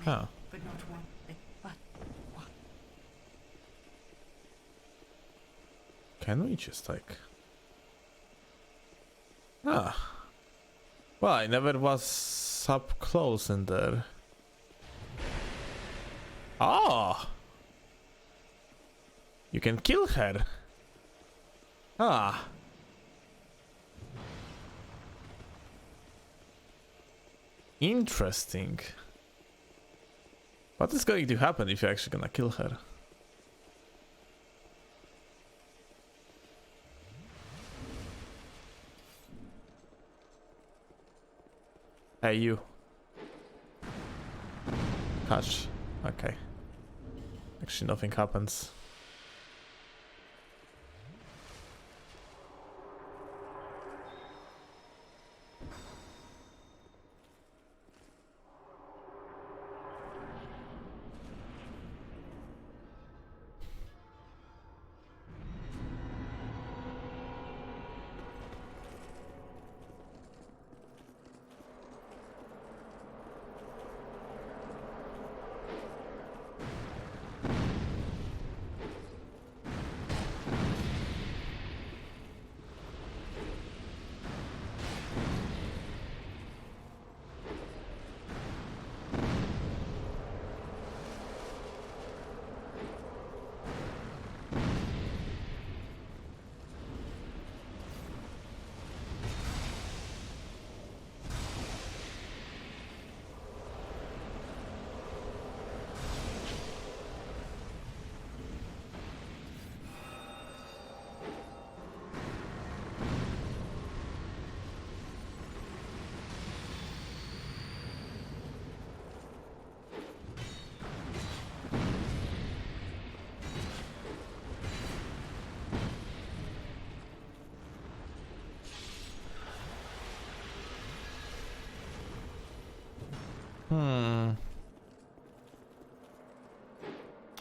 Huh. But not one. But one. Can we just like... Ah. Well, I never was up close in there. Oh! You can kill her. Ah. Interesting. What is going to happen if you're actually gonna kill her? Hey, you. Catch. Okay. Actually, nothing happens.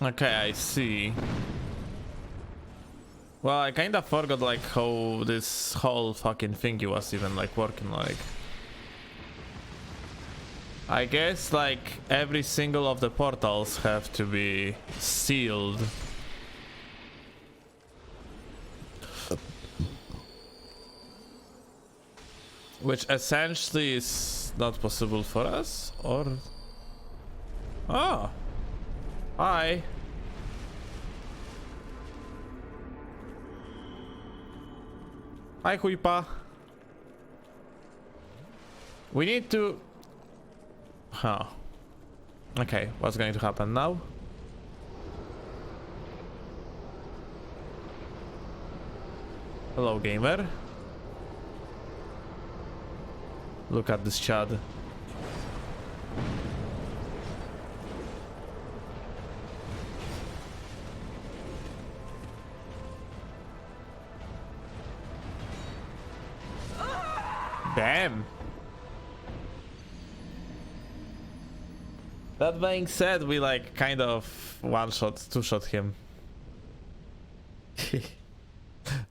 Okay, I see. Well, I kind of forgot like how this whole fucking thingy was even like working like. I guess like every single of the portals have to be sealed. Which essentially is not possible for us, or... Oh! Hi! Hi, Huipa! We need to... Huh. Okay, what's going to happen now? Hello, gamer. Look at this Chad. Damn. That being said, we like kind of one-shot, two-shot him.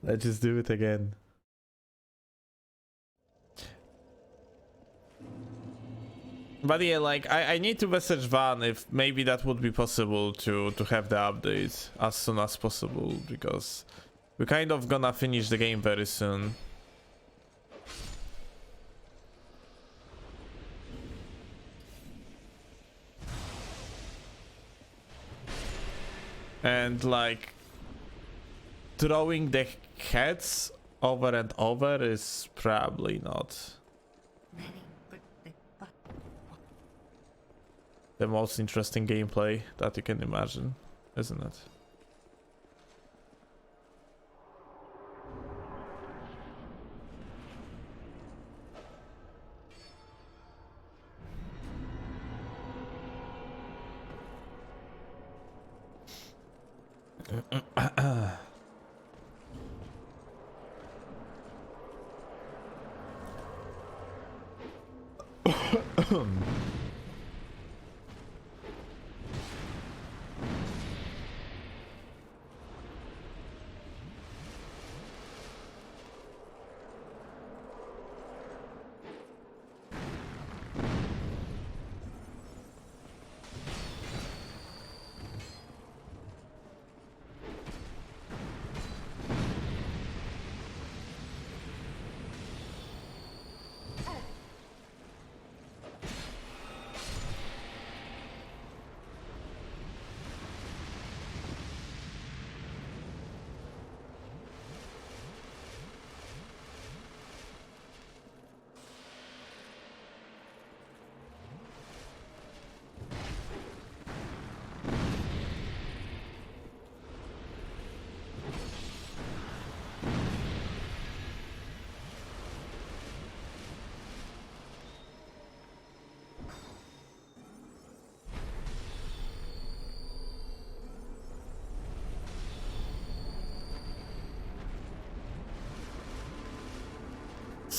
Let's just do it again. But yeah, like I need to message Van if maybe that would be possible to have the update as soon as possible, because we're kind of gonna finish the game very soon. And like throwing the heads over and over is probably not the most interesting gameplay that you can imagine, isn't it?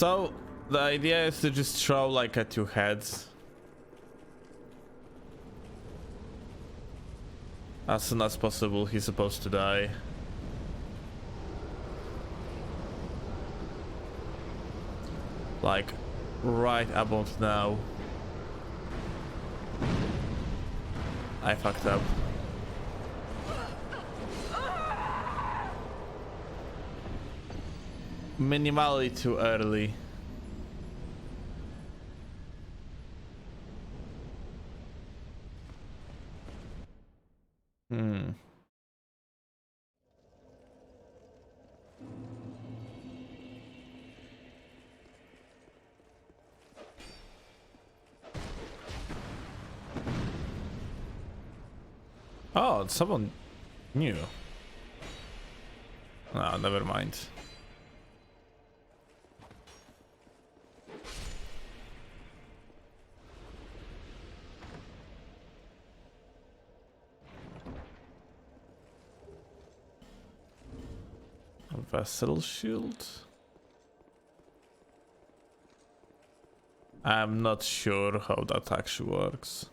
So the idea is to just throw like at 2 heads as soon as possible. He's supposed to die. Like right about now. I fucked up. Minimally too early. Oh, someone new. No, never mind. A vessel shield? I'm not sure how that actually works.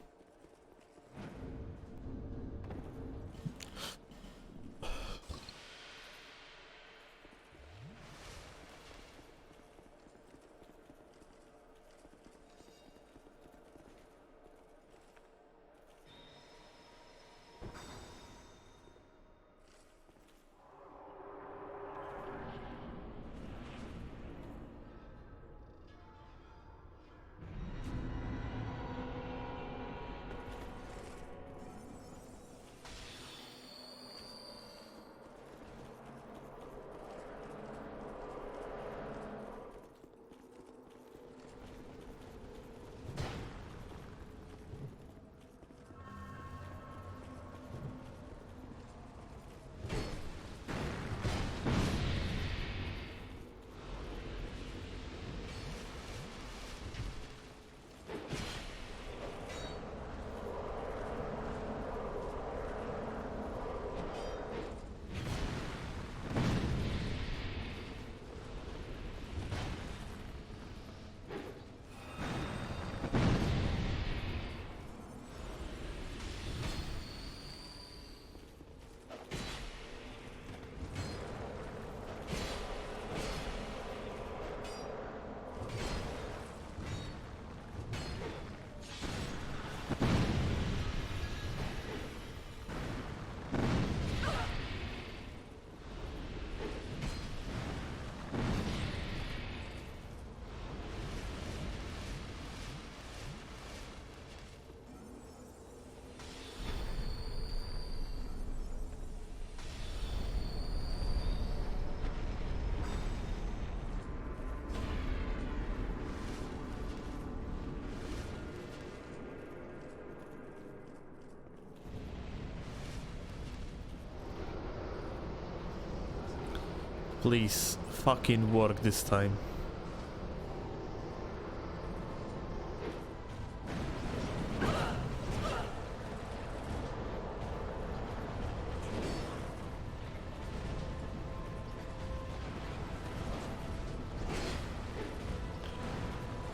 Please fucking work this time.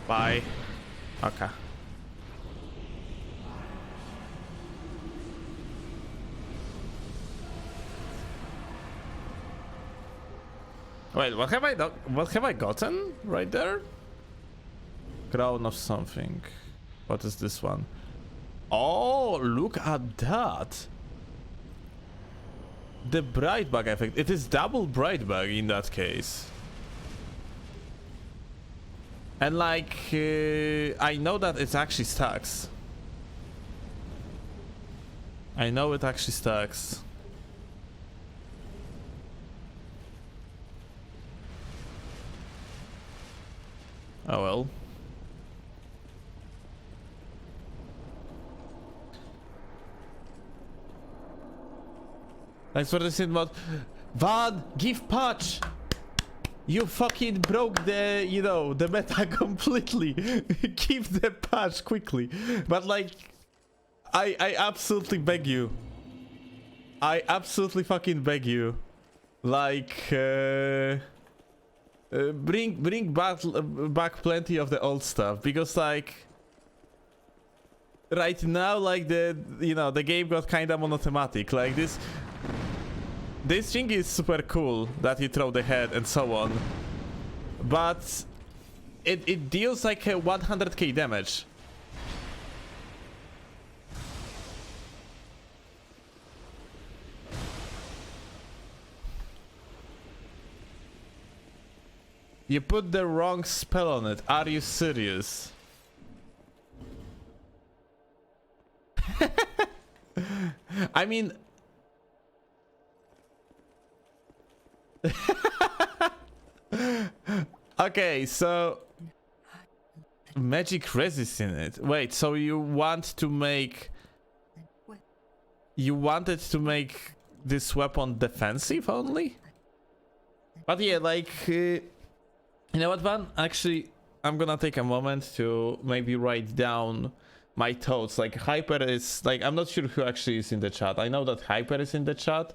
Bye. Okay. Wait, what have I done? What have I gotten right there? Crown of something. What is this one? Oh, look at that. The bright bug effect. It is double bright bug in that case. And like, I know that it actually stacks. I know it actually stacks. Oh well. Thanks for the Sidmod. Van, give patch! You fucking broke the, you know, the meta completely. Give the patch quickly. But like, I absolutely beg you. I absolutely fucking beg you. Like, bring back plenty of the old stuff, because like right now, like the game got kind of monothematic. Like this thing is super cool that you throw the head and so on, but it deals like a 100k damage. You put the wrong spell on it. Are you serious? I mean... Okay, so... Magic resist in it. Wait, so you want to make... You wanted to make this weapon defensive only? But yeah, like... you know what, Van? Actually, I'm gonna take a moment to maybe write down my thoughts. Like, Hyper is... Like, I'm not sure who actually is in the chat. I know that Hyper is in the chat.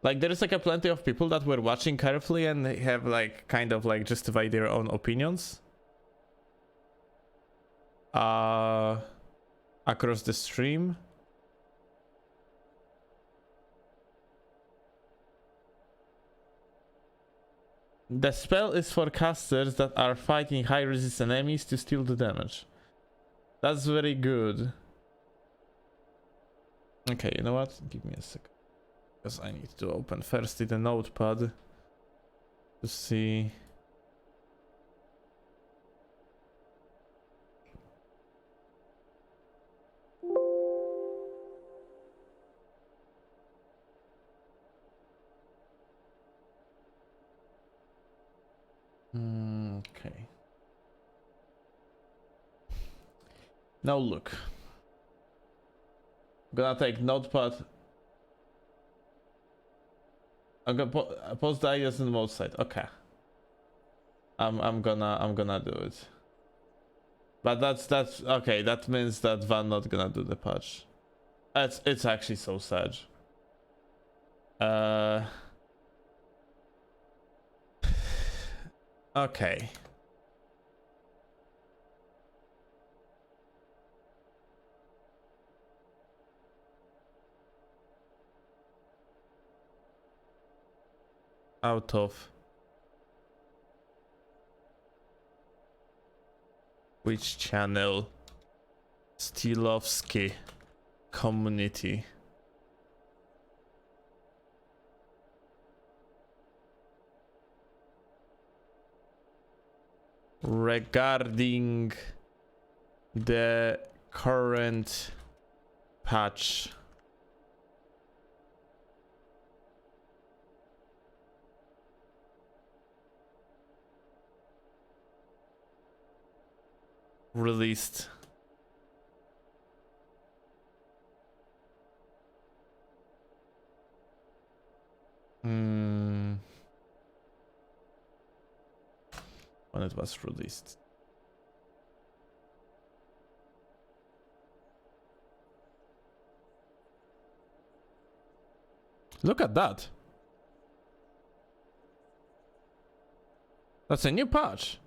Like, there is like a plenty of people that were watching carefully and have like kind of like justified their own opinions. Across the stream. The spell is for casters that are fighting high resist enemies to steal the damage. That's very good. Okay, you know what? Give me a second. Because I need to open first the notepad to see. Okay. Now look. I'm gonna take notepad. I'm gonna post the ideas in both sides. Okay. I'm gonna do it. But that's okay. That means that Van not gonna do the patch. It's actually so sad. Okay. Out of which channel? Stilovsky community. Regarding the current patch. Released. When it was released. Look at that. That's a new patch.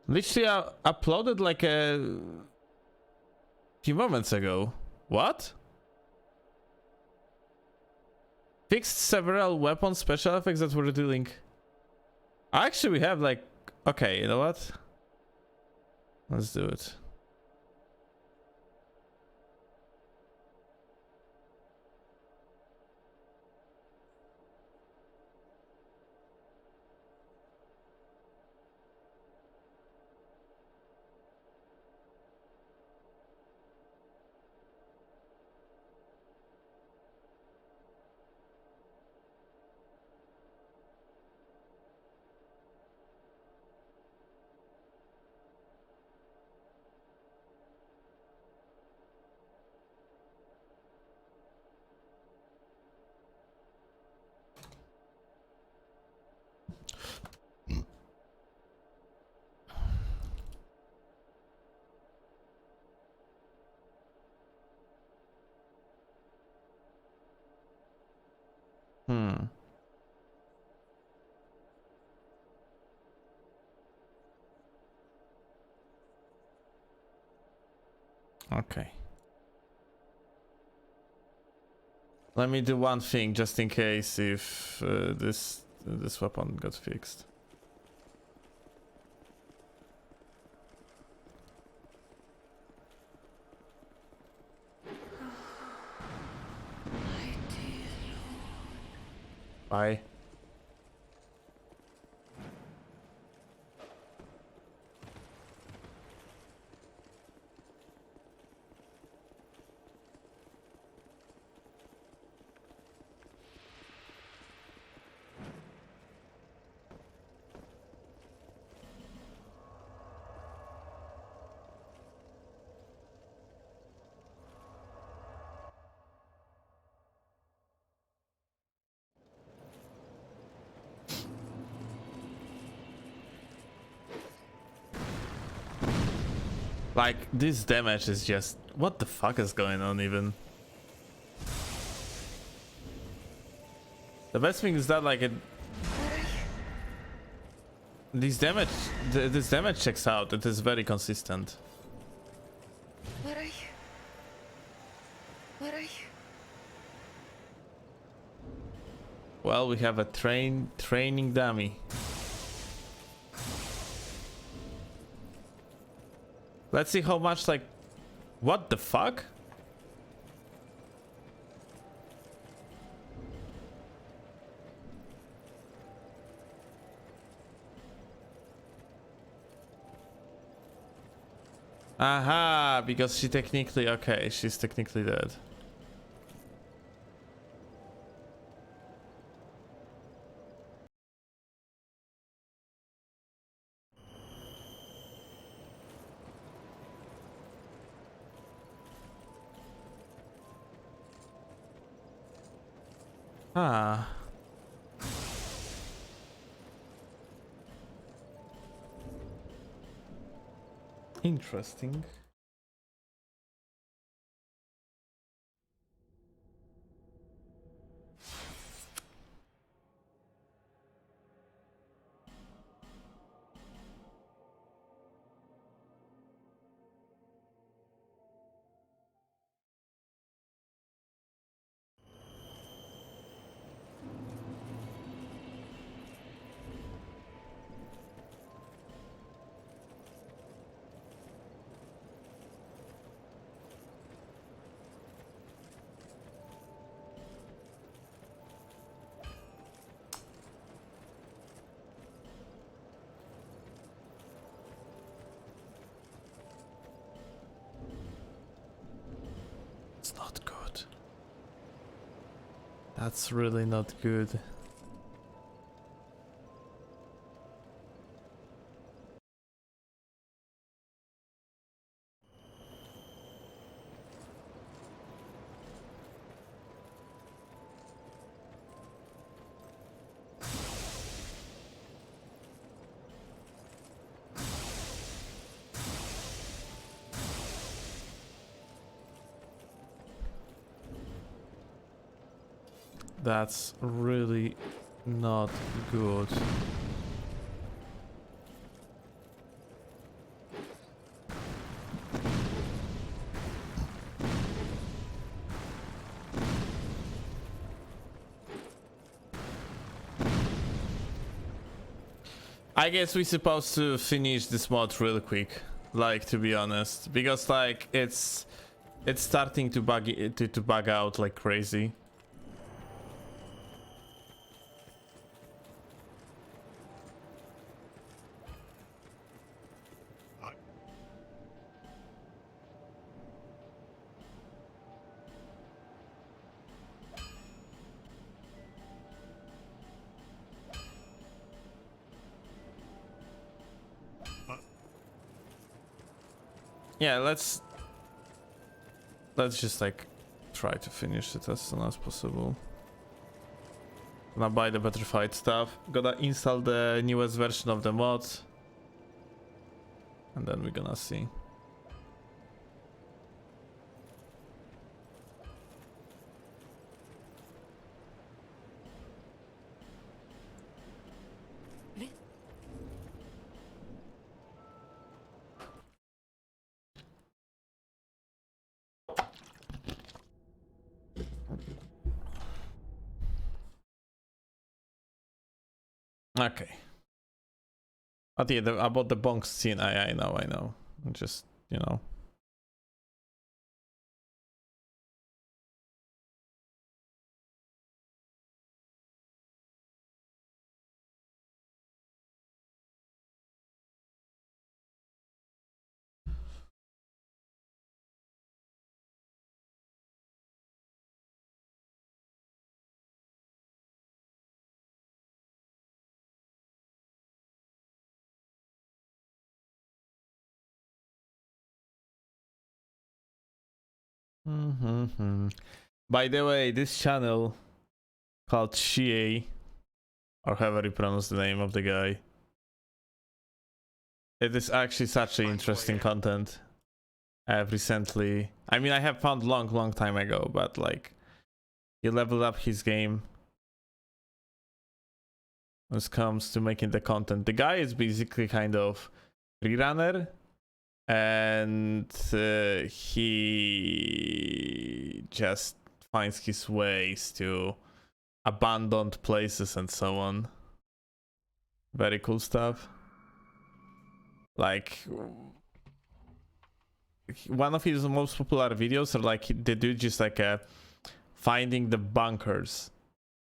Literally uploaded like a few moments ago. What? Fixed several weapon special effects that were dealing. Actually, we have like... Okay, you know what? Let's do it. Okay. Let me do one thing just in case if this weapon got fixed. Bye. Like, this damage is just... What the fuck is going on even? The best thing is that, like, this damage checks out. It is very consistent. Where are you? Where are you? Well, we have a training dummy. Let's see how much, like... What the fuck? Aha, because she technically... Okay, she's technically dead. Ah. Interesting. It's not good. That's really not good. That's really not good. I guess we're supposed to finish this mod real quick, like, to be honest, because like it's starting to bug out like crazy. Yeah, let's just like try to finish it as soon as possible. Gonna buy the petrified stuff. Gonna install the newest version of the mod, and then we're gonna see. Okay. But yeah, about the bonk scene, I know. Just, you know. By the way, this channel called Shie, or however you pronounce the name of the guy, it is actually such an interesting content. I have recently, I mean, I have found long time ago, but like, he leveled up his game when it comes to making the content. The guy is basically kind of freerunner, and he just finds his ways to abandoned places and so on. Very cool stuff. Like, one of his most popular videos are like they do just like finding the bunkers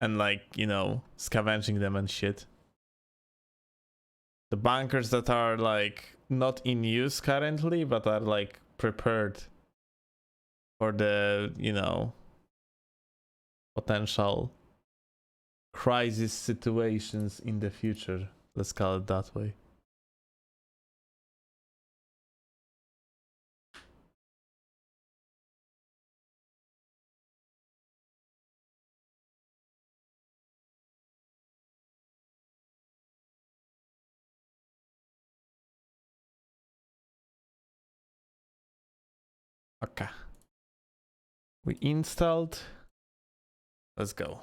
and like, you know, scavenging them and shit. The bunkers that are like not in use currently, but are like prepared for the, you know, potential crisis situations in the future. Let's call it that way. Okay. We installed. Let's go.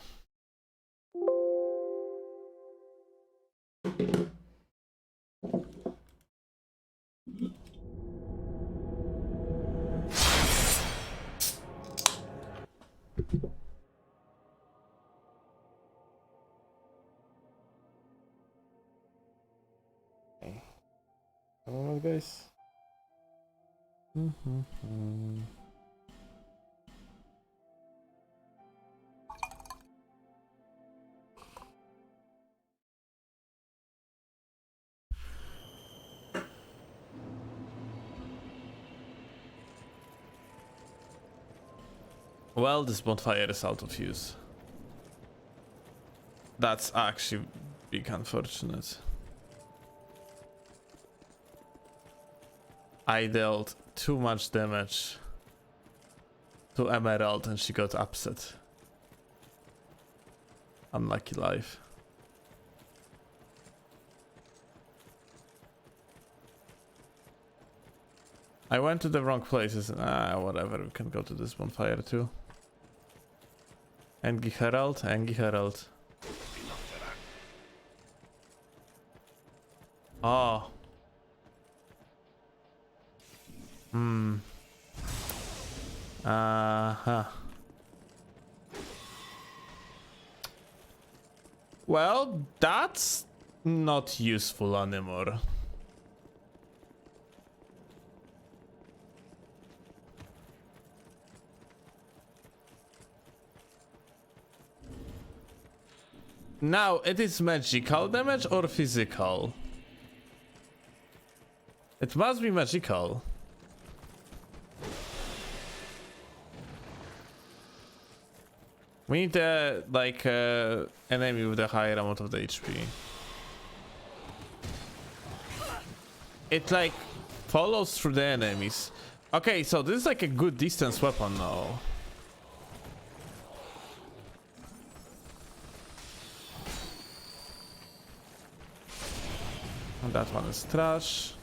Okay. Come on, guys. Well, this bonfire is out of use. That's actually big unfortunate. I dealt too much damage to Emerald and she got upset. Unlucky life. I went to the wrong places. Whatever, we can go to this bonfire too. Engi Herald. Oh. Uh-huh. Well, that's not useful anymore. Now, it is magical damage or physical? It must be magical. We need like enemy with a higher amount of the HP. It like follows through the enemies. Okay, so this is like a good distance weapon now. And that one is trash.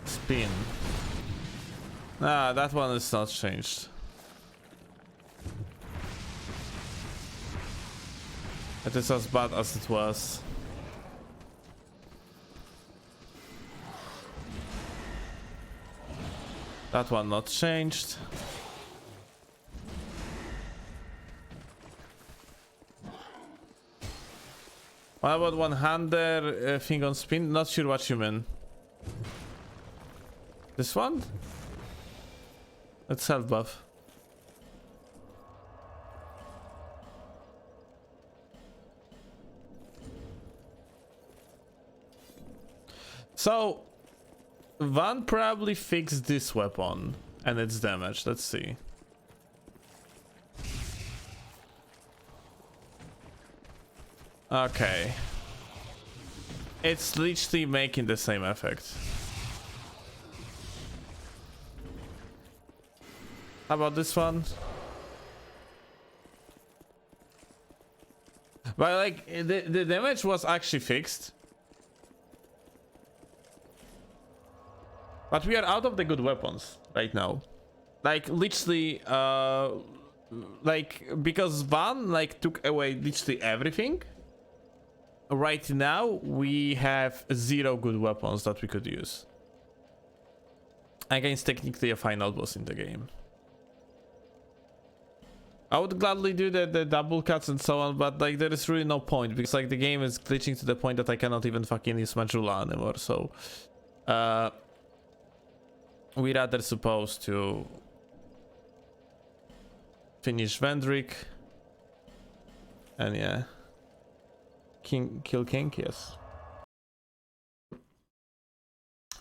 Spin. Ah, that one is not changed. It is as bad as it was. That one not changed. What about one-hander thing on spin? Not sure what you mean. This one? It's health buff. So, Van probably fixed this weapon and its damage. Let's see. Okay. It's literally making the same effect. How about this one? But like, the damage was actually fixed. But we are out of the good weapons right now. Like, literally, like, because Van, like, took away literally everything. Right now, we have 0 good weapons that we could use. Against technically a final boss in the game. I would gladly do the double cuts and so on, but like there is really no point because like the game is glitching to the point that I cannot even fucking use Majula anymore. So, we rather supposed to finish Vendrick and yeah, kill King. Yes,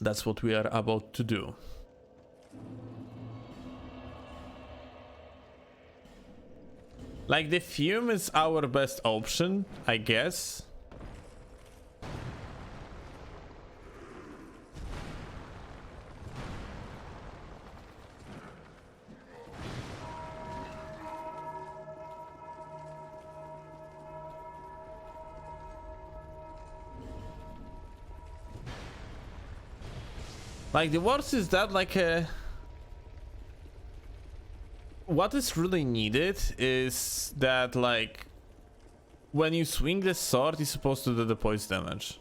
that's what we are about to do. Like, the Fume is our best option, I guess. Like, the worst is that, like, what is really needed is that, like, when you swing the sword, it's supposed to do the poison damage.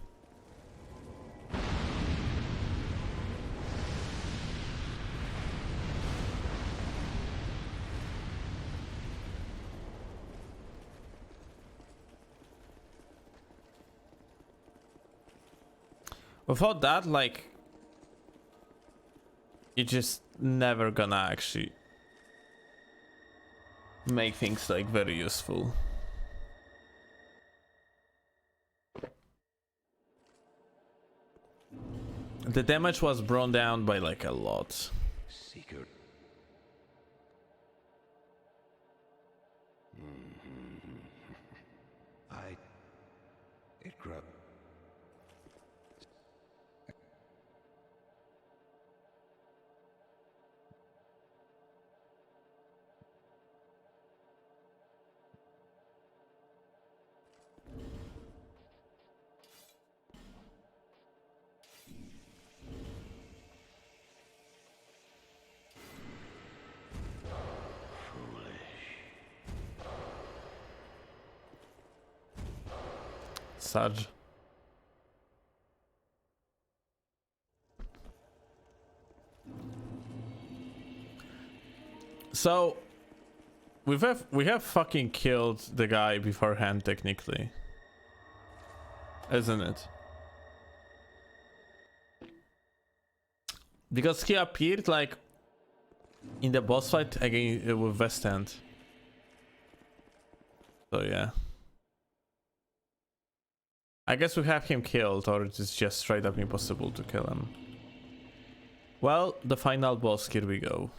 Without that, like, you're just never gonna actually make things like very useful. The damage was brought down by like a lot. Secret. It grew. Saj. So we have fucking killed the guy beforehand technically, isn't it? Because he appeared like in the boss fight again with West End. So yeah. I guess we have him killed, or it's just straight up impossible to kill him. Well, the final boss, here we go.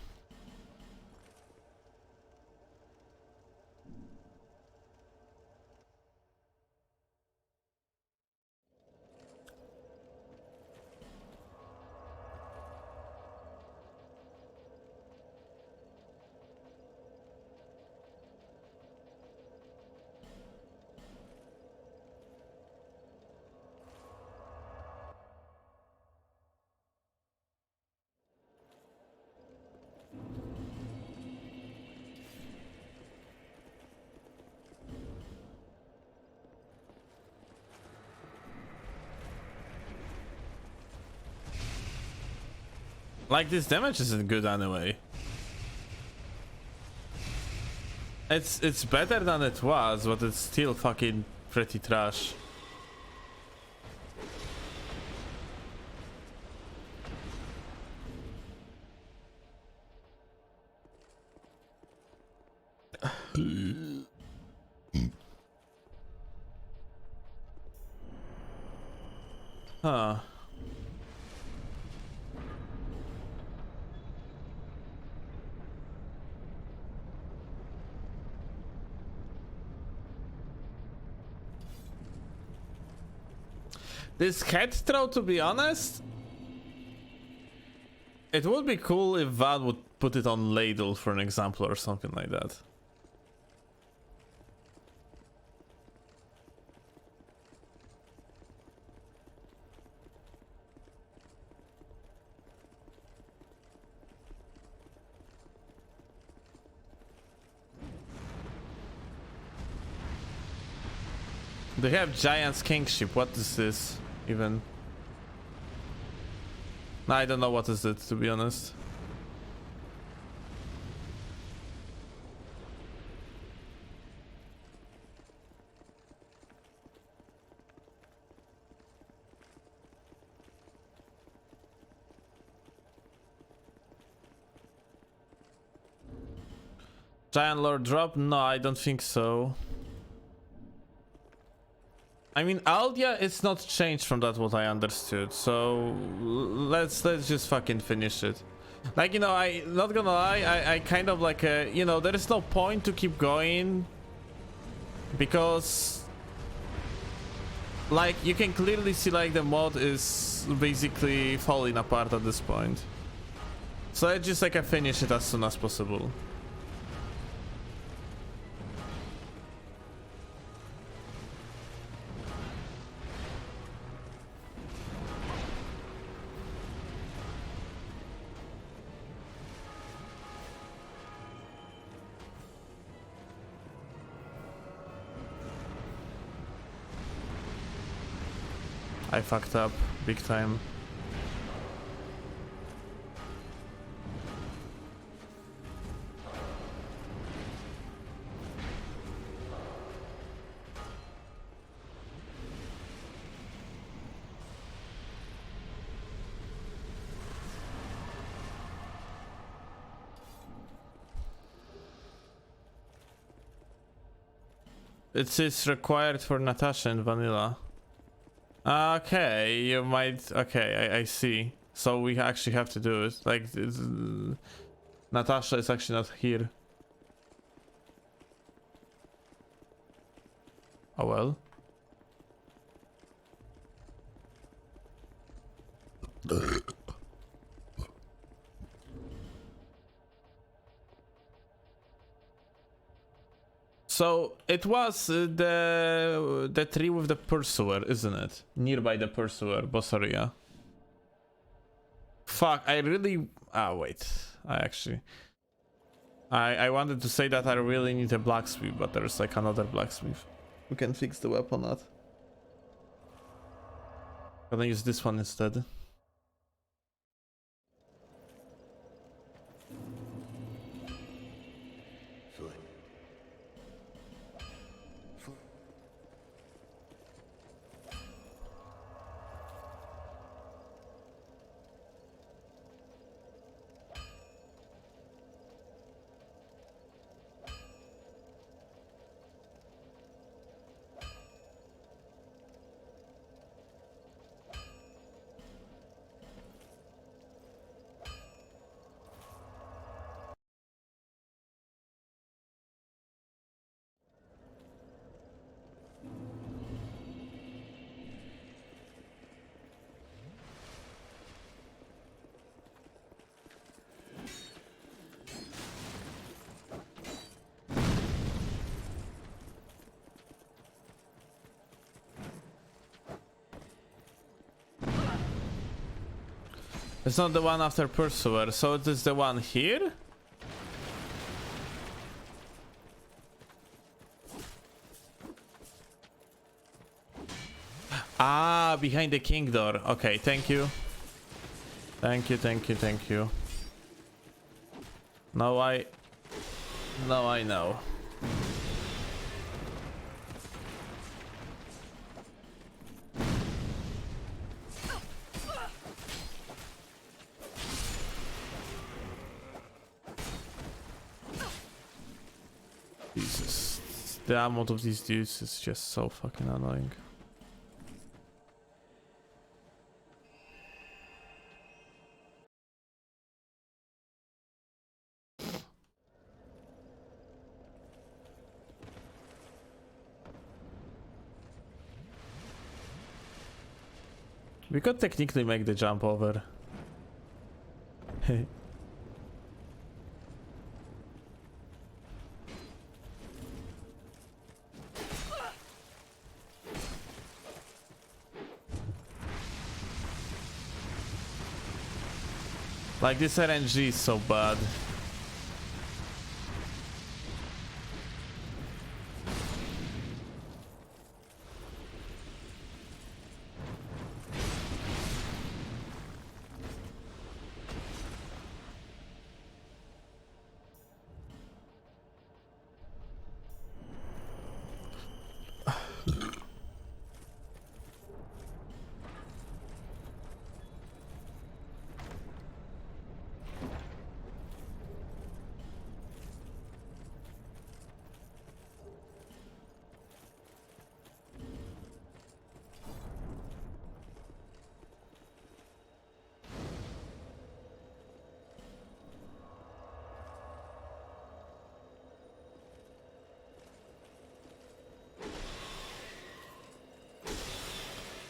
Like, this damage isn't good anyway. It's better than it was, but it's still fucking pretty trash. Huh. This head throw, to be honest, it would be cool if Van would put it on ladle, for an example, or something like that. They have Giant's Kingship. What is this even? I don't know what is it, to be honest. Giant Lord drop? No, I don't think so. I mean, Aldia is not changed from that what I understood, so let's just fucking finish it. Like, you know, I not gonna lie, I kind of like you know, there is no point to keep going because like you can clearly see like the mod is basically falling apart at this point. So I just like finish it as soon as possible. I fucked up big time. It is required for Natasha and Vanilla. Okay, you might. Okay, I see. So we actually have to do it. Like, Natasha is actually not here. Oh well. So it was the tree with the pursuer, isn't it? Nearby the pursuer, boss area. Fuck, I really. Ah, wait. I wanted to say that I really need a blacksmith, but there's like another blacksmith. We can fix the weapon at. Gonna use this one instead. It's not the one after Pursuer, so it is the one here? Ah, behind the king door. Okay, thank you. Thank you, thank you, thank you. Now I know. Jesus. The amount of these dudes is just so fucking annoying. We could technically make the jump over. Like, this RNG is so bad.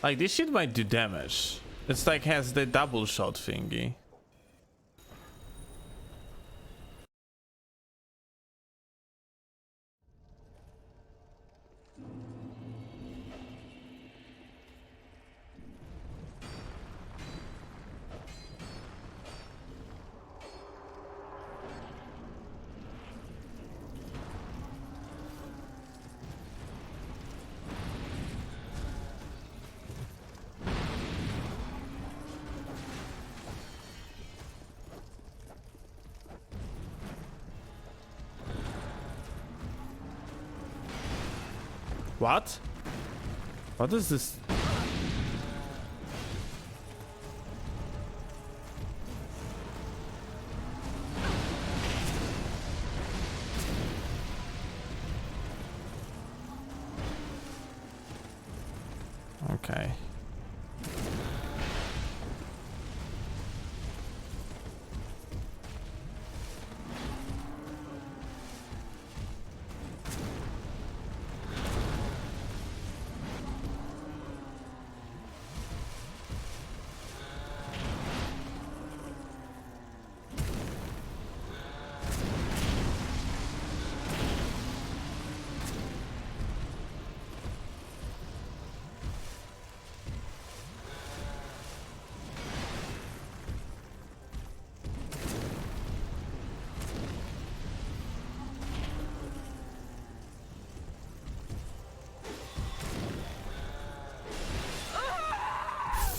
Like, this shit might do damage. It's like has the double shot thingy. What? What is this? Okay.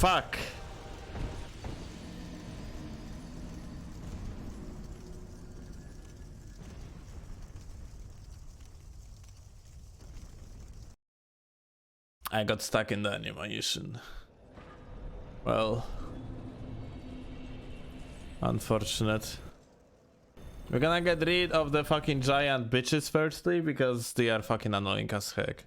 Fuck. I got stuck in the animation. Well, unfortunate. We're gonna get rid of the fucking giant bitches firstly because they are fucking annoying as heck.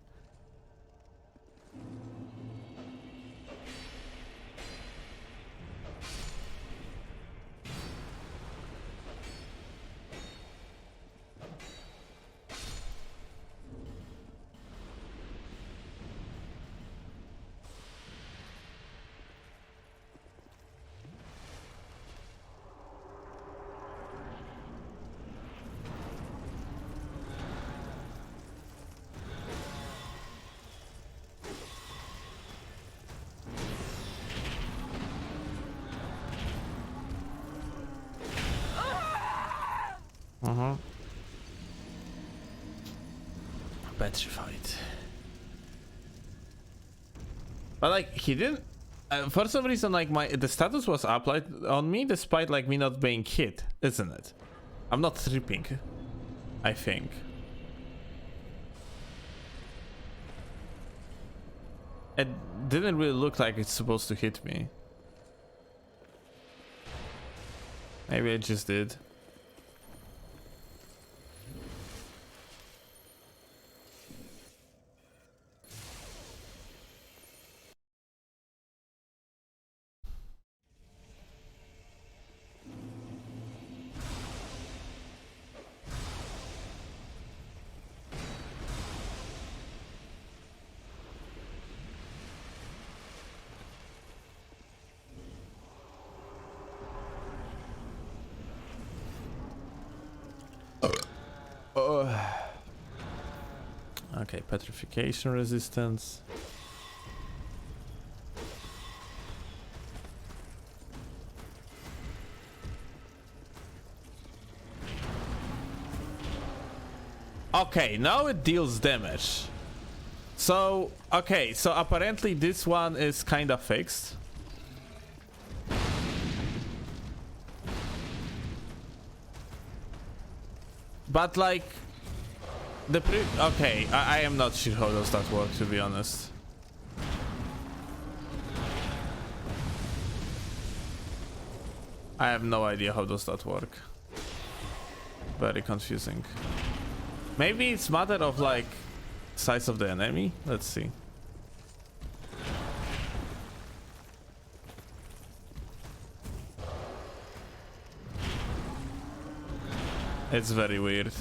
Petrified. But like, he didn't For some reason, like the status was applied on me despite like me not being hit, isn't it? I'm not tripping, I think. It didn't really look like it's supposed to hit me. Maybe it just did. Okay, petrification resistance. Okay, now it deals damage. So, okay, so apparently this one is kind of fixed. But like okay, I am not sure how does that work, to be honest. I have no idea how does that work. Very confusing. Maybe it's matter of like size of the enemy. Let's see. It's very weird.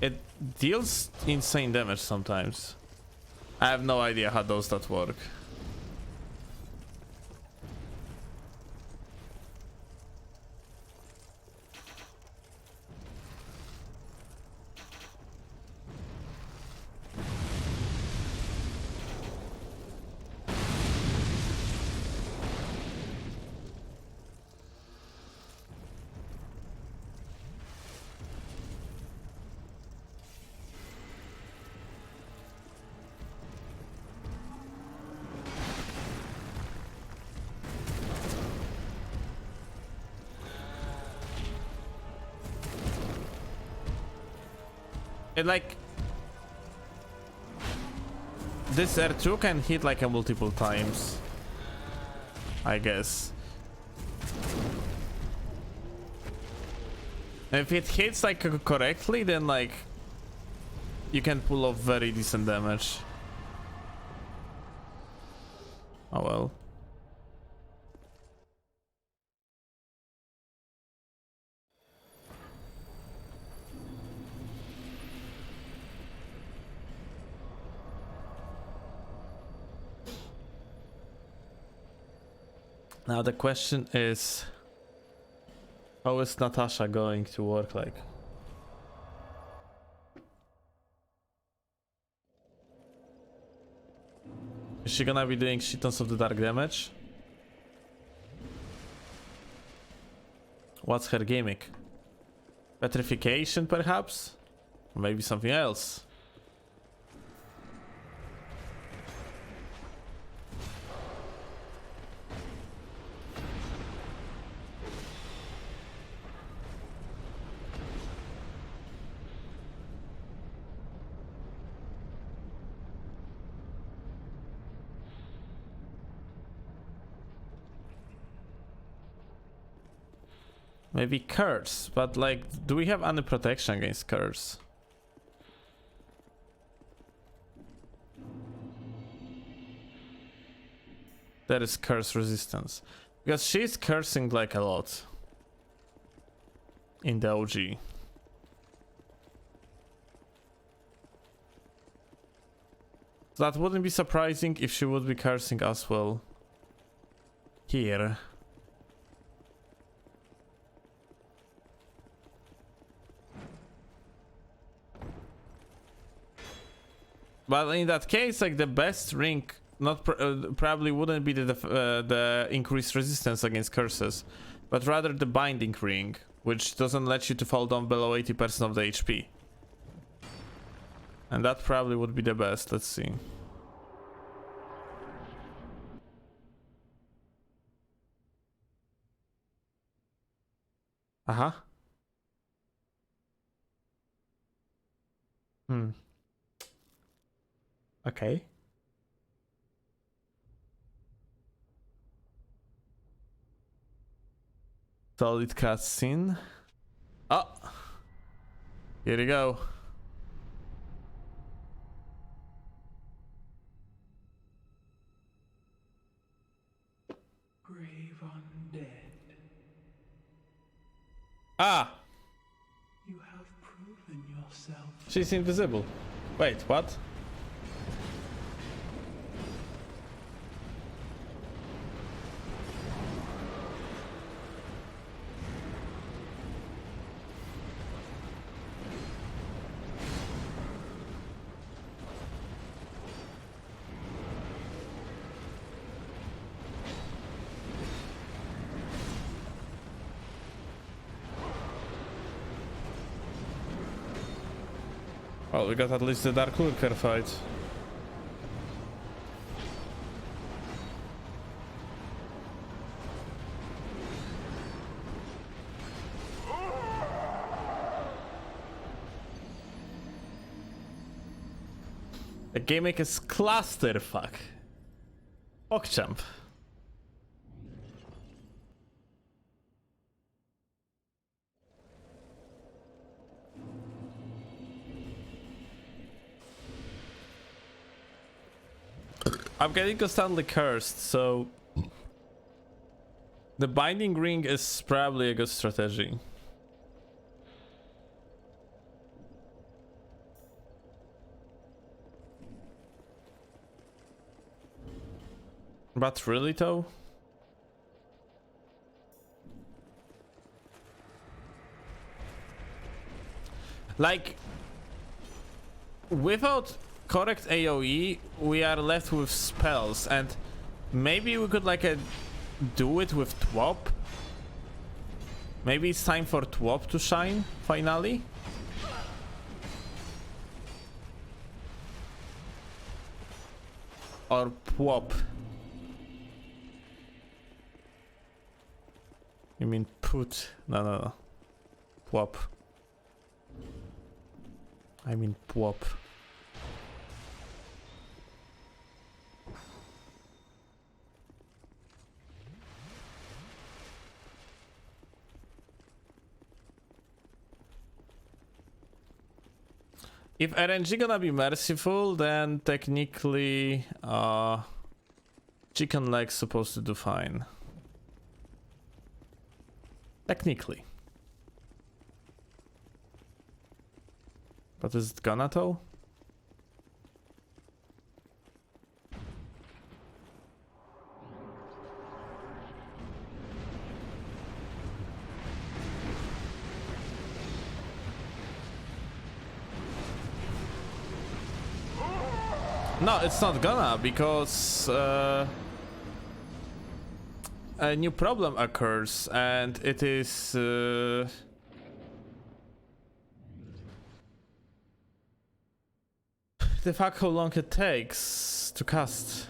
It deals insane damage sometimes. I have no idea how does that work. It like this R2 can hit like a multiple times, I guess. If it hits like correctly, then like you can pull off very decent damage. Oh well. Now the question is, how is Natasha going to work like? Is she gonna be doing shit tons of the dark damage? What's her gimmick? Petrification perhaps? Or maybe something else? Maybe curse, but like, do we have any protection against curse? There is curse resistance. Because she's cursing like a lot in the OG. So that wouldn't be surprising if she would be cursing as well here. But in that case, like the best ring, not probably wouldn't be the increased resistance against curses, but rather the binding ring, which doesn't let you to fall down below 80% of the HP. And that probably would be the best. Let's see. Uh-huh. Hmm. Okay. Solid cutscene. Oh! Here you go. Grave undead, Ah! you have proven yourself. She's invisible. Wait, what? Well, we got at least the Dark Lurker fight. The gimmick is clusterfuck. Pogchamp. I'm getting constantly cursed, so the binding ring is probably a good strategy. But really though? Like, without correct AoE, we are left with spells, and maybe we could like do it with TWOP. Maybe it's time for TWOP to shine, finally. Or PWOP. You mean put? No. PWOP. I mean PWOP. If RNG gonna be merciful, then technically chicken leg's supposed to do fine. Technically. But is it gonna though? No, it's not gonna, because a new problem occurs, and it is the fact how long it takes to cast.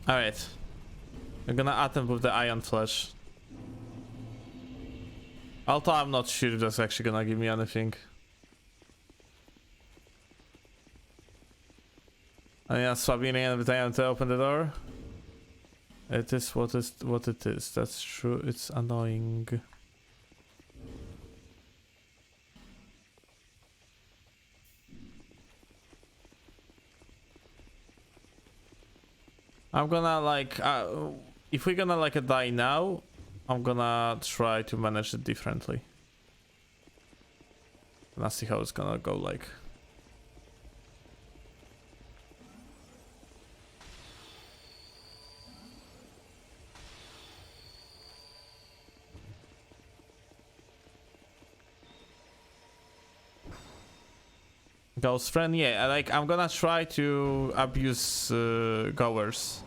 Alright. I'm gonna attempt with the Iron Flesh. Although I'm not sure if that's actually gonna give me anything. I mean, I'm swabbing every time to open the door. It is what it is. That's true. It's annoying. I'm gonna like if we're gonna like die now, I'm gonna try to manage it differently. Let's see how it's gonna go like. Ghost friend, yeah, like I'm gonna try to abuse goers.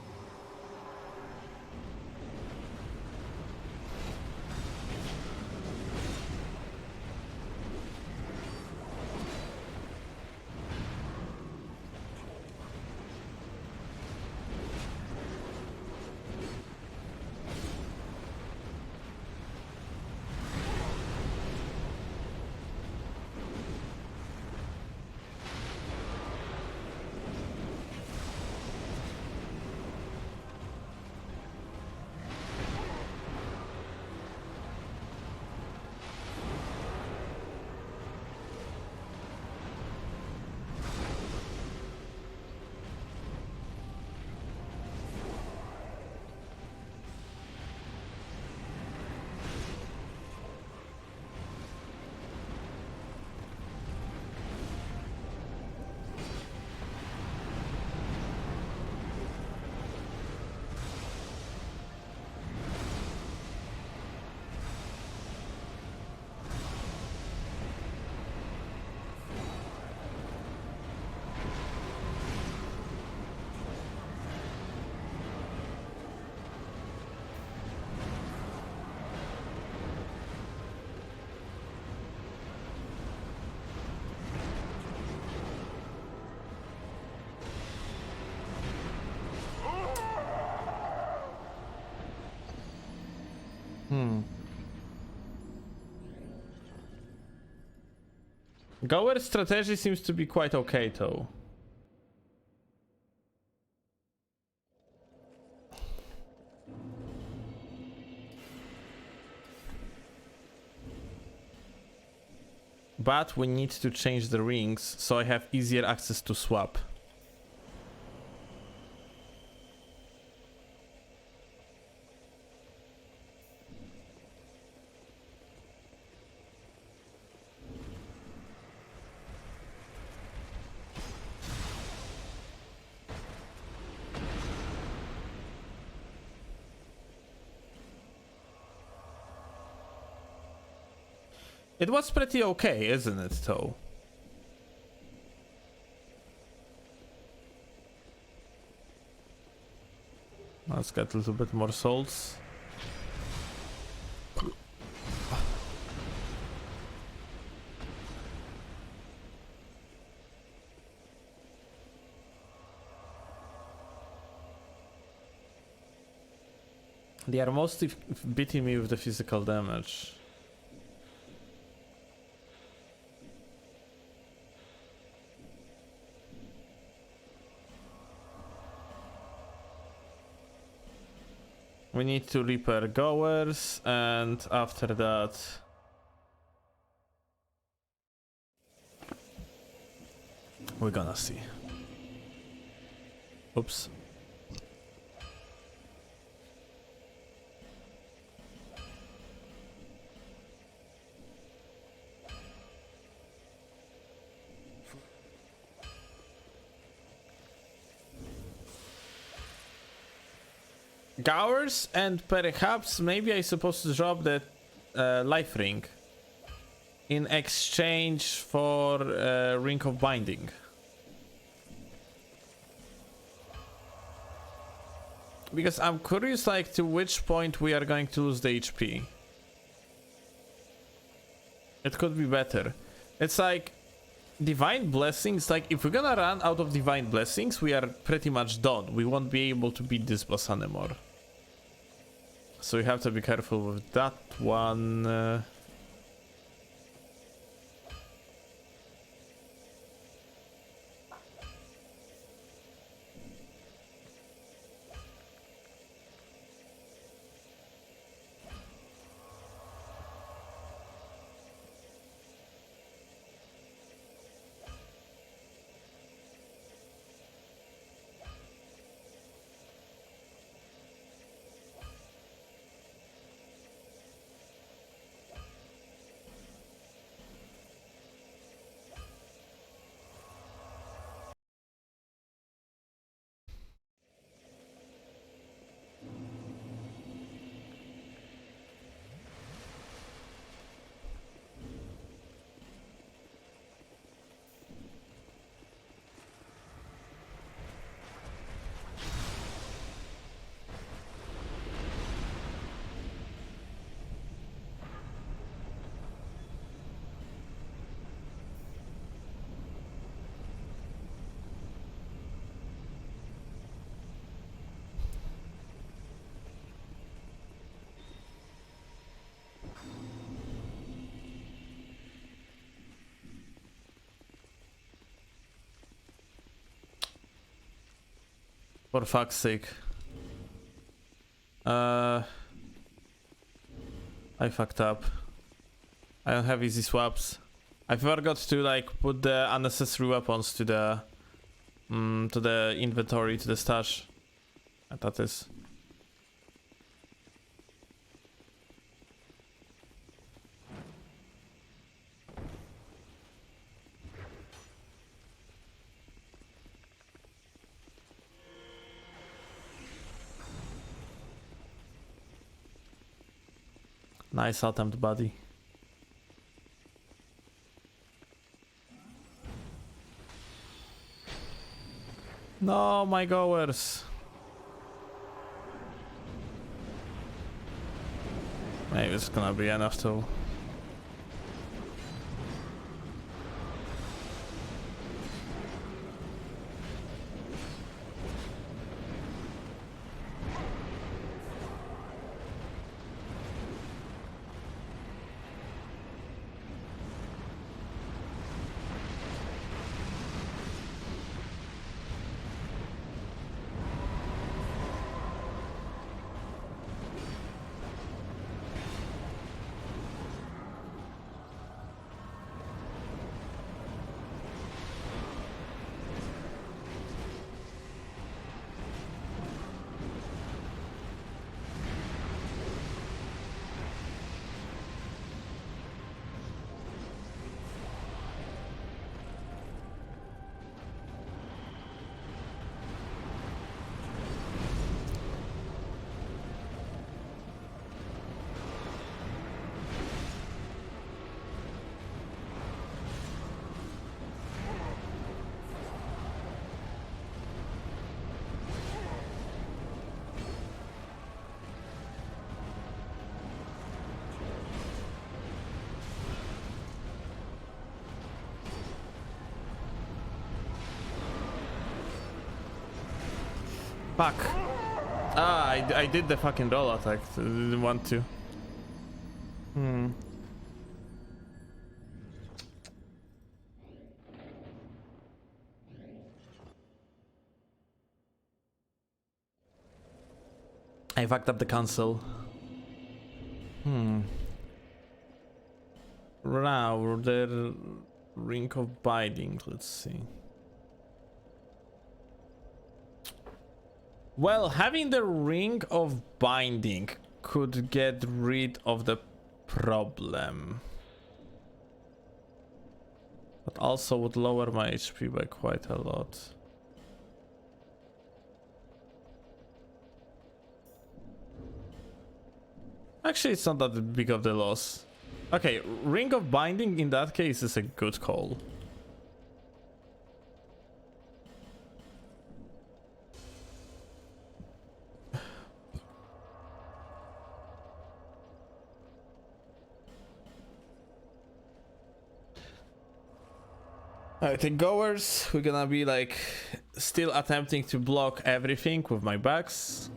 Goer's strategy seems to be quite okay though. But we need to change the rings so I have easier access to swap. It was pretty okay, isn't it, though? Let's get a little bit more souls. They are mostly beating me with the physical damage. We need to repair goers, and after that we're gonna see. Oops. Gowers, and perhaps maybe I supposed to drop that life ring in exchange for ring of binding. Because I'm curious, like, to which point we are going to lose the HP. It could be better. It's like divine blessings. Like, if we're gonna run out of divine blessings, we are pretty much done. We won't be able to beat this boss anymore. So we have to be careful with that one. For fuck's sake. I fucked up. I don't have easy swaps. I forgot to like put the unnecessary weapons to the inventory, to the stash. And that is. Nice attempt, buddy. No, my goers. Maybe it's gonna be enough to. Fuck. Ah, I did the fucking roll attack. I didn't want to. I fucked up the console. Now, the Ring of Binding, let's see. Well, having the Ring of Binding could get rid of the problem. But also would lower my HP by quite a lot. Actually, it's not that big of the loss. Okay, Ring of Binding in that case is a good call. Alright, the goers, we're gonna be like still attempting to block everything with my backs.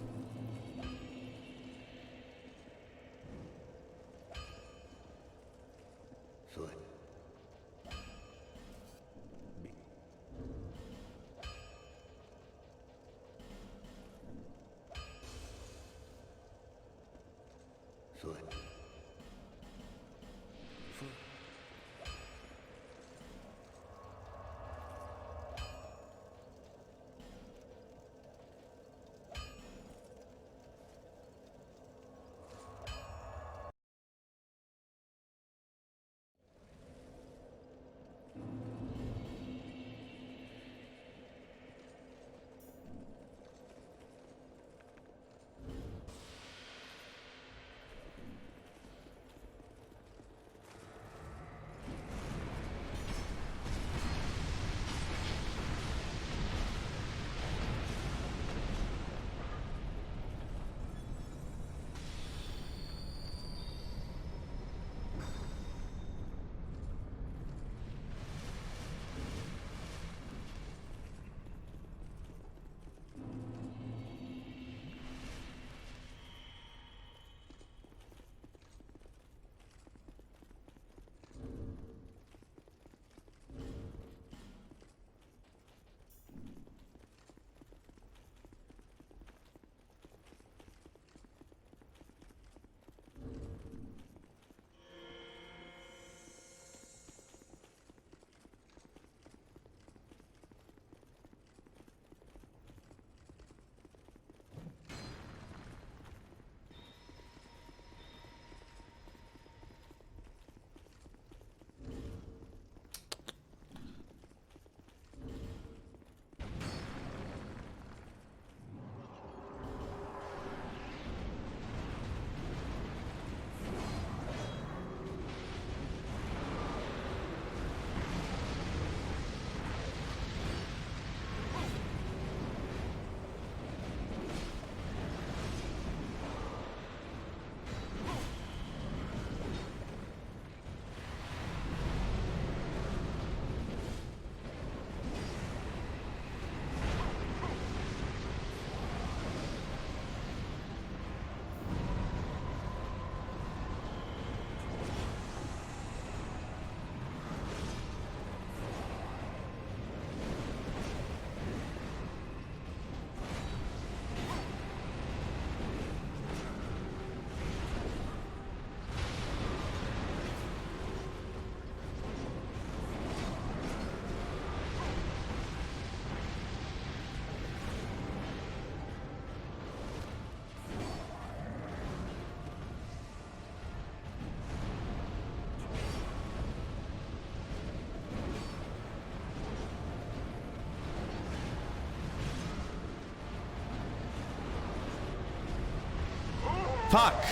Fuck!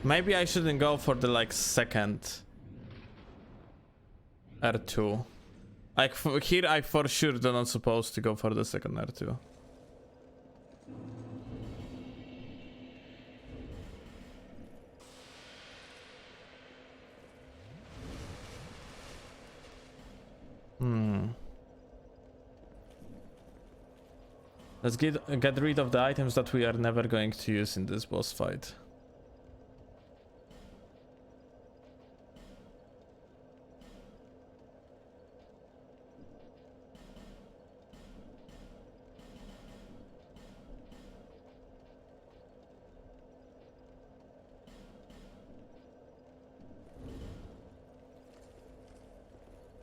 Maybe I shouldn't go for the like second R2. Like here I for sure do not supposed to go for the second R2. Let's get rid of the items that we are never going to use in this boss fight.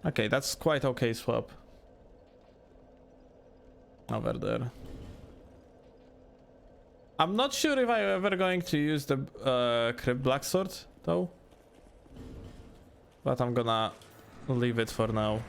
Okay, that's quite okay swap. Over there. I'm not sure if I'm ever going to use the Crypt Blacksword though. But I'm gonna leave it for now.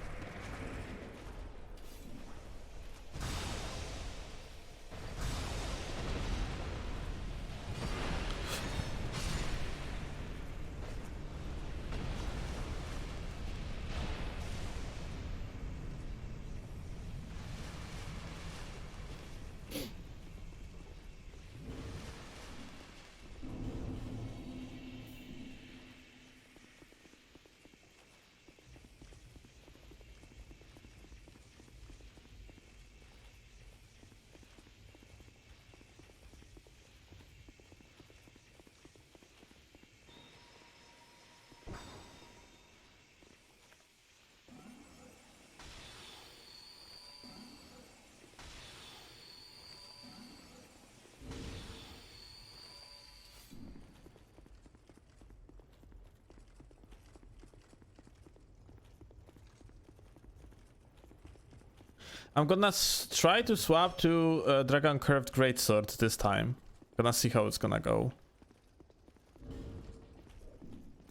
I'm gonna try to swap to Dragon Curved Greatsword this time. Gonna see how it's gonna go.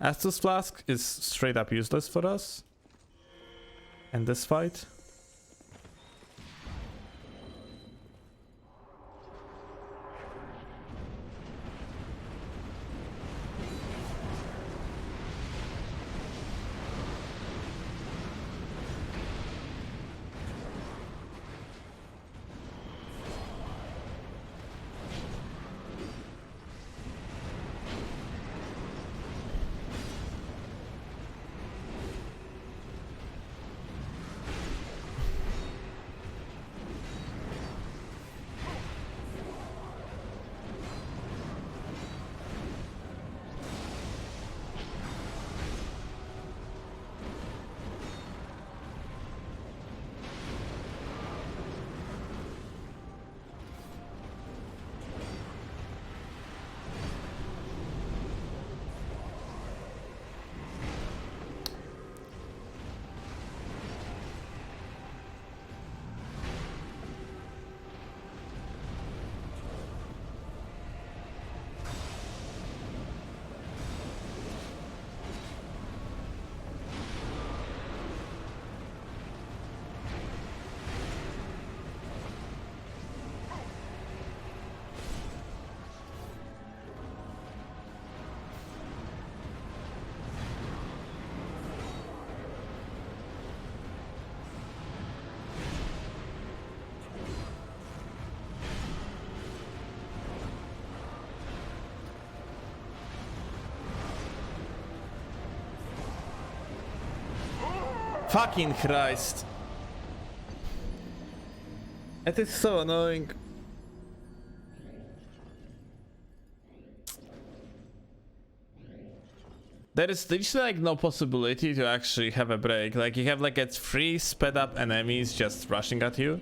Estus Flask is straight up useless for us in this fight. Fucking Christ. It is so annoying. There is literally like no possibility to actually have a break. Like you have like a 3 sped up enemies just rushing at you.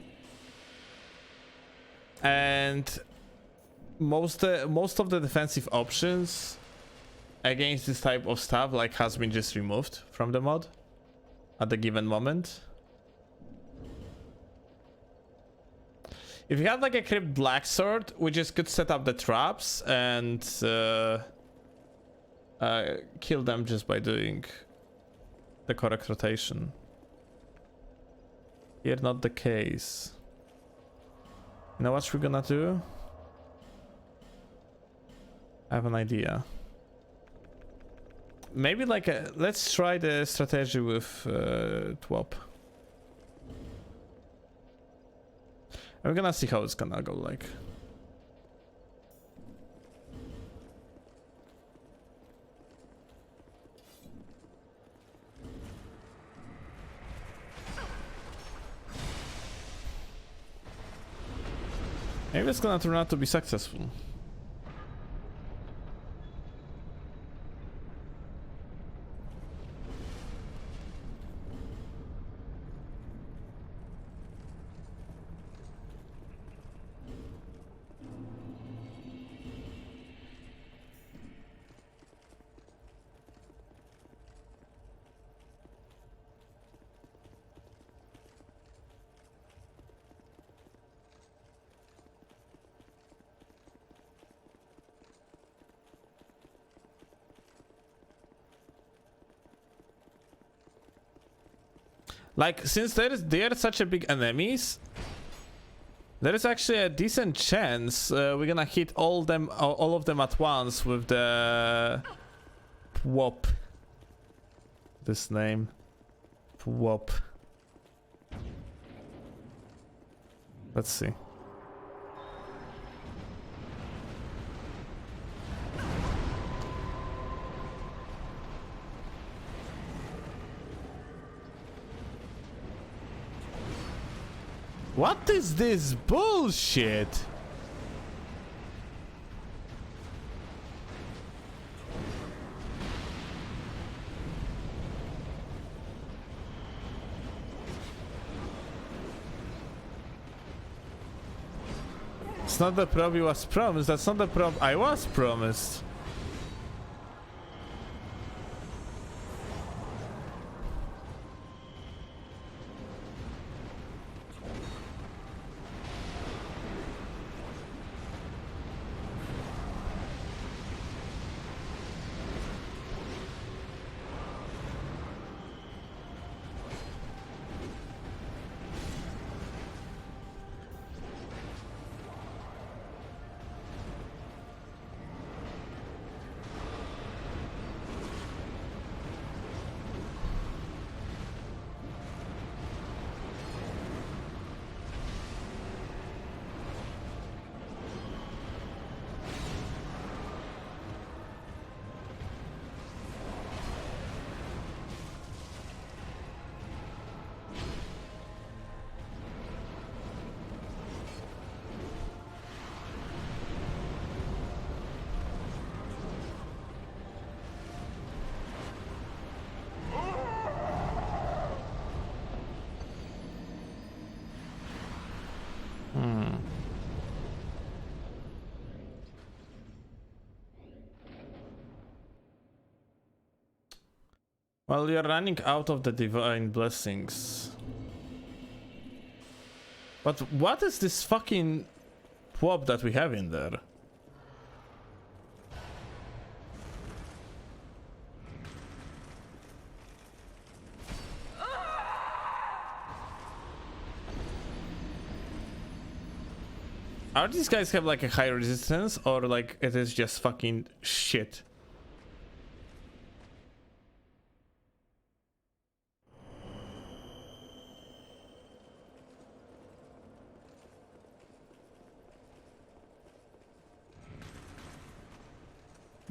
And most of the defensive options against this type of stuff like has been just removed from the mod at the given moment. If you had like a Crypt Blacksword, we just could set up the traps and kill them just by doing the correct rotation. Here not the case. You know what we're gonna do? I have an idea. Maybe like let's try the strategy with TWOP. We're gonna see how it's gonna go like. Maybe it's gonna turn out to be successful. Like, since they are such a big enemies, there is actually a decent chance we're gonna hit all of them at once with the PWOP. This name, PWOP. Let's see. What is this bullshit? It's not the prob you was promised. That's not the prob I was promised. Well, you're running out of the divine blessings. But what is this fucking PWOP that we have in there? Are these guys have like a high resistance, or like it is just fucking shit?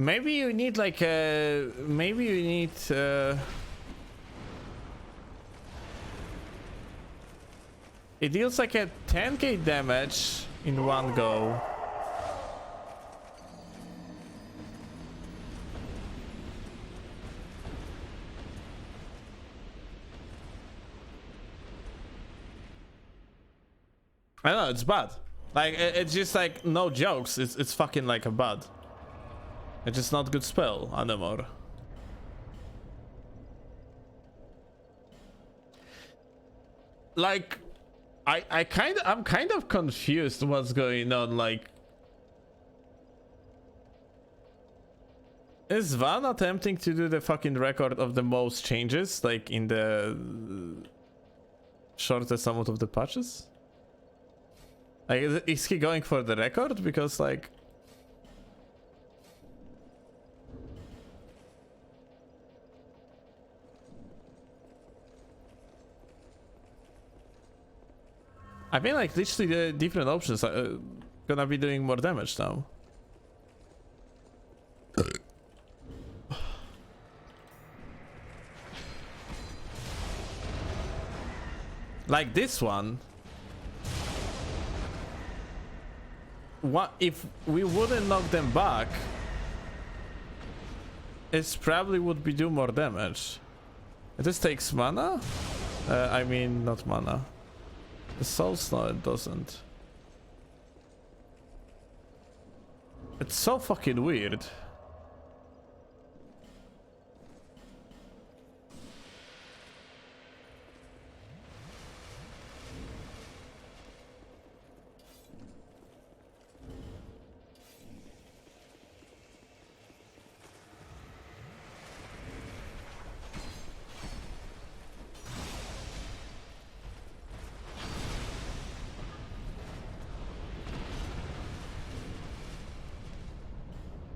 Maybe you need like a... Maybe you need... It deals like a 10k damage in one go. I know, it's bad. Like, it's just like, no jokes. It's fucking like a bad. It's just not good spell anymore. Like, I'm kind of confused what's going on. Like, is Van attempting to do the fucking record of the most changes, like in the shortest amount of the patches? Like, is he going for the record? Because, like... I mean, like, literally the different options are gonna be doing more damage now. Like this one. What if we wouldn't knock them back? It probably would be do more damage. This takes mana? I mean, not mana. The souls? No, it doesn't. It's so fucking weird.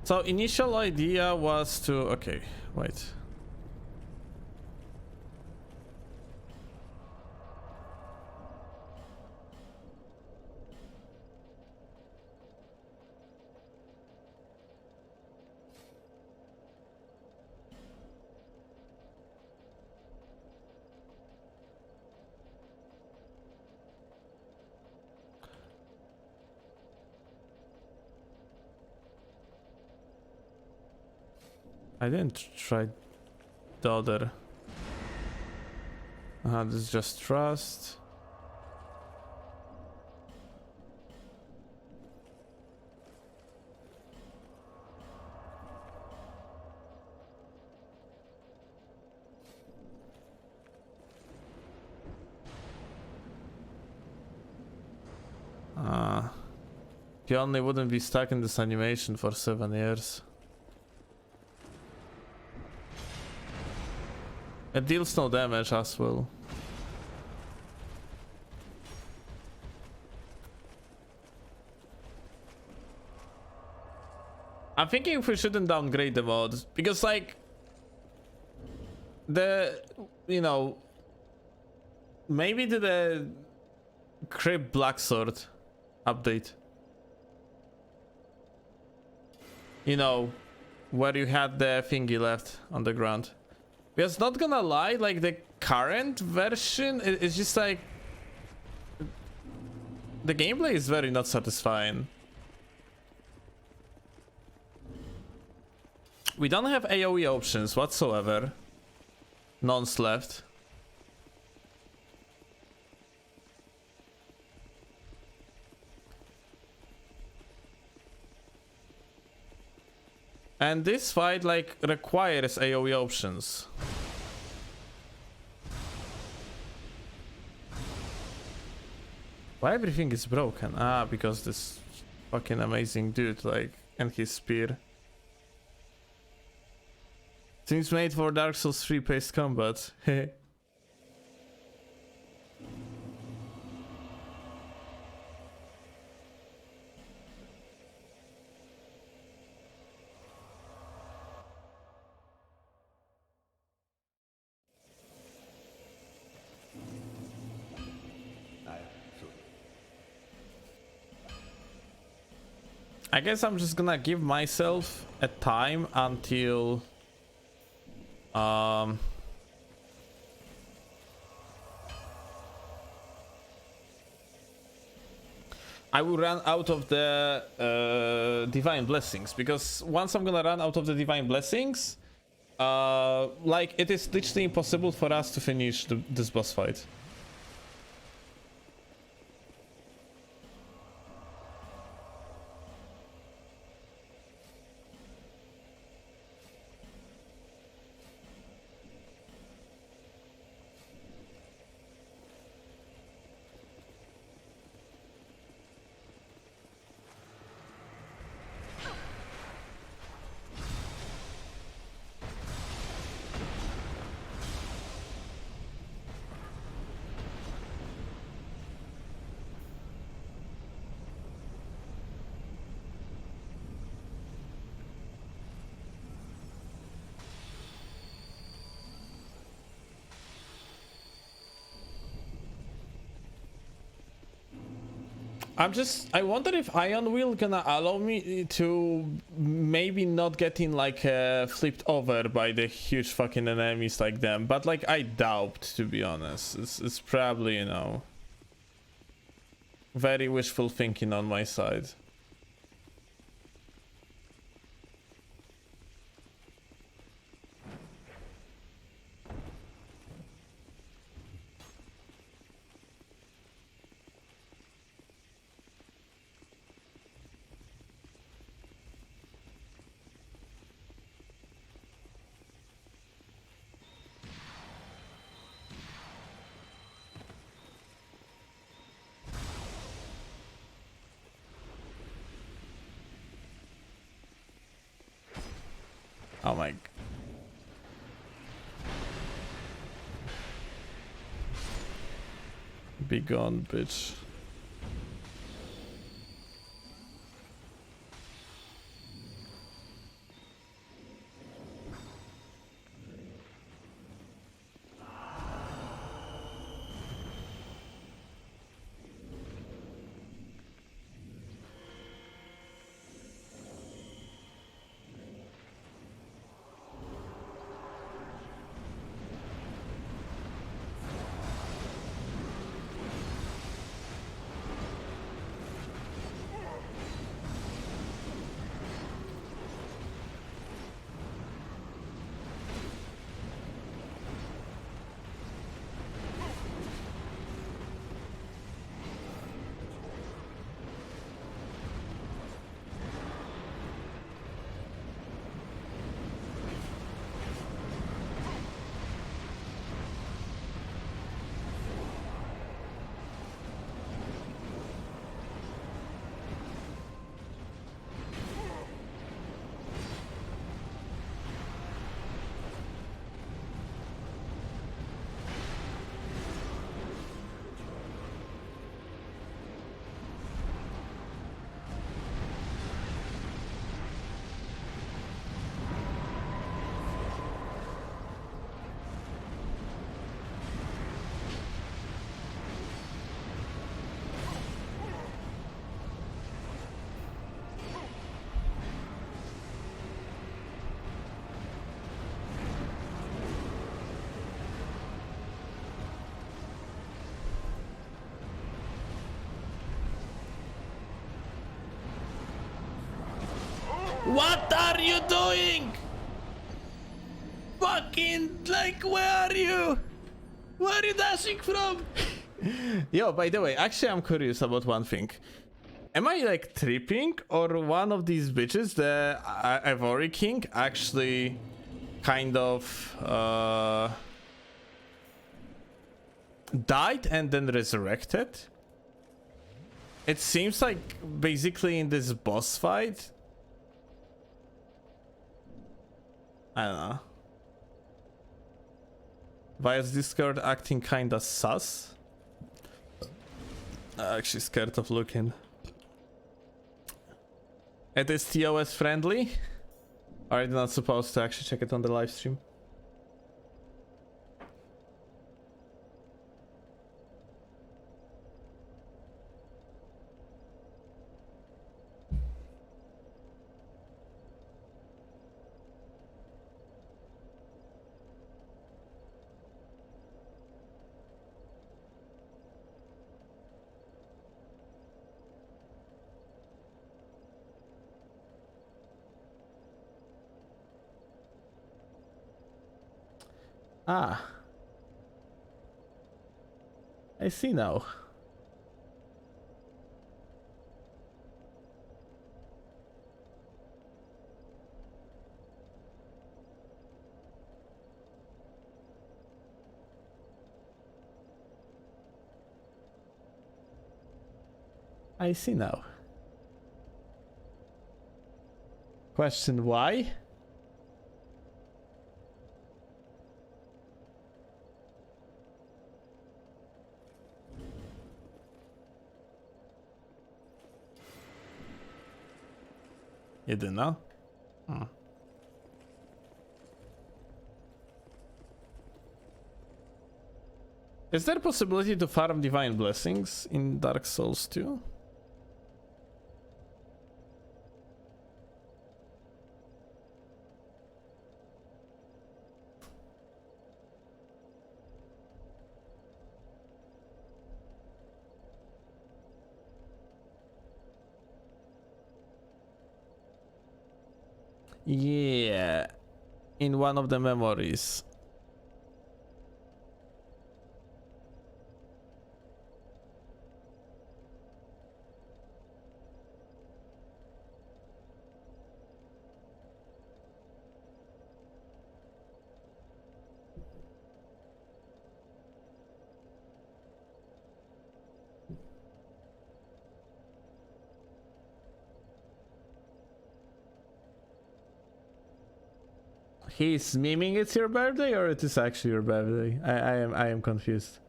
So initial idea was to... Okay, wait. I didn't try the other. This is just trust. He only wouldn't be stuck in this animation for 7 years. It deals no damage as well. I'm thinking if we shouldn't downgrade the mods because, like, you know, maybe the Crypt Blacksword update. You know, where you had the thingy left on the ground. Because not gonna lie, like the current version is just like the gameplay is very not satisfying. We don't have AoE options whatsoever. None's left. And this fight, like, requires AoE options. Why everything is broken? Ah, because this fucking amazing dude, like, and his spear. Seems made for Dark Souls 3 paced combat. I guess I'm just gonna give myself a time until I will run out of the divine blessings, because once I'm gonna run out of the divine blessings, like, it is literally impossible for us to finish this boss fight. I wonder if Ion Will gonna allow me to maybe not getting like flipped over by the huge fucking enemies like them, but like I doubt, to be honest. It's probably, you know, very wishful thinking on my side. Oh my... Be gone, bitch. What are you doing? Fucking, like, where are you? Where are you dashing from? Yo, by the way, actually I'm curious about one thing. Am I like tripping, or one of these bitches, the Ivory King, actually kind of died and then resurrected? It seems like basically in this boss fight, I don't know. Via's Discord acting kinda sus. I'm actually scared of looking. It is TOS friendly. Or are you not supposed to actually check it on the live stream? Ah. I see now. I see now. Question why? You didn't know? Hmm. Is there a possibility to farm divine blessings in Dark Souls 2? Yeah, in one of the memories. He's memeing it's your birthday, or it is actually your birthday? I am confused.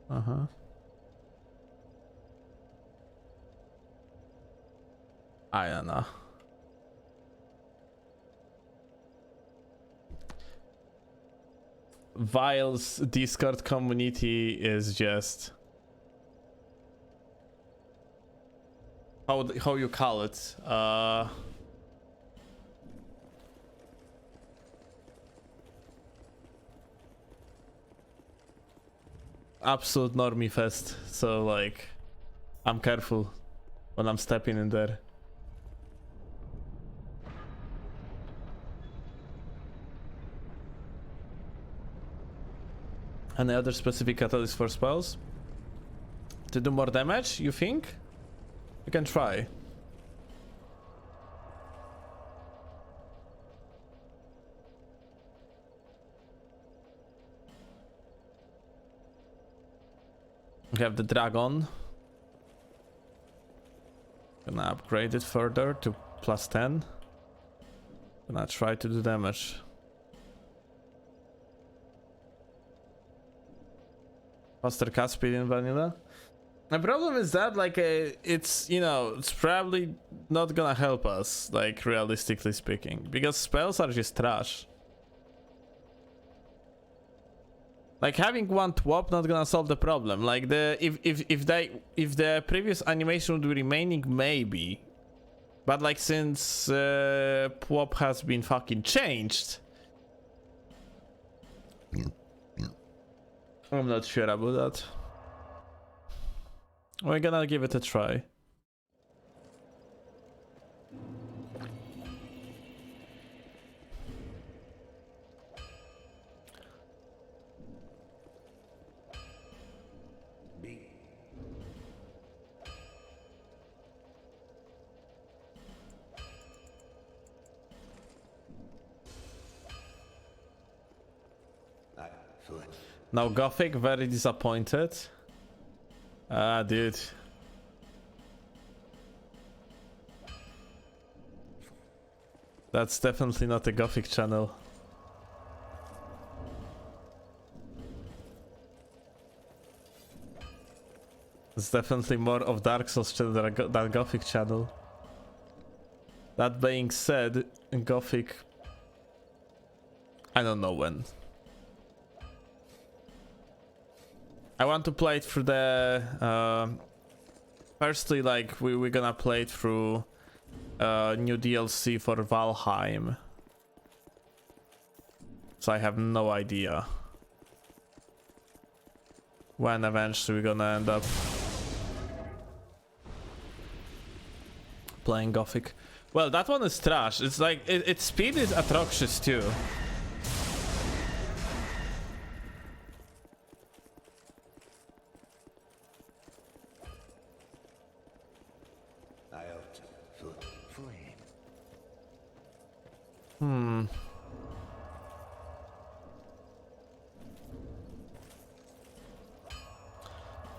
Uh-huh. I don't know. Vile's Discord community is just how you call it? Absolute normie fest. So like, I'm careful when I'm stepping in there. Any other specific catalyst for spells? To do more damage, you think? You can try. We have the dragon. Gonna upgrade it further to +10. Gonna try to do damage. Faster cast speed in vanilla. The problem is that like it's, you know, it's probably not gonna help us, like realistically speaking, because spells are just trash. Like having one TWOP not gonna solve the problem. Like the if the previous animation would be remaining, maybe, but like since TWOP has been fucking changed, I'm not sure about that. We're gonna give it a try. Now Gothic, very disappointed. Ah, dude. That's definitely not a Gothic channel. It's definitely more of Dark Souls channel than Gothic channel. That being said, Gothic, I don't know when. I want to play it through the firstly, like we're gonna play it through new DLC for Valheim, so I have no idea when eventually we're gonna end up playing Gothic. Well, that one is trash. It's like its speed is atrocious too.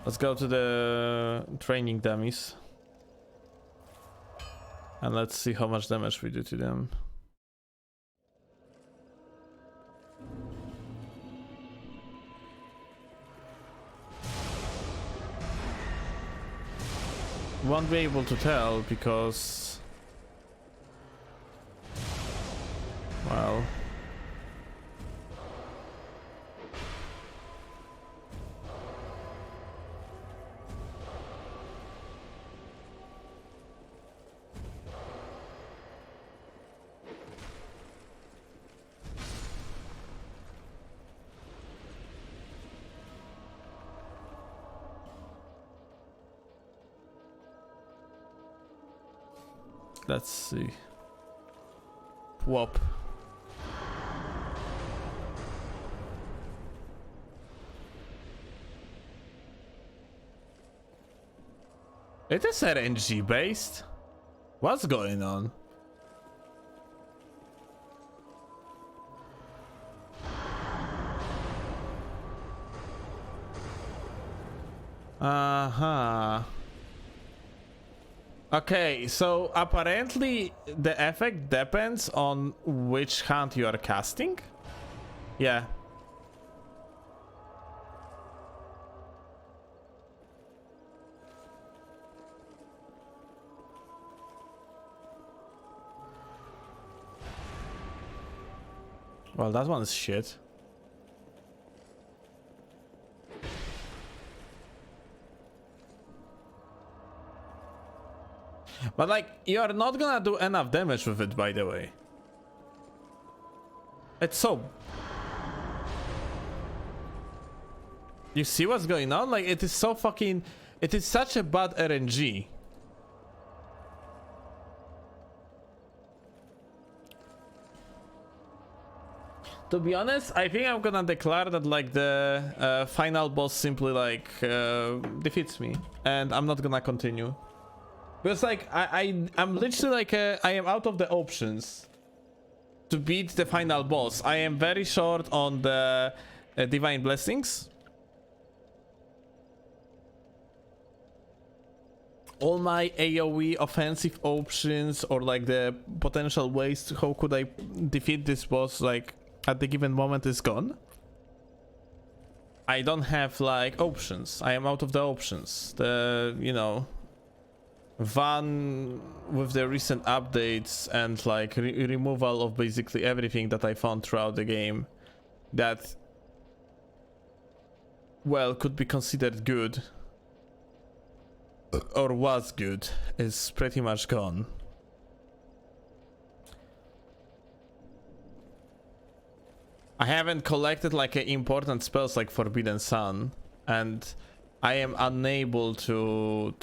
Let's go to the training dummies. And let's see how much damage we do to them. Won't be able to tell because, well, let's see. Whoop. It is RNG based. What's going on? Uh-huh. Okay, so apparently the effect depends on which hand you are casting. Yeah. Well, that one is shit. But like, you're not gonna do enough damage with it, by the way. It's so... You see what's going on? Like, it is so fucking... It is such a bad RNG. To be honest, I think I'm gonna declare that like the final boss simply like defeats me, and I'm not gonna continue. Because like I'm literally like I am out of the options to beat the final boss. I am very short on the divine blessings. All my AoE offensive options or like the potential ways to how could I defeat this boss like at the given moment is gone. I don't have like options. I am out of the options. The, you know, Van with the recent updates and like removal of basically everything that I found throughout the game that, well, could be considered good or was good is pretty much gone. I haven't collected like important spells like Forbidden Sun, and I am unable to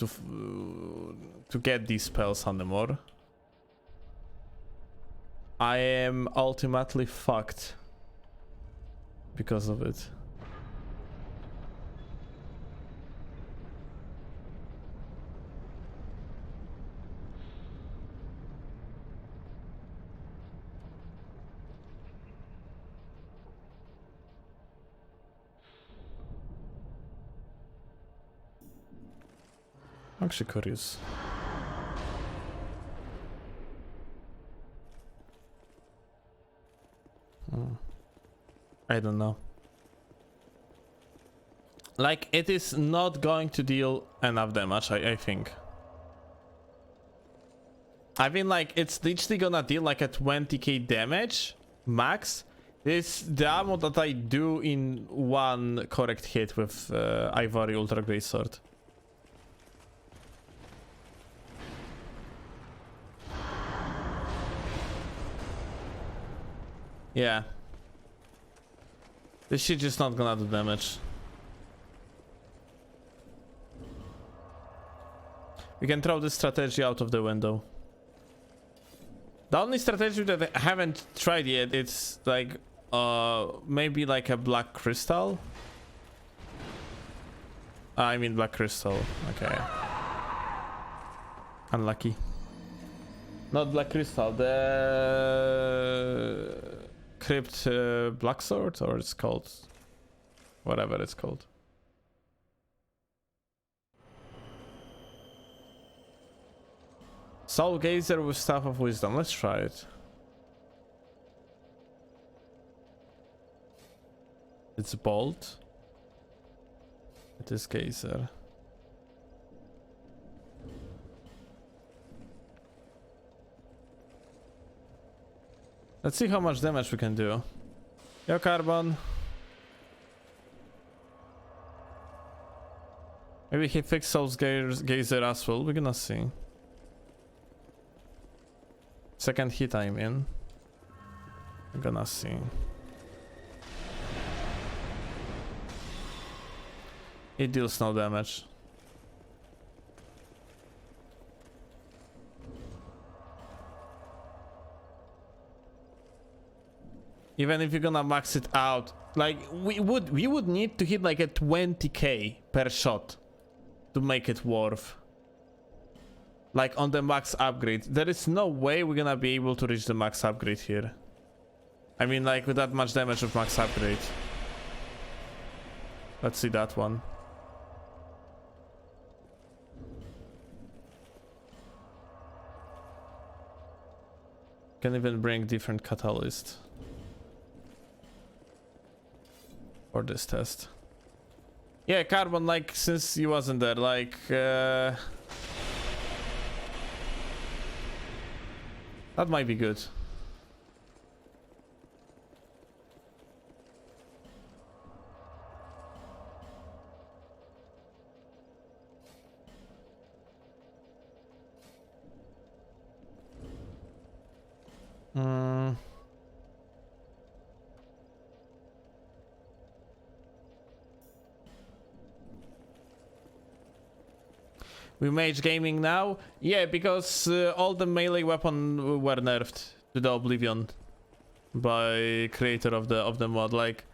get these spells anymore. I am ultimately fucked because of it. Actually curious. I don't know. Like, it is not going to deal enough damage, I think. I mean, like, it's literally gonna deal like a 20k damage max. This the ammo that I do in one correct hit with Ivory Ultra Greatsword. Yeah. This shit just not gonna do damage. We can throw this strategy out of the window. The only strategy that I haven't tried yet, it's like maybe like a black crystal. I mean black crystal. Okay. Unlucky. Not black crystal, the crypt black sword, or it's called whatever it's called. Soul Gazer with Staff of Wisdom. Let's try it. It's bolt. It is Gazer. Let's see how much damage we can do. Yo, Carbon. Maybe he fixed Soul's Gazer as well. We're gonna see. Second hit I'm in. We're gonna see. It deals no damage. Even if you're gonna max it out, like we would need to hit like a 20k per shot to make it worth. Like on the max upgrade, there is no way we're gonna be able to reach the max upgrade here. I mean, like with that much damage of max upgrade. Let's see that one. Can even bring different catalyst for this test. Yeah, Carbon, like, since he wasn't there, like, that might be good. We mage gaming now? Yeah, because all the melee weapons were nerfed to the oblivion by creator of the mod. Like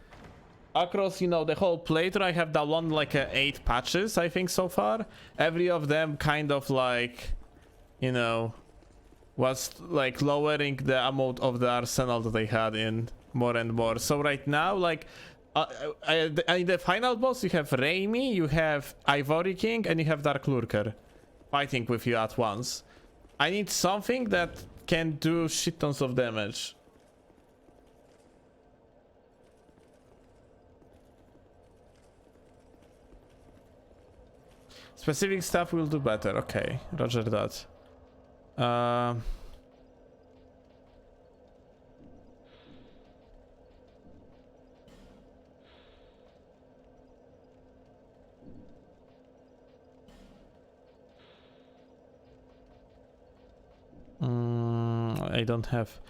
across, you know, the whole playthrough, I have downloaded like 8 patches, I think, so far. Every of them kind of like, you know, was like lowering the amount of the arsenal that they had in more and more. So right now, like in the final boss, you have Raimi, you have Ivory King, and you have Dark Lurker fighting with you at once. I need something that can do shit tons of damage. Specific stuff will do better. Okay, roger that. I don't have.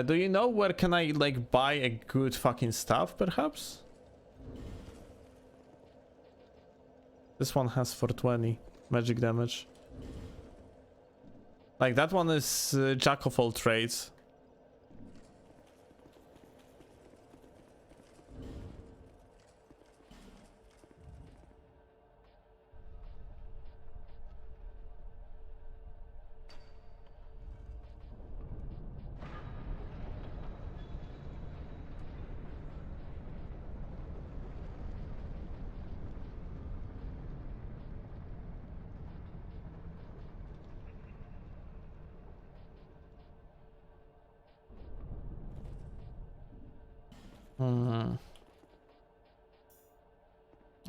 Do you know where can I like buy a good fucking stuff, perhaps? This one has 420 magic damage. Like that one is jack of all trades.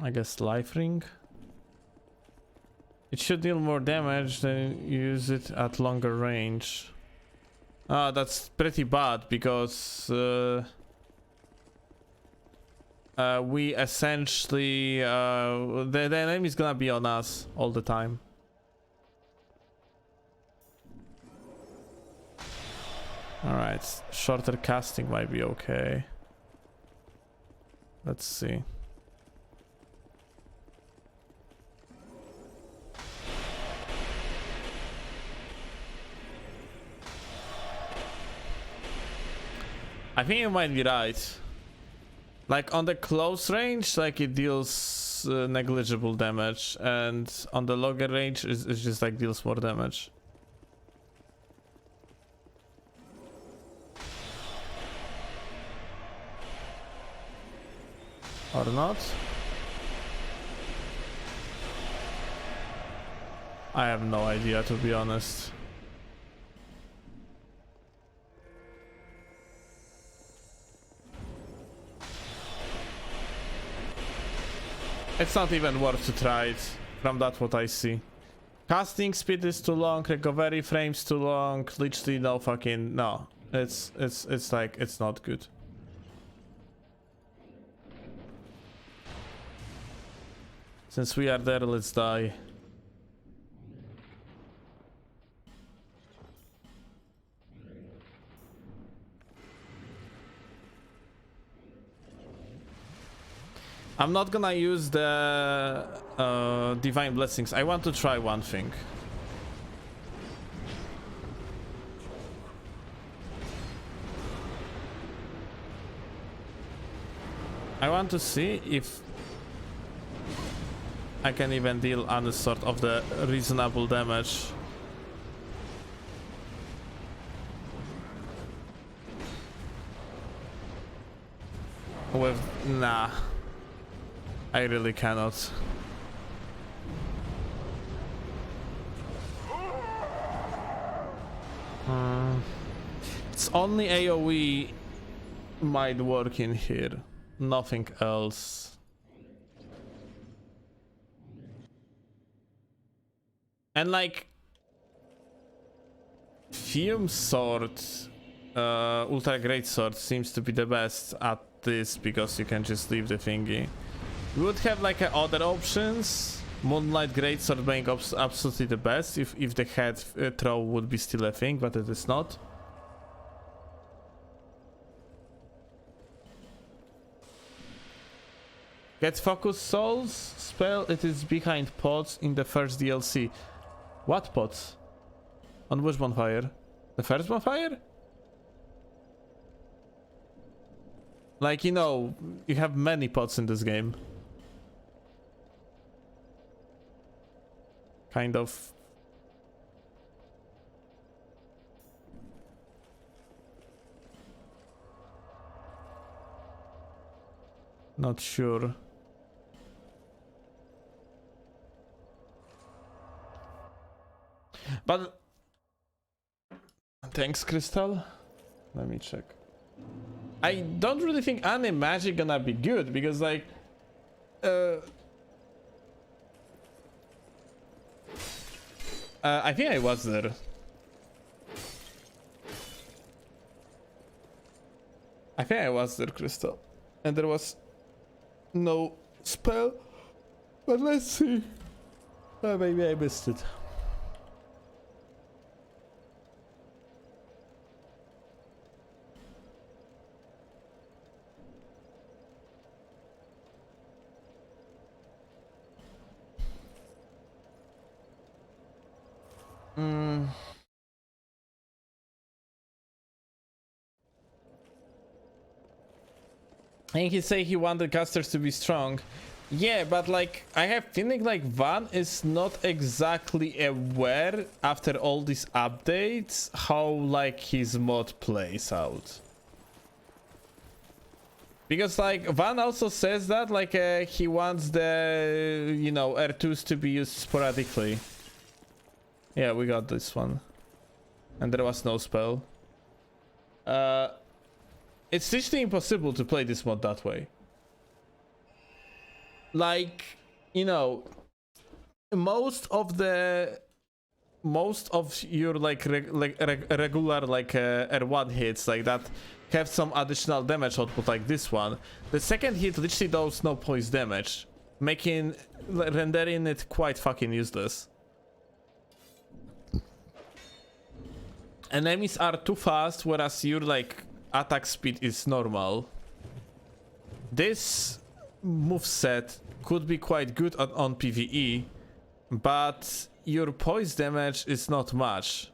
I guess life ring. It should deal more damage than use it at longer range. Ah, that's pretty bad because we essentially the enemy is gonna be on us all the time. All right, shorter casting might be okay. Let's see. I think you might be right. Like on the close range, like it deals negligible damage, and on the longer range, it's just like deals more damage. Or not? I have no idea, to be honest. It's not even worth to try it, from that what I see. Casting speed is too long, recovery frames too long, literally no fucking, no. It's like, it's not good. Since we are there, let's die. I'm not gonna use the divine blessings. I want to try one thing. I want to see if I can even deal any sort of the reasonable damage. With nah, I really cannot. It's only AoE might work in here, nothing else. And like Fume Sword, Ultra Greatsword seems to be the best at this because you can just leave the thingy. We would have like other options. Moonlight Greatsword being absolutely the best if the head throw would be still a thing, but it is not. Get Focus Souls spell, it is behind pods in the first DLC. What pods? On which bonfire? The first bonfire? Like, you know, you have many pods in this game. Kind of. Not sure. But thanks, Crystal. Let me check. I don't really think any magic gonna be good because like I think I was there. I think I was there, Crystal. And there was no spell. But let's see. Maybe I missed it. I think he say he wanted casters to be strong. Yeah, but like I have feeling like Van is not exactly aware after all these updates how like his mod plays out. Because like Van also says that like he wants the, you know, R2s to be used sporadically. Yeah, we got this one. And there was no spell. It's literally impossible to play this mod that way. Like, you know, most of your like regular like R1 hits like that have some additional damage output like this one. The second hit literally does no poise damage, making rendering it quite fucking useless. Enemies are too fast, whereas your like attack speed is normal. This moveset could be quite good on PvE, but your poise damage is not much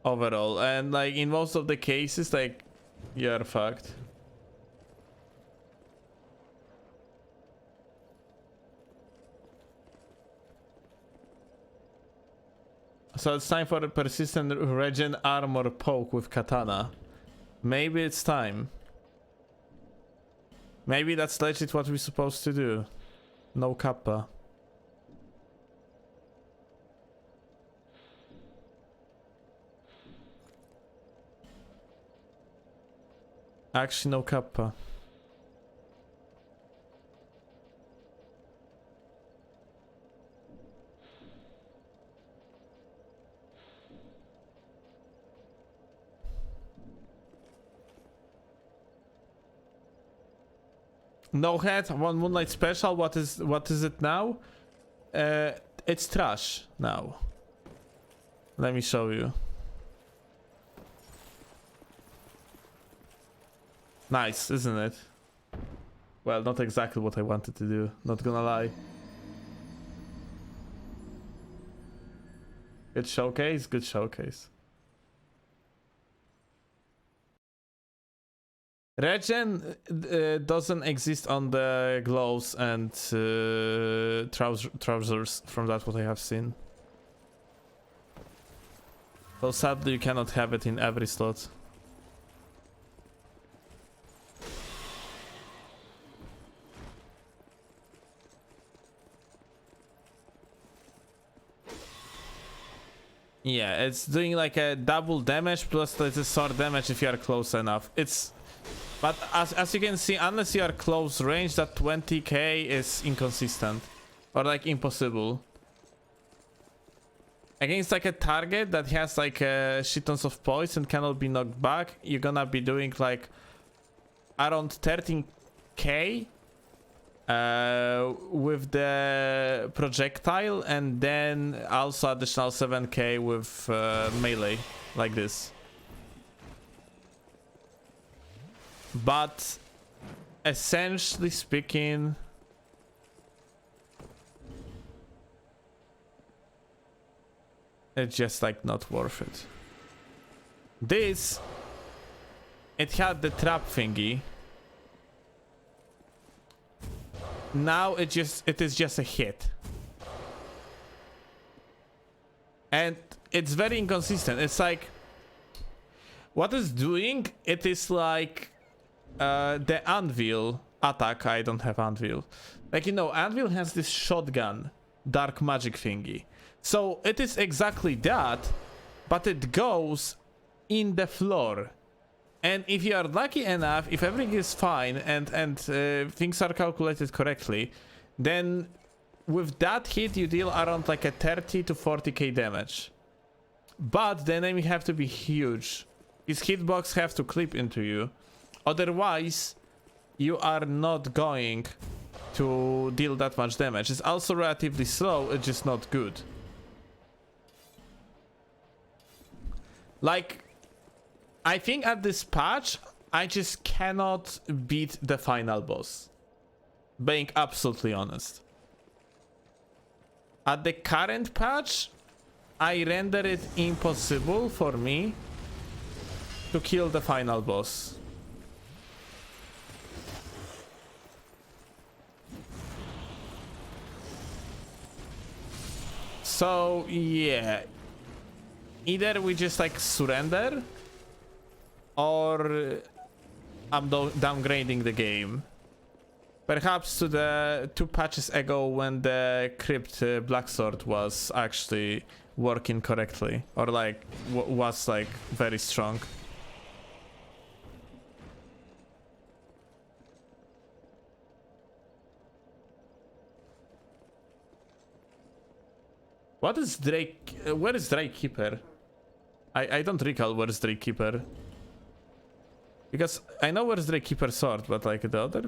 overall, and like in most of the cases like you're fucked. So it's time for a persistent regen armor poke with katana. Maybe it's time. Maybe that's legit what we're supposed to do. No kappa. Actually, no kappa. No head, one moonlight special. What is it now? It's trash now. Let me show you. Nice, isn't it? Well, not exactly what I wanted to do, not gonna lie. Good showcase, good showcase. Regen doesn't exist on the gloves and trousers from that what I have seen. So sadly you cannot have it in every slot. Yeah, it's doing like a double damage plus the sword damage if you are close enough. But as you can see, unless you are close range, that 20k is inconsistent or like impossible. Against like a target that has like shit tons of points and cannot be knocked back, you're gonna be doing like around 13k with the projectile, and then also additional 7k with melee, like this. But essentially speaking, it's just like not worth it. This, it had the trap thingy. Now it is just a hit. And it's very inconsistent. It's like, what it's doing, it is like the anvil attack. I don't have anvil. Like, you know, anvil has this shotgun dark magic thingy. So it is exactly that, but it goes in the floor. And if you are lucky enough, if everything is fine and things are calculated correctly, then with that hit you deal around like a 30 to 40k damage. But the enemy have to be huge. His hitbox have to clip into you. Otherwise, you are not going to deal that much damage. It's also relatively slow, it's just not good. Like, I think at this patch, I just cannot beat the final boss. Being absolutely honest. At the current patch, I render it impossible for me to kill the final boss. So, yeah. Either we just like surrender, or I'm downgrading the game. Perhaps to the 2 patches ago when the Crypt Blacksword was actually working correctly, or like was like very strong. What is Drake? Where is Drake Keeper? I don't recall where is Drake Keeper. Because I know where's Drake Keeper sword, but like the other,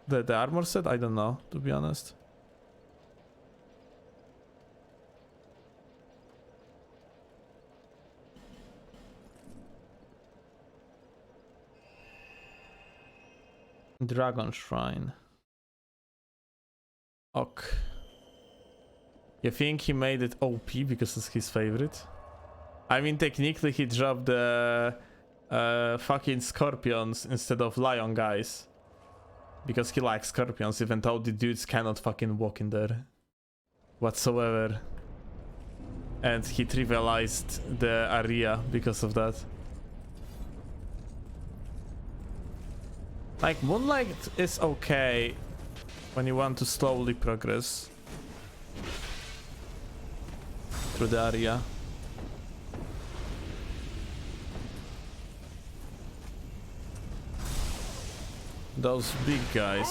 the armor set, I don't know, to be honest. Dragon Shrine. Ok. You think he made it OP because it's his favorite? I mean, technically he dropped the fucking scorpions instead of lion guys. Because he likes scorpions, even though the dudes cannot fucking walk in there whatsoever. And he trivialized the area because of that. Like, Moonlight is okay when you want to slowly progress through the area. Those big guys.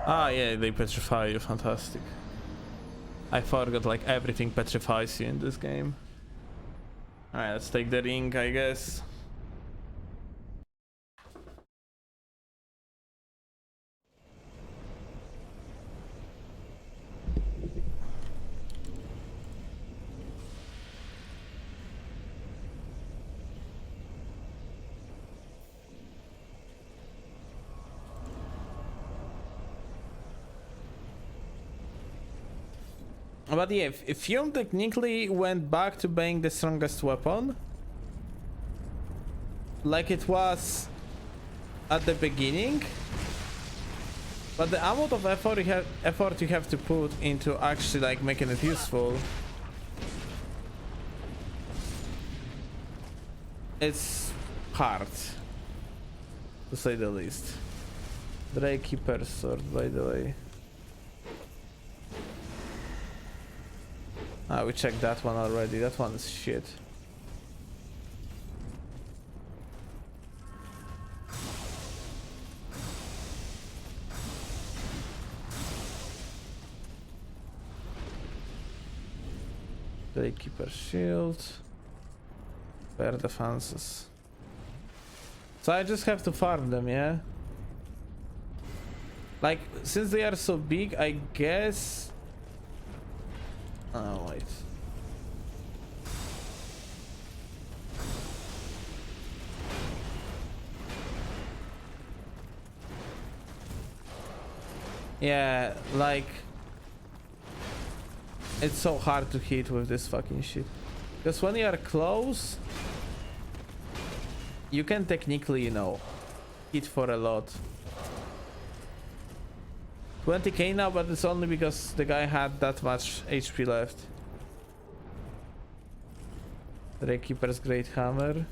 Ah, yeah, they petrify you. Fantastic. I forgot, like, everything petrifies you in this game. Alright, let's take the ring, I guess. But yeah, if Fume technically went back to being the strongest weapon, like it was at the beginning, but the amount of effort you have to put into actually like making it useful, it's hard, to say the least. Keeper's sword, by the way. Ah, we checked that one already. That one is shit. Keeper's shield. Bear defenses. So I just have to farm them, yeah? Like, since they are so big, I guess... Oh, wait. Yeah, like... It's so hard to hit with this fucking shit. Because when you are close... You can technically, you know, hit for a lot. 20k now, but it's only because the guy had that much HP left. Keeper's Great Hammer.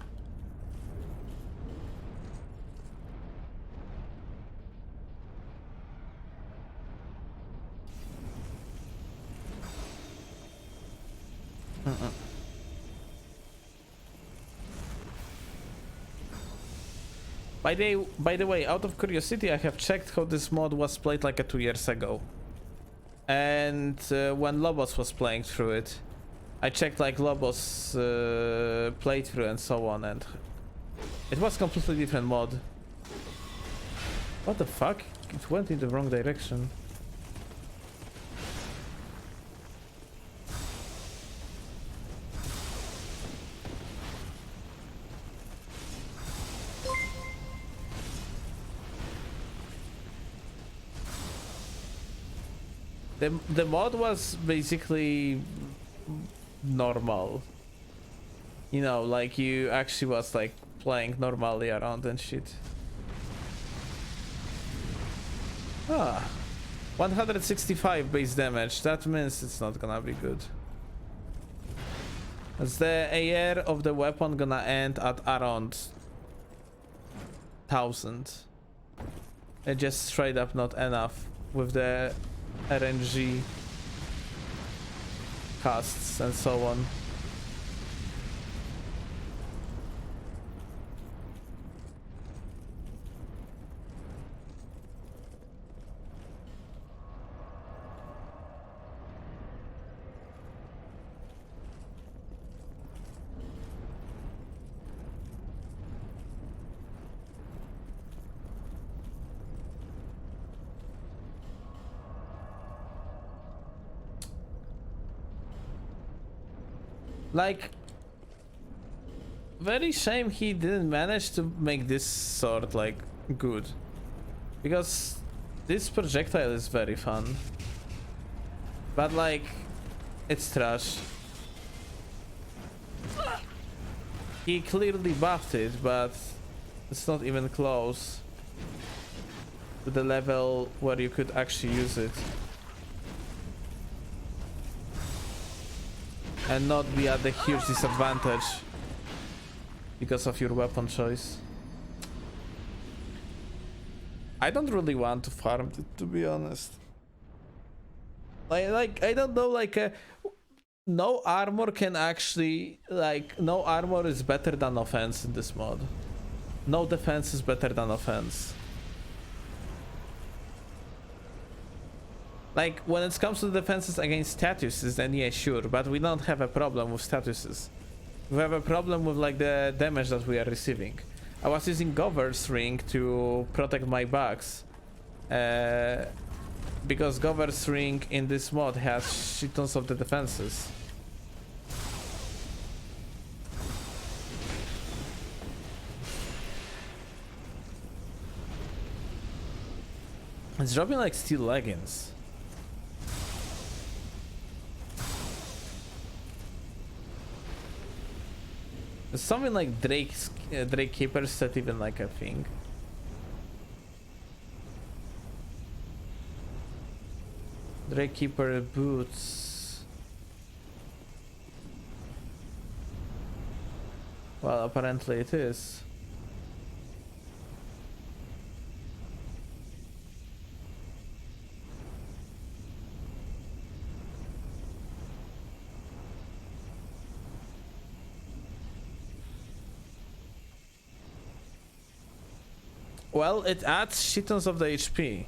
By the way, out of curiosity, I have checked how this mod was played like 2 years ago. And when Lobos was playing through it, I checked like Lobos playthrough and so on, and it was completely different mod. What the fuck? It went in the wrong direction. The mod was basically normal. You know, like you actually was like playing normally around and shit. Ah, 165 base damage. That means it's not gonna be good. As the AR of the weapon gonna end at around 1000. It's just straight up not enough with the RNG casts and so on. Like, very shame he didn't manage to make this sword like good, because this projectile is very fun, but like it's trash. He clearly buffed it, but it's not even close to the level where you could actually use it and not be at the huge disadvantage because of your weapon choice. I don't really want to farm it, to be honest. Like I don't know, like no armor can actually, like, no armor is better than offense in this mod. No defense is better than offense. Like, when it comes to the defenses against statuses, then yeah, sure, but we don't have a problem with statuses. We have a problem with like the damage that we are receiving. I was using Gover's Ring to protect my bugs, because Gover's Ring in this mod has shit tons of the defenses. It's dropping like steel leggings. Something like Drake Keeper set even like a thing. Drakekeeper boots. Well, apparently it is. Well, it adds shitons of the HP.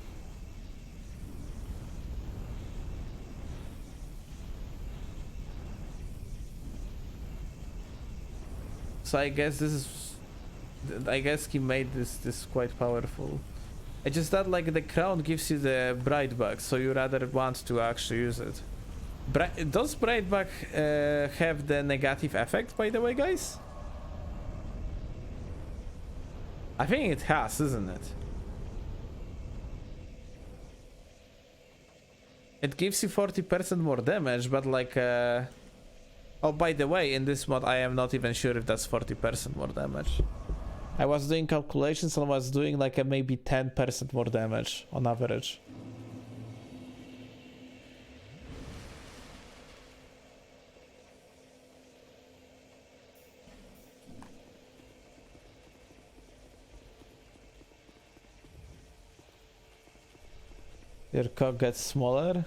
So I guess this is... I guess he made this quite powerful. It's just that like the crown gives you the bright bug, so you rather want to actually use it. Does bright bug have the negative effect, by the way, guys? I think it has, isn't it? It gives you 40% more damage, but like... Oh, by the way, in this mod I am not even sure if that's 40% more damage. I was doing calculations and was doing like a maybe 10% more damage on average. Your cock gets smaller.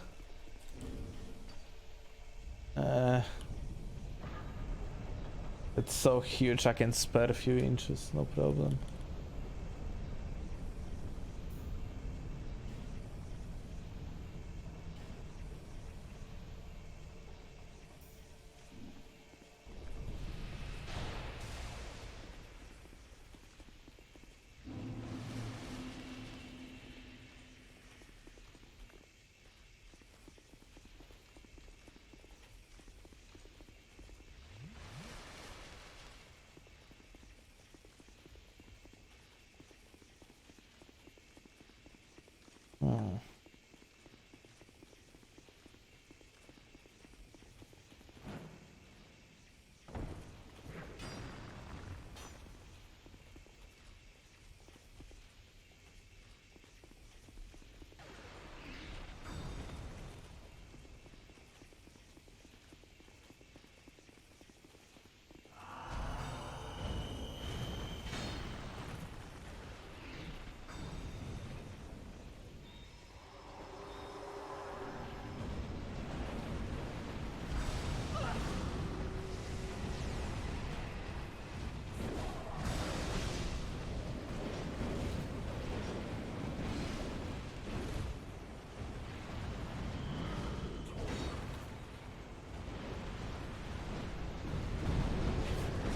It's so huge I can spare a few inches, no problem.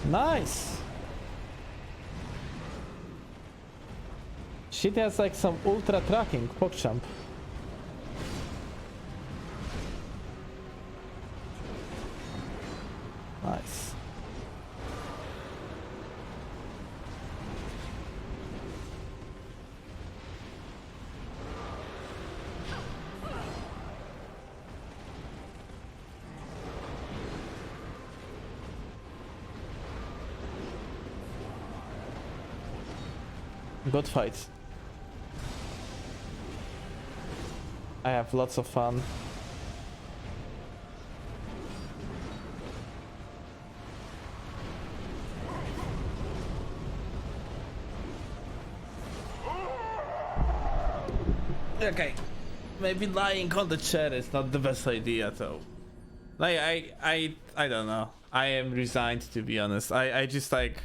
Nice! Shit has like some ultra tracking, PogChamp. Nice. Good fight. I have lots of fun. Okay, maybe lying on the chair is not the best idea though. Like I don't know. I am resigned, to be honest. I just like,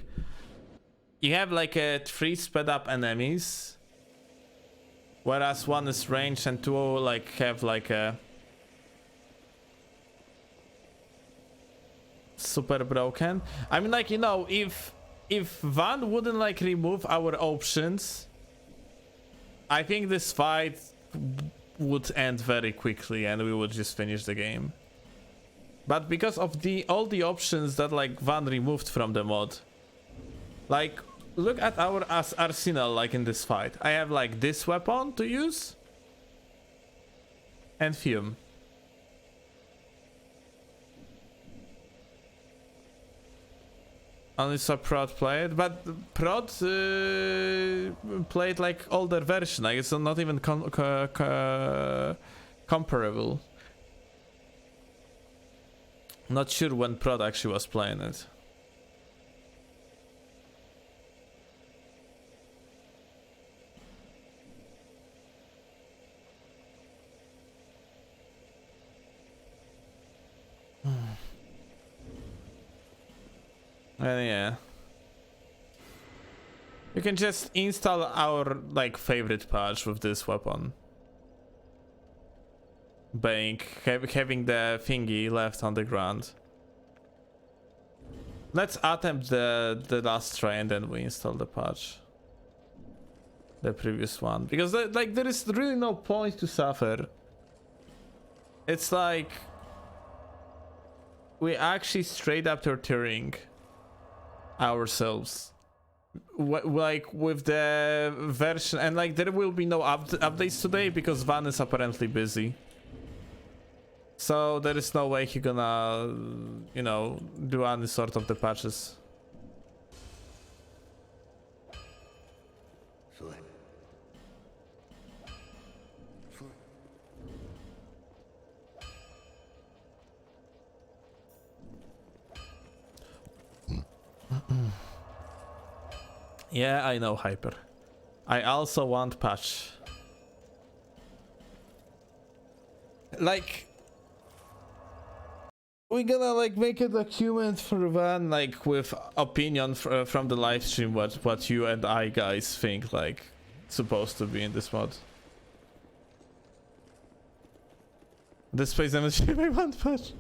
you have like 3 sped up enemies, whereas 1 is ranged and 2 like have like a super broken. I mean, like, you know, if Van wouldn't like remove our options, I think this fight would end very quickly and we would just finish the game. But because of all the options that like Van removed from the mod, like, look at our arsenal like in this fight. I have like this weapon to use and Fume. Only saw Prod play it, but Prod played like older version. Like, it's not even comparable. Not sure when Prod actually was playing it. And yeah, you can just install our like favorite patch with this weapon. Having the thingy left on the ground. Let's attempt the last try and then we install the patch. The previous one, because like there is really no point to suffer. It's like we actually straight up torturing ourselves, like with the version, and like there will be no updates today because Van is apparently busy. So there is no way he gonna, you know, do any sort of the patches. Yeah, I know, Hyper. I also want patch. Like, we're gonna like make a document for Van, like with opinion from the live stream, what you and I guys think like supposed to be in this mod. This space demonstration, I want patch.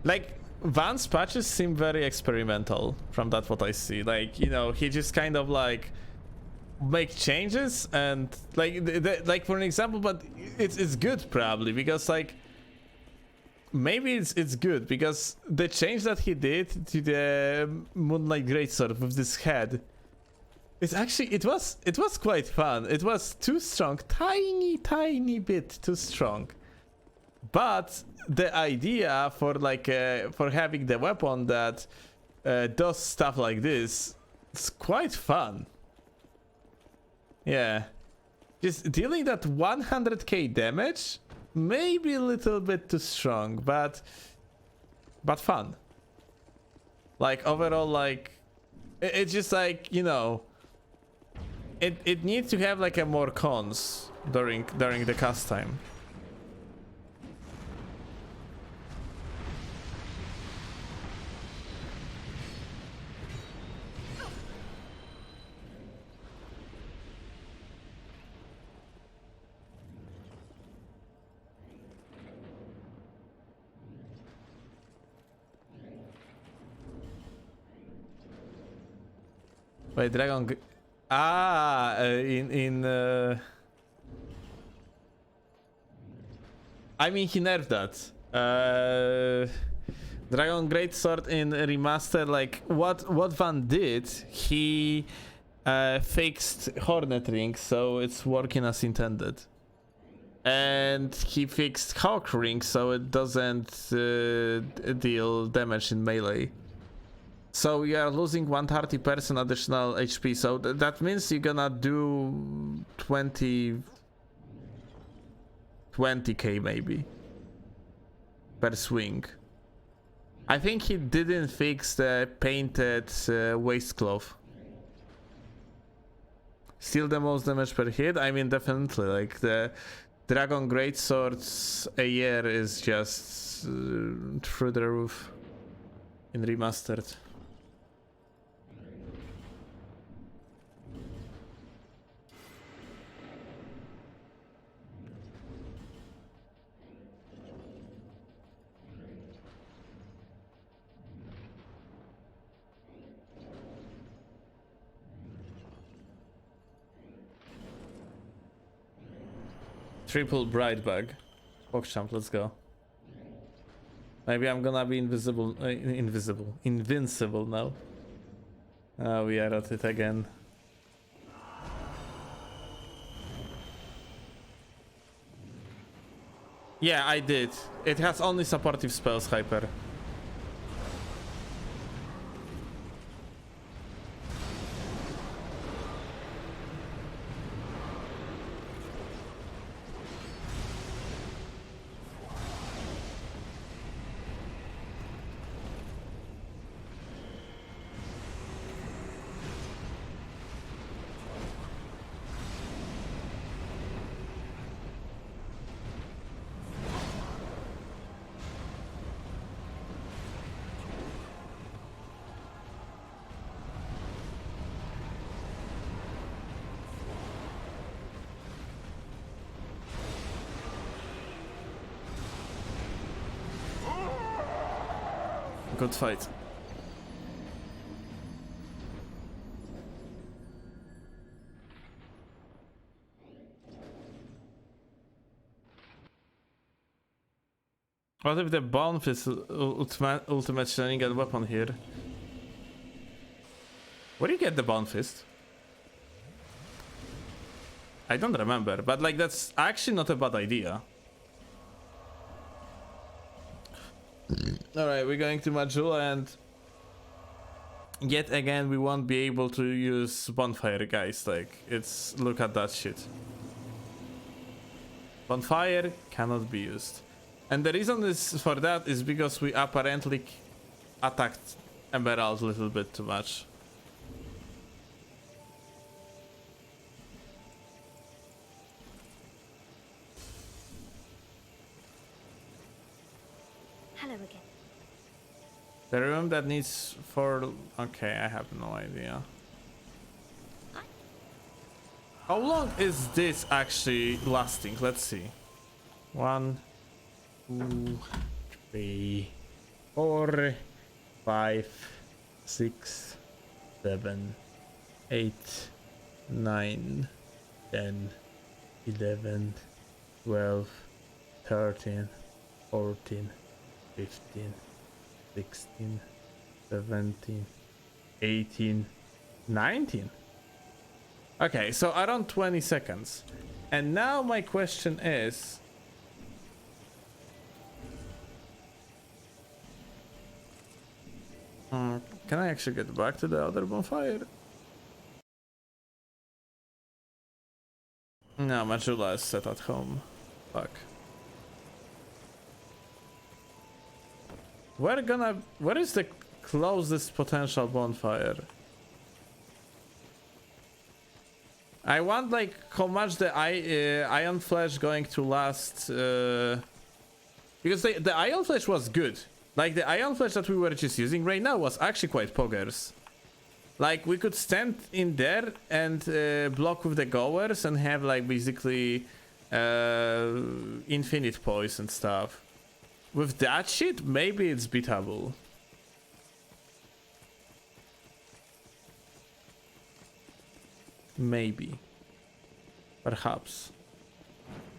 Like, Van's patches seem very experimental from that what I see. Like, you know, he just kind of like make changes and like like for an example, but it's good probably because like maybe it's good because the change that he did to the Moonlight Greatsword with this head, it's actually it was quite fun. It was too strong, tiny bit too strong, but the idea for like for having the weapon that does stuff like this, it's quite fun. Yeah, just dealing that 100k damage, maybe a little bit too strong, but fun. Like overall, like it's just like, you know, it needs to have like a more cons during the cast time. Wait, Dragon... I mean, he nerfed that. Dragon Greatsword in Remaster, like, what Van did, he fixed Hornet Ring, so it's working as intended. And he fixed Hawk Ring, so it doesn't deal damage in melee. So you are losing 130% additional HP, so that means you're gonna do 20k maybe per swing. I think he didn't fix the painted waistcloth. Still the most damage per hit? I mean, definitely, like the Dragon Greatsword's AR is just through the roof in Remastered. Triple bright bug. Pogchamp, let's go. Maybe I'm gonna be invincible now. We are at it again. Yeah, I did. It has only supportive spells, Hyper. Good fight. What if the bomb is ultimate shining weapon here? Where do you get the bone fist? I don't remember, but like that's actually not a bad idea. Alright, we're going to Majula and yet again we won't be able to use bonfire, guys. Like, it's, look at that shit. Bonfire cannot be used. And the reason is for that is because we apparently attacked Emerald a little bit too much. Hello again. The room that needs for... Okay, I have no idea. How long is this actually lasting? Let's see. 1, 2, 3, 4, 5, 6, 7, 8, 9, 10, 11, 12, 13, 14, 15, 16, 17, 18, 19. Okay, so around 20 seconds. And now my question is... can I actually get back to the other bonfire? No, Majula is set at home. Fuck. Where is the closest potential bonfire? I want like how much the iron flesh going to last, because the iron flesh was good. Like the iron flesh that we were just using right now was actually quite poggers. Like we could stand in there and block with the goers and have like basically infinite poise and stuff. With that shit, maybe it's beatable. Maybe. Perhaps.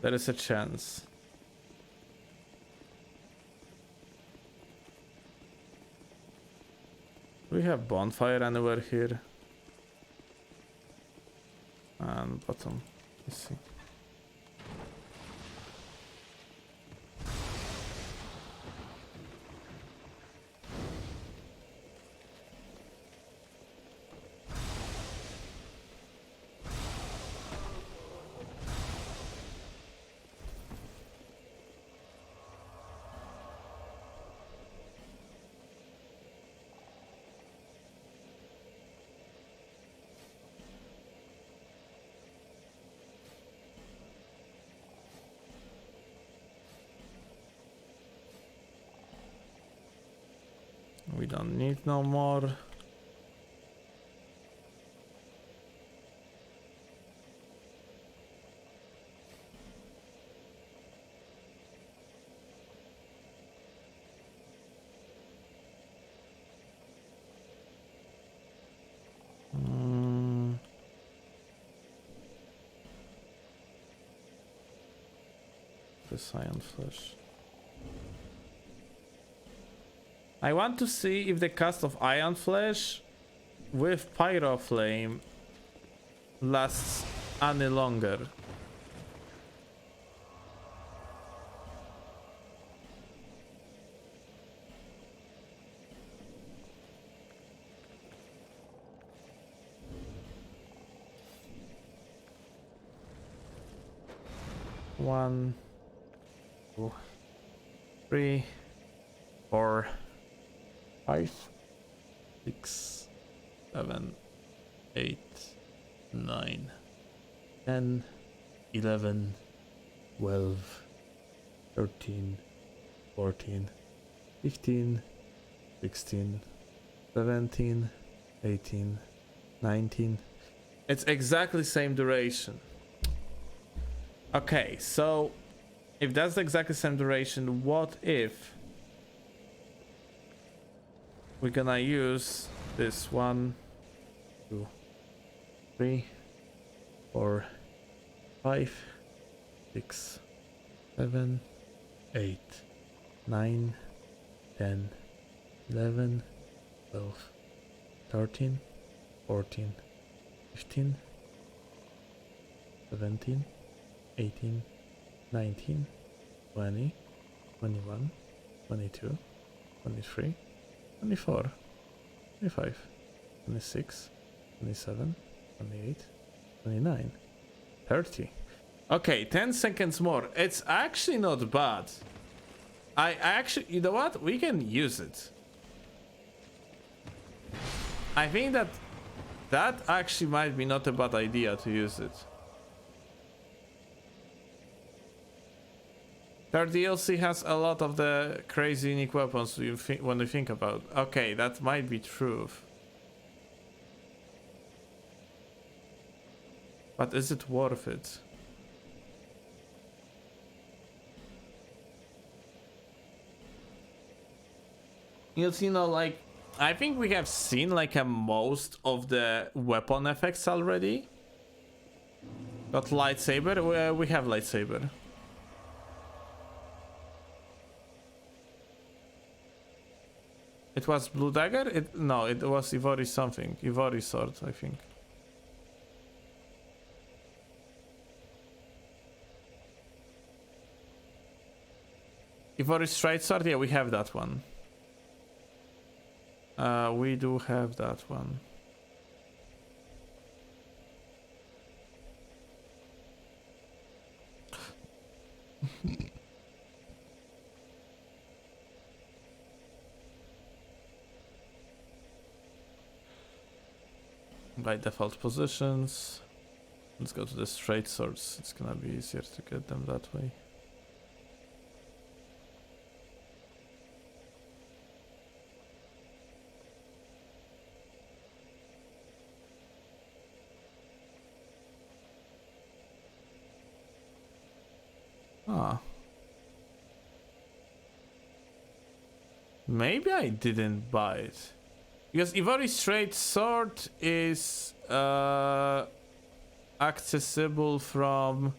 There is a chance. Do we have bonfire anywhere here? And bottom. Let's see. We don't need no more. This iron flesh. I want to see if the cast of Iron Flesh with Pyro Flame lasts any longer. One, 2, 3, 4, 5, 6, 7, 8, 9, 10, 11, 12, 13, 14, 15, 16, 17, 18, 19. It's exactly same duration. Okay, so if that's the exactly same duration, what if we're gonna use this 1, 2, 3, 4, 5, 6, 7, 8, 9, 10, 11, 12, 13, 14, 15, 17, 18, 19, 20, 21, 22, 23, 24, 25, 26, 27, 28, 29, 30. Okay, 10 seconds more. It's actually not bad. I actually, you know what? We can use it. I think that actually might be not a bad idea to use it. Third DLC has a lot of the crazy unique weapons when you think about. Okay, that might be true. But is it worth it? You know, like, I think we have seen like most of the weapon effects already. Got lightsaber. We have lightsaber. It was blue dagger? No, it was Ivory something. Ivory sword, I think. Ivory straight sword? Yeah, we have that one. We do have that one. By default positions. Let's go to the straight swords. It's gonna be easier to get them that way. Ah. Maybe I didn't buy it. Because Ivory straight sword is accessible from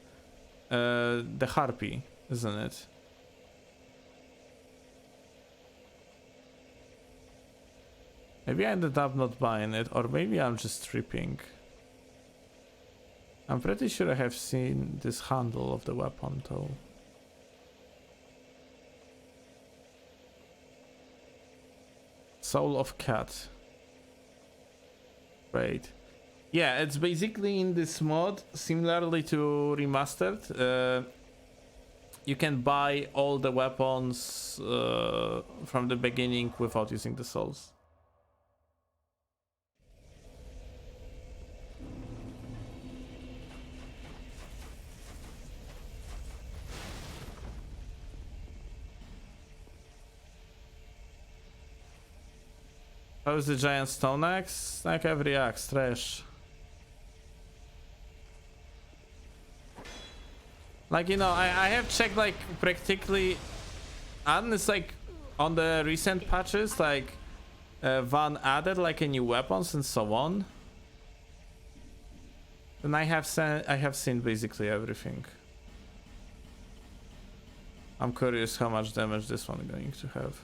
the Harpy, isn't it? Maybe I ended up not buying it, or maybe I'm just tripping. I'm pretty sure I have seen this handle of the weapon though. Soul of Cat. Right. Yeah, it's basically in this mod, similarly to Remastered. You can buy all the weapons from the beginning without using the souls. How's the giant stone axe? Like every axe, trash. Like, you know, I have checked like practically, and it's like on the recent patches, like Van added like a new weapons and so on. And I have seen basically everything. I'm curious how much damage this one is going to have.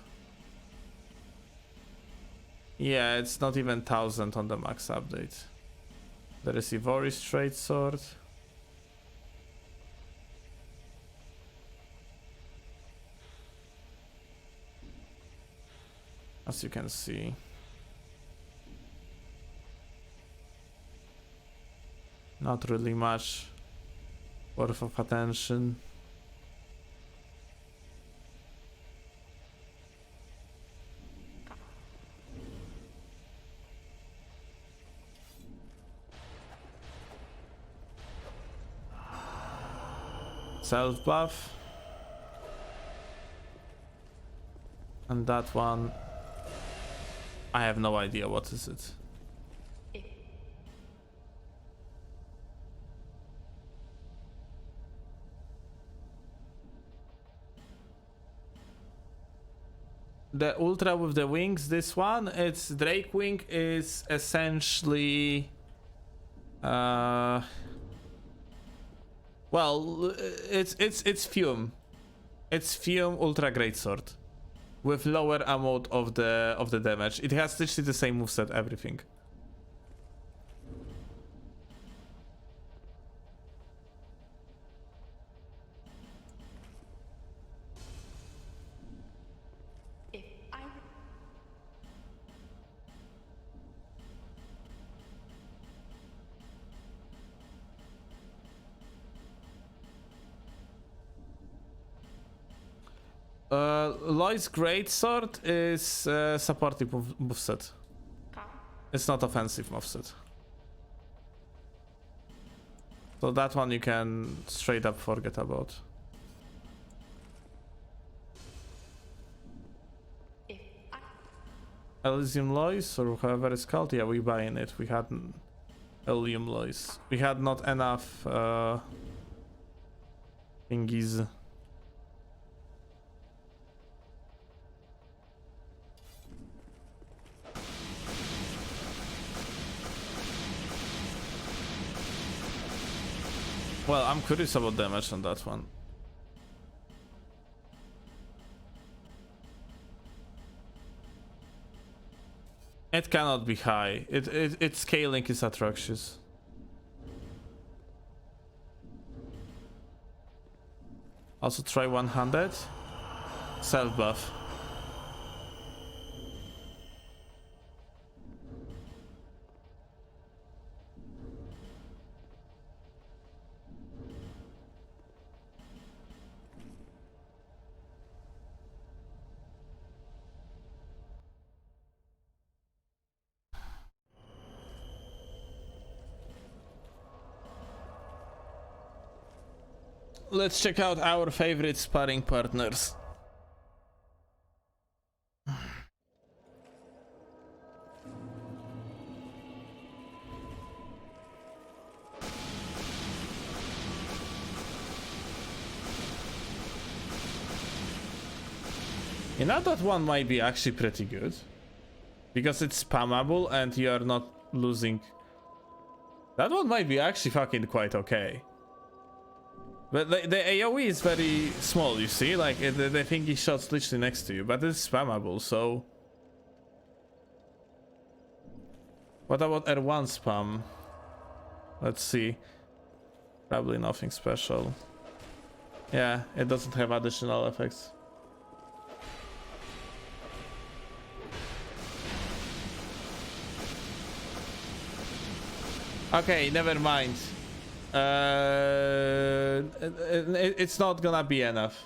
Yeah, it's not even 1000 on the max update. There is Ivory straight sword. As you can see. Not really much worth of attention. Self buff. And that one, I have no idea what is it. the ultra with the wings, this one, it's Drake Wing is essentially well, it's Fume. It's Fume Ultra Greatsword with lower amount of the damage. It has literally the same moveset, everything. If I Loy's Greatsword is supportive moveset. It's not offensive moveset. So that one you can straight up forget about. if I Elysium Lois, or however it's called, yeah, we buying it. We had Elysium Lois. We had not enough thingies. Well, I'm curious about damage on that one. It cannot be high. Its scaling is atrocious. Also try 100. Self buff. Let's check out our favorite sparring partners. You know, that one might be actually pretty good. Because it's spammable and you are not losing. That one might be actually fucking quite okay. But the AoE is very small, you see? Like, the thingy shot's literally next to you, but it's spammable, so... What about R1 spam? Let's see. Probably nothing special. Yeah, it doesn't have additional effects. Okay, never mind. It's not gonna be enough.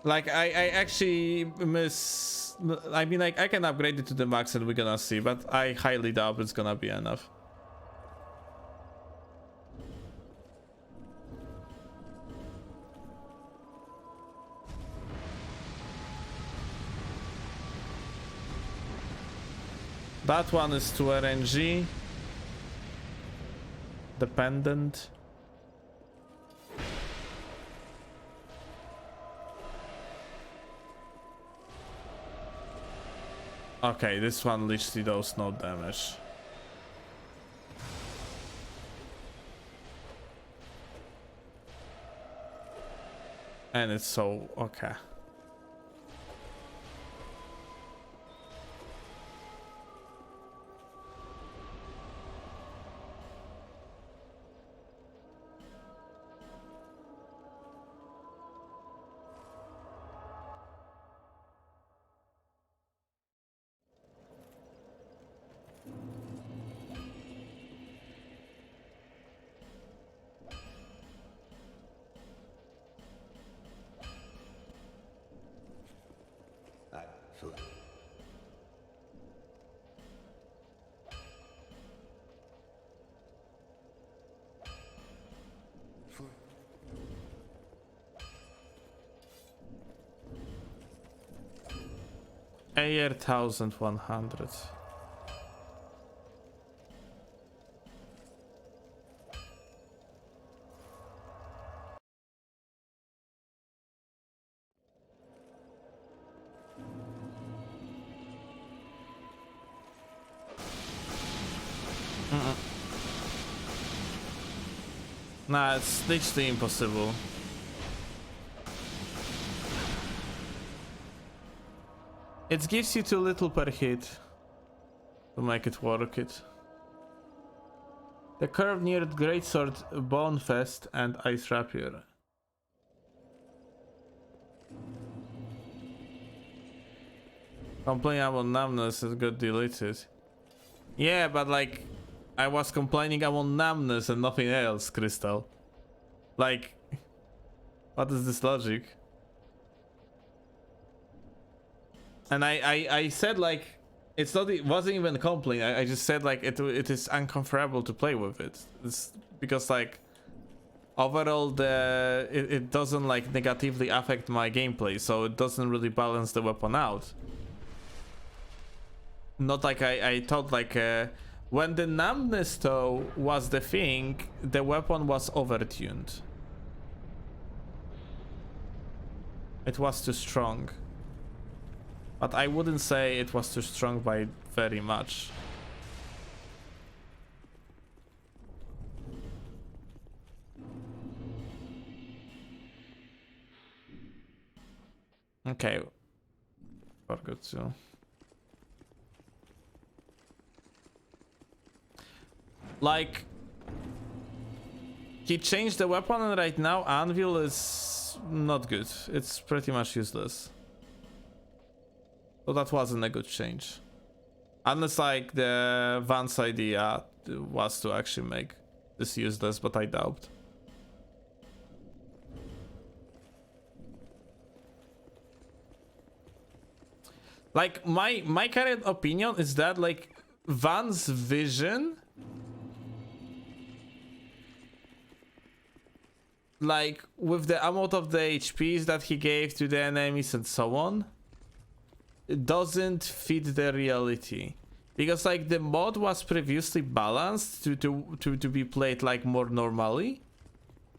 Like, I actually miss... I mean, like, I can upgrade it to the max and we're gonna see, but I highly doubt it's gonna be enough. That one is to RNG. Dependent. Okay, this one literally does no damage. And it's so okay. AR 1100. Nah, it's literally impossible. It gives you too little per hit to make it work it. The curve near Greatsword, Bone Fest, and Ice Rapier. Complaining about numbness, it got deleted. Yeah, but like, I was complaining about numbness and nothing else, Crystal. Like, what is this logic? And I said like, it's not, it wasn't even a complaint. I just said like, it is uncomfortable to play with it. It's because like, overall it doesn't like negatively affect my gameplay, so it doesn't really balance the weapon out. Not like I thought like when the numbness though was the thing, the weapon was overtuned. It was too strong. But I wouldn't say it was too strong by very much. Okay. Forgot to. Like, he changed the weapon and right now Anvil is not good. It's pretty much useless. So that wasn't a good change. Unless like the Van's idea was to actually make this useless, but I doubt. Like my current opinion is that like Van's vision, like with the amount of the HPs that he gave to the enemies and so on, it doesn't fit the reality. Because like the mod was previously balanced to be played like more normally,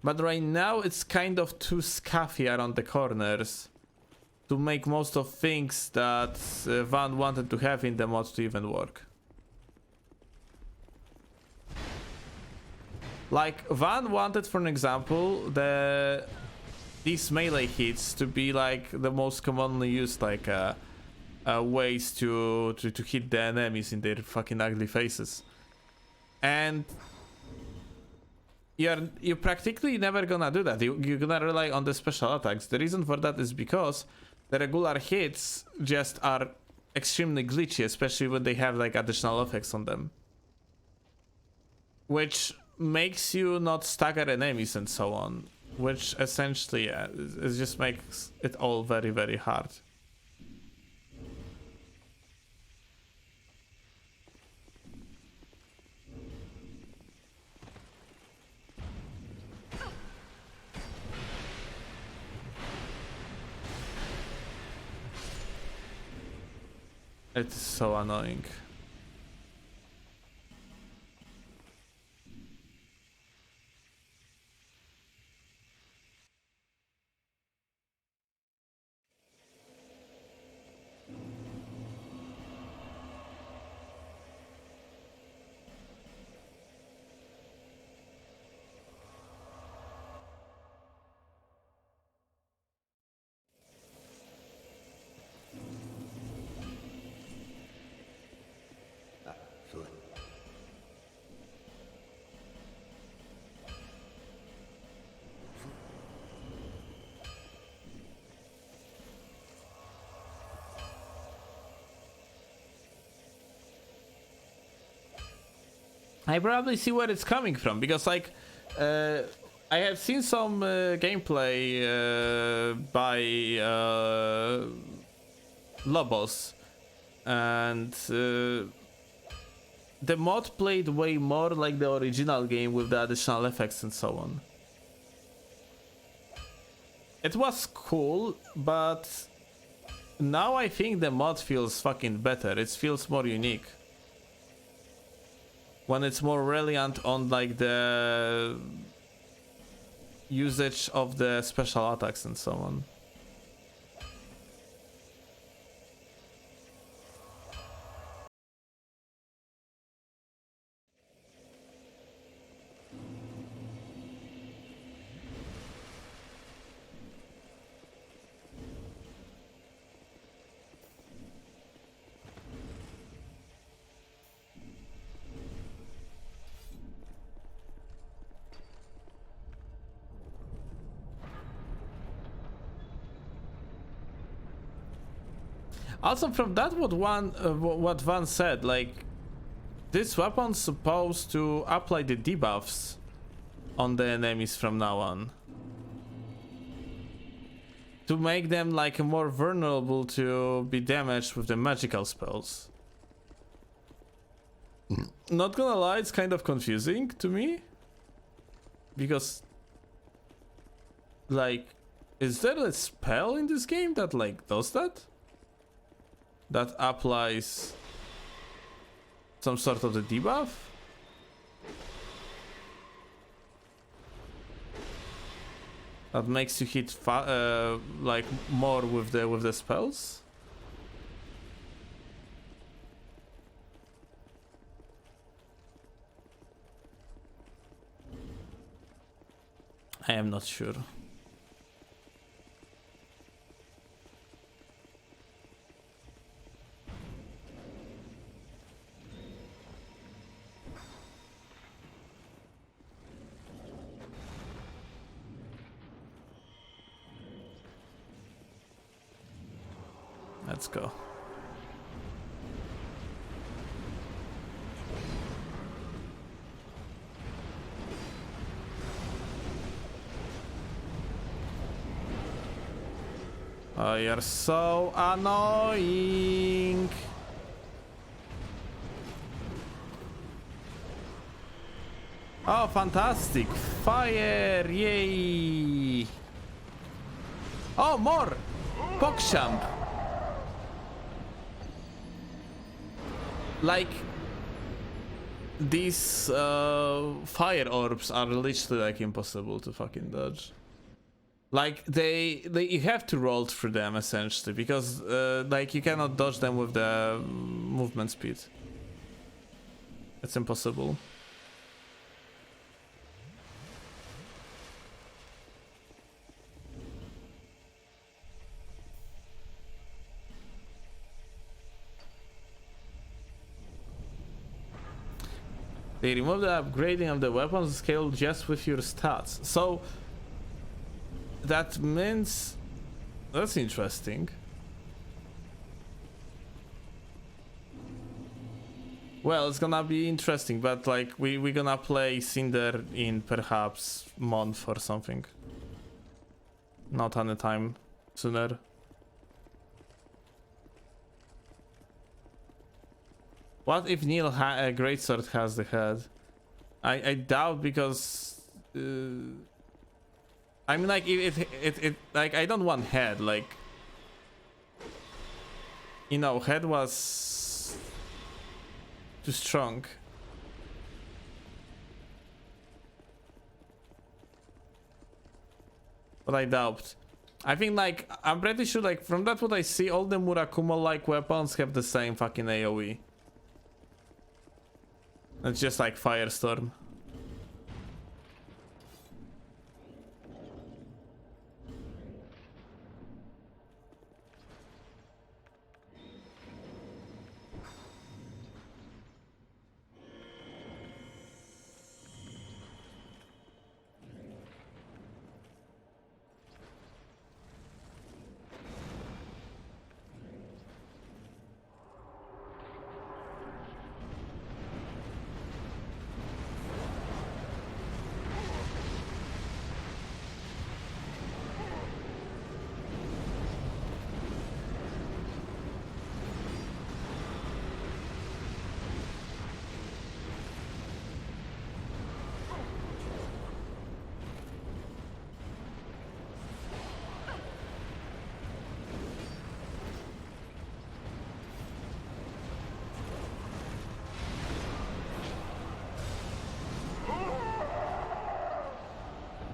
but right now it's kind of too scuffy around the corners to make most of things that Van wanted to have in the mod to even work. Like Van wanted, for an example, these melee hits to be like the most commonly used like ways to hit the enemies in their fucking ugly faces, and you're practically never gonna do that. You're gonna rely on the special attacks. The reason for that is because the regular hits just are extremely glitchy, especially when they have like additional effects on them, which makes you not stagger enemies and so on, which essentially it just makes it all very, very hard. It is so annoying. I probably see where it's coming from, because like I have seen some gameplay by Lobos, and the mod played way more like the original game with the additional effects and so on. It was cool, but now I think the mod feels fucking better. It feels more unique when it's more reliant on like the usage of the special attacks and so on. Also, from that, what Van said, like, this weapon's supposed to apply the debuffs on the enemies from now on, to make them like more vulnerable to be damaged with the magical spells. Not gonna lie, it's kind of confusing to me, because like, is there a spell in this game that like does that? That applies some sort of the debuff? That makes you hit like more with the spells? I am not sure. Let's go. Oh, you're so annoying. Oh, fantastic. Fire, yay. Oh, more. PogChamp. Like, these fire orbs are literally like impossible to fucking dodge. Like you have to roll through them essentially, because like you cannot dodge them with the movement speed. It's impossible. They remove the upgrading of the weapons scale just with your stats. So that means that's interesting. Well, it's gonna be interesting, but like we're gonna play Cinder in perhaps month or something. Not any time sooner. What if Neil Greatsword has the head? I doubt, because I mean, like it like I don't want head, like, you know, head was too strong. But I doubt. I think, like, I'm pretty sure, like, from that what I see, all the Murakumo like weapons have the same fucking AoE. It's just like Firestorm.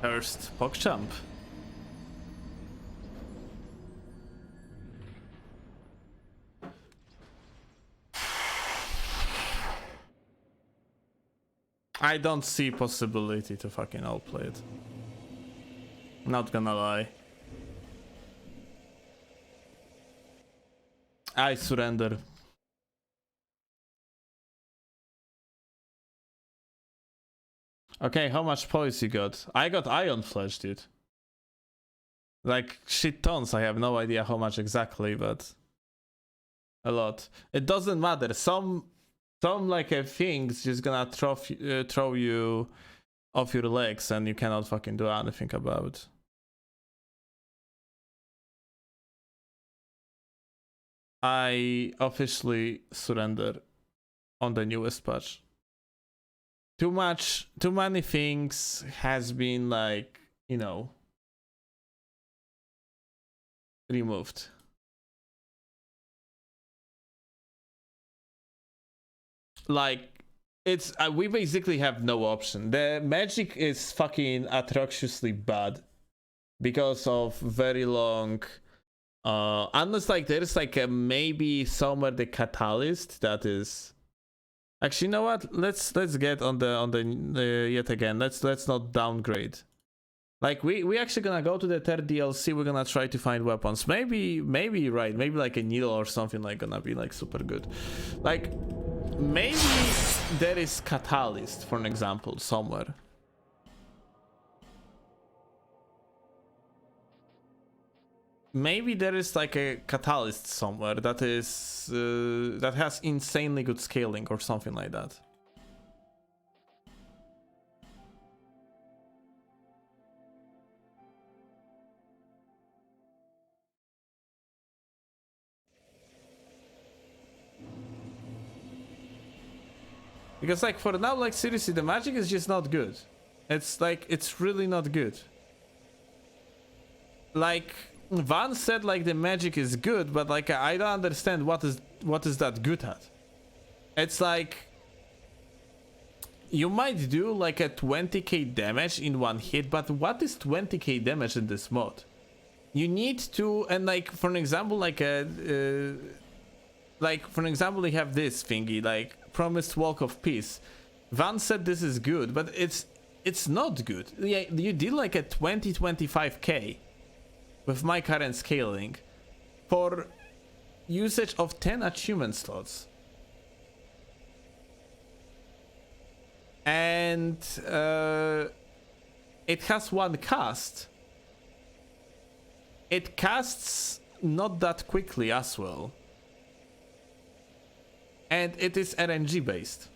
First, PogChamp. I don't see possibility to fucking outplay it. Not gonna lie. I surrender. Okay, how much points you got? I got Iron Flesh, dude. Like, shit tons, I have no idea how much exactly, but a lot. It doesn't matter. Some like things just gonna throw you off your legs, and you cannot fucking do anything about. I officially surrender on the newest patch. Too many things has been, like, you know, removed. Like, it's we basically have no option. The magic is fucking atrociously bad because of very long unless like there's like a maybe somewhere the catalyst that is actually, you know what, let's get on the yet again, let's not downgrade. Like we actually gonna go to the third DLC. We're gonna try to find weapons. Maybe right, maybe like a needle or something like gonna be like super good. Like maybe there is catalyst, for an example, somewhere. Maybe there is like a catalyst somewhere that is that has insanely good scaling or something like that. Because like for now, like seriously, the magic is just not good. It's like, it's really not good. Like Van said, like the magic is good, but like I don't understand what is that good at. It's like you might do like a 20k damage in one hit, but what is 20k damage in this mod? You need to, and like for an example, like a you have this thingy like Promised Walk of Peace. Van said this is good, but it's not good. Yeah, you did like a 25k with my current scaling for usage of 10 achievement slots. And it has one cast. It casts not that quickly as well. And it is RNG based.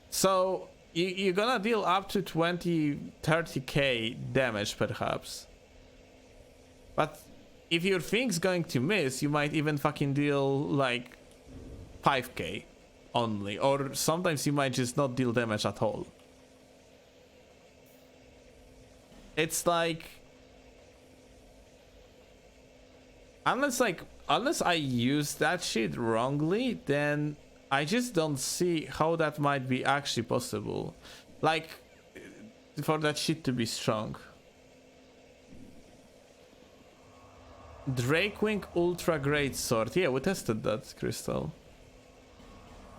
So you're gonna deal up to 20-30k damage perhaps. But if your thing's going to miss, you might even fucking deal like 5k only. Or sometimes you might just not deal damage at all. It's like, unless I use that shit wrongly, then I just don't see how that might be actually possible. Like, for that shit to be strong. Drakewing Ultra Greatsword. Yeah, we tested that, Crystal.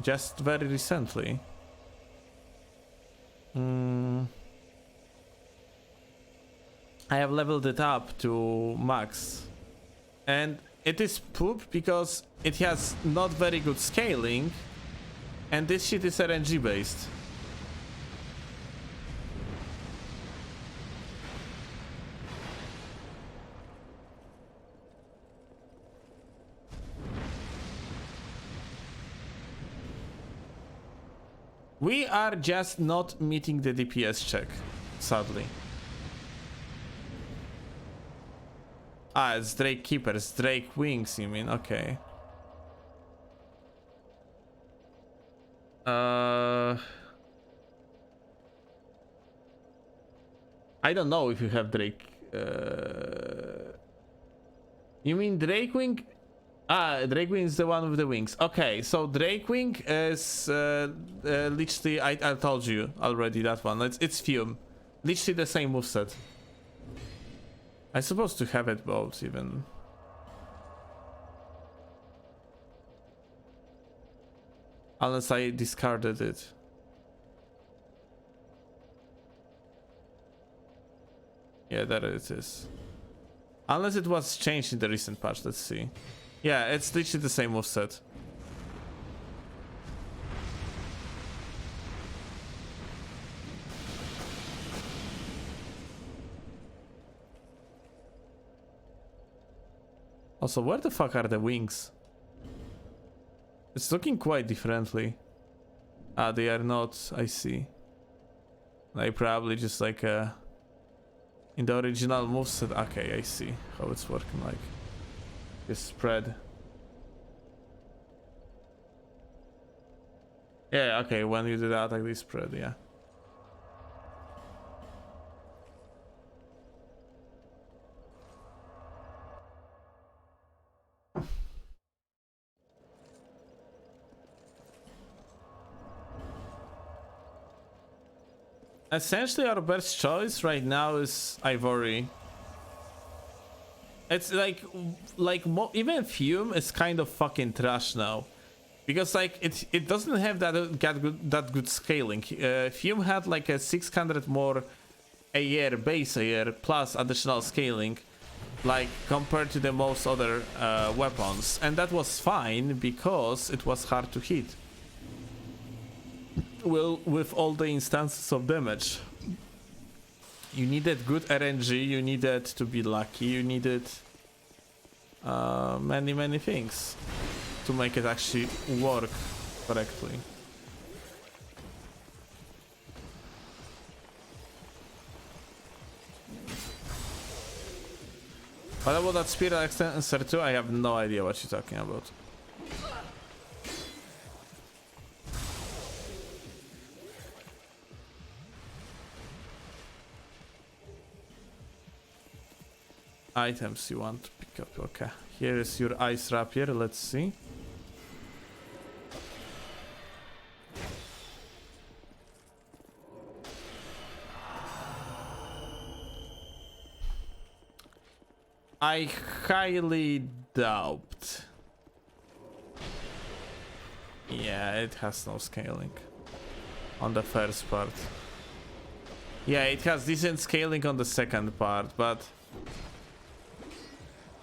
Just very recently. I have leveled it up to max. And it is poop because it has not very good scaling, and this shit is RNG based. We are just not meeting the DPS check, sadly. Ah, it's Drake Keepers, Drake Wings, you mean? Okay. I don't know if you have Drake. You mean Drakewing? Ah, Drakewing is the one with the wings. Okay, so Drakewing is literally, I told you already that one. It's Fume. Literally the same moveset. I'm supposed to have it both even. Unless I discarded it. Yeah, there it is. Unless it was changed in the recent patch, let's see. Yeah, it's literally the same moveset. Also, where the fuck are the wings? It's looking quite differently. Ah, they are not, I see. Like probably just like in the original moveset. Okay, I see how it's working, like this spread. Yeah, okay, when you do the attack, they spread, yeah. Essentially, our best choice right now is Ivory. It's like even Fume is kind of fucking trash now, because like it doesn't have that good scaling. Fume had like a 600 more a year base a year plus additional scaling, like compared to the most other weapons, and that was fine because it was hard to hit. Well, with all the instances of damage, you needed good RNG, you needed to be lucky, you needed many things to make it actually work correctly. What about that spirit extensor too? I have no idea what you're talking about. Items you want to pick up. Okay, here is your ice rapier. Let's see. I highly doubt. Yeah, it has no scaling on the first part. Yeah, it has decent scaling on the second part, but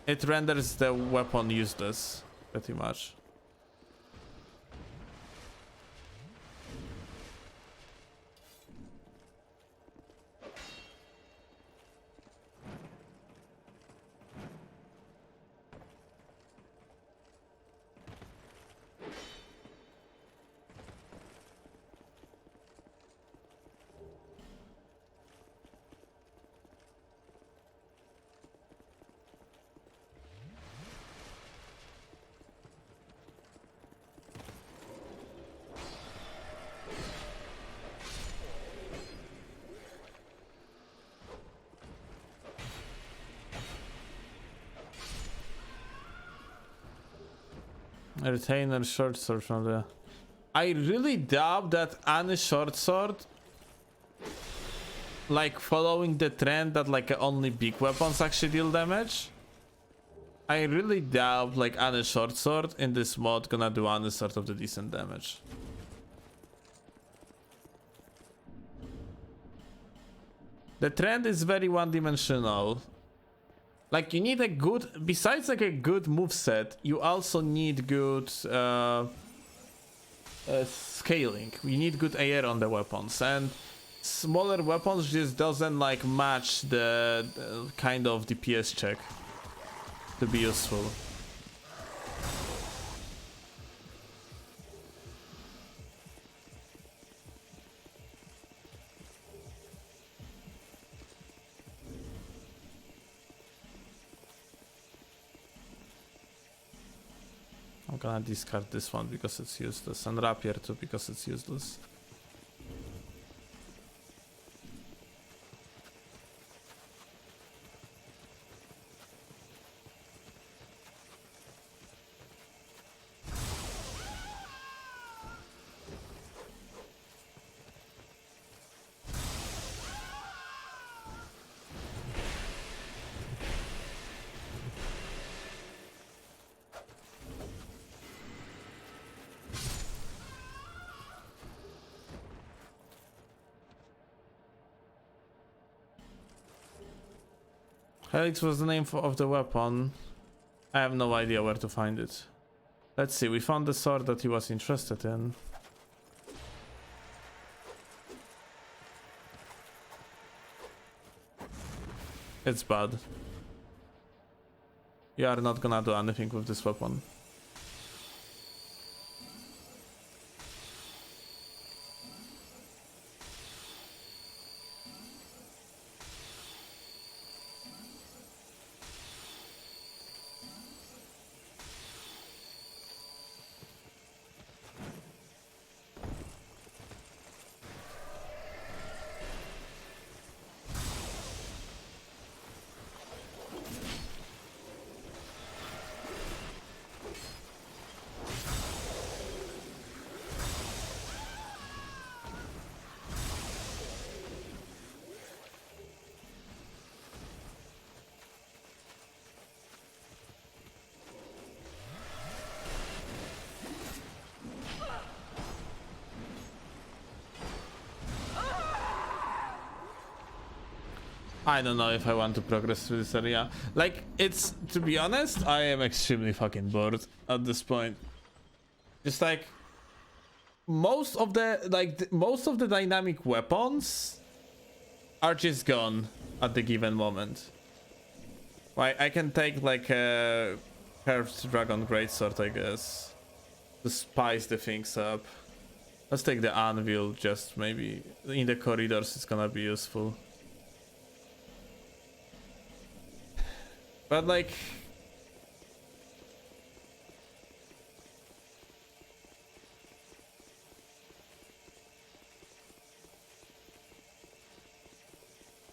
it renders the weapon useless, pretty much. A retainer short sword from the... I really doubt that any short sword, like following the trend that like only big weapons actually deal damage. I really doubt like any short sword in this mod gonna do any sort of the decent damage. The trend is very one-dimensional. Like you need a good, besides like a good moveset, you also need good scaling. You need good AR on the weapons, and smaller weapons just doesn't like match the kind of DPS check to be useful. I'm gonna discard this one because it's useless, and rapier too because it's useless. Helix was the name of the weapon. I have no idea where to find it. Let's see, we found the sword that he was interested in. It's bad. You are not gonna do anything with this weapon. I don't know if I want to progress through this area. Like, it's, to be honest, I am extremely fucking bored at this point. Just like, most of the dynamic weapons are just gone at the given moment. Like, I can take like a curved dragon greatsword, I guess, to spice the things up. Let's take the anvil, just maybe in the corridors it's gonna be useful. But like,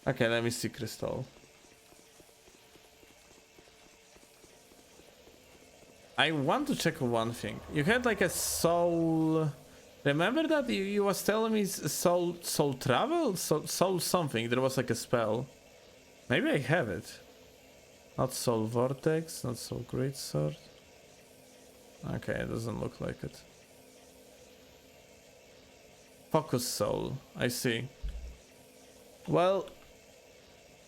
okay, let me see crystal. I want to check one thing. You had like a soul. Remember that you was telling me soul travel, soul something. There was like a spell. Maybe I have it. Not soul vortex, not soul greatsword. Okay, it doesn't look like it. Focus soul, I see. Well,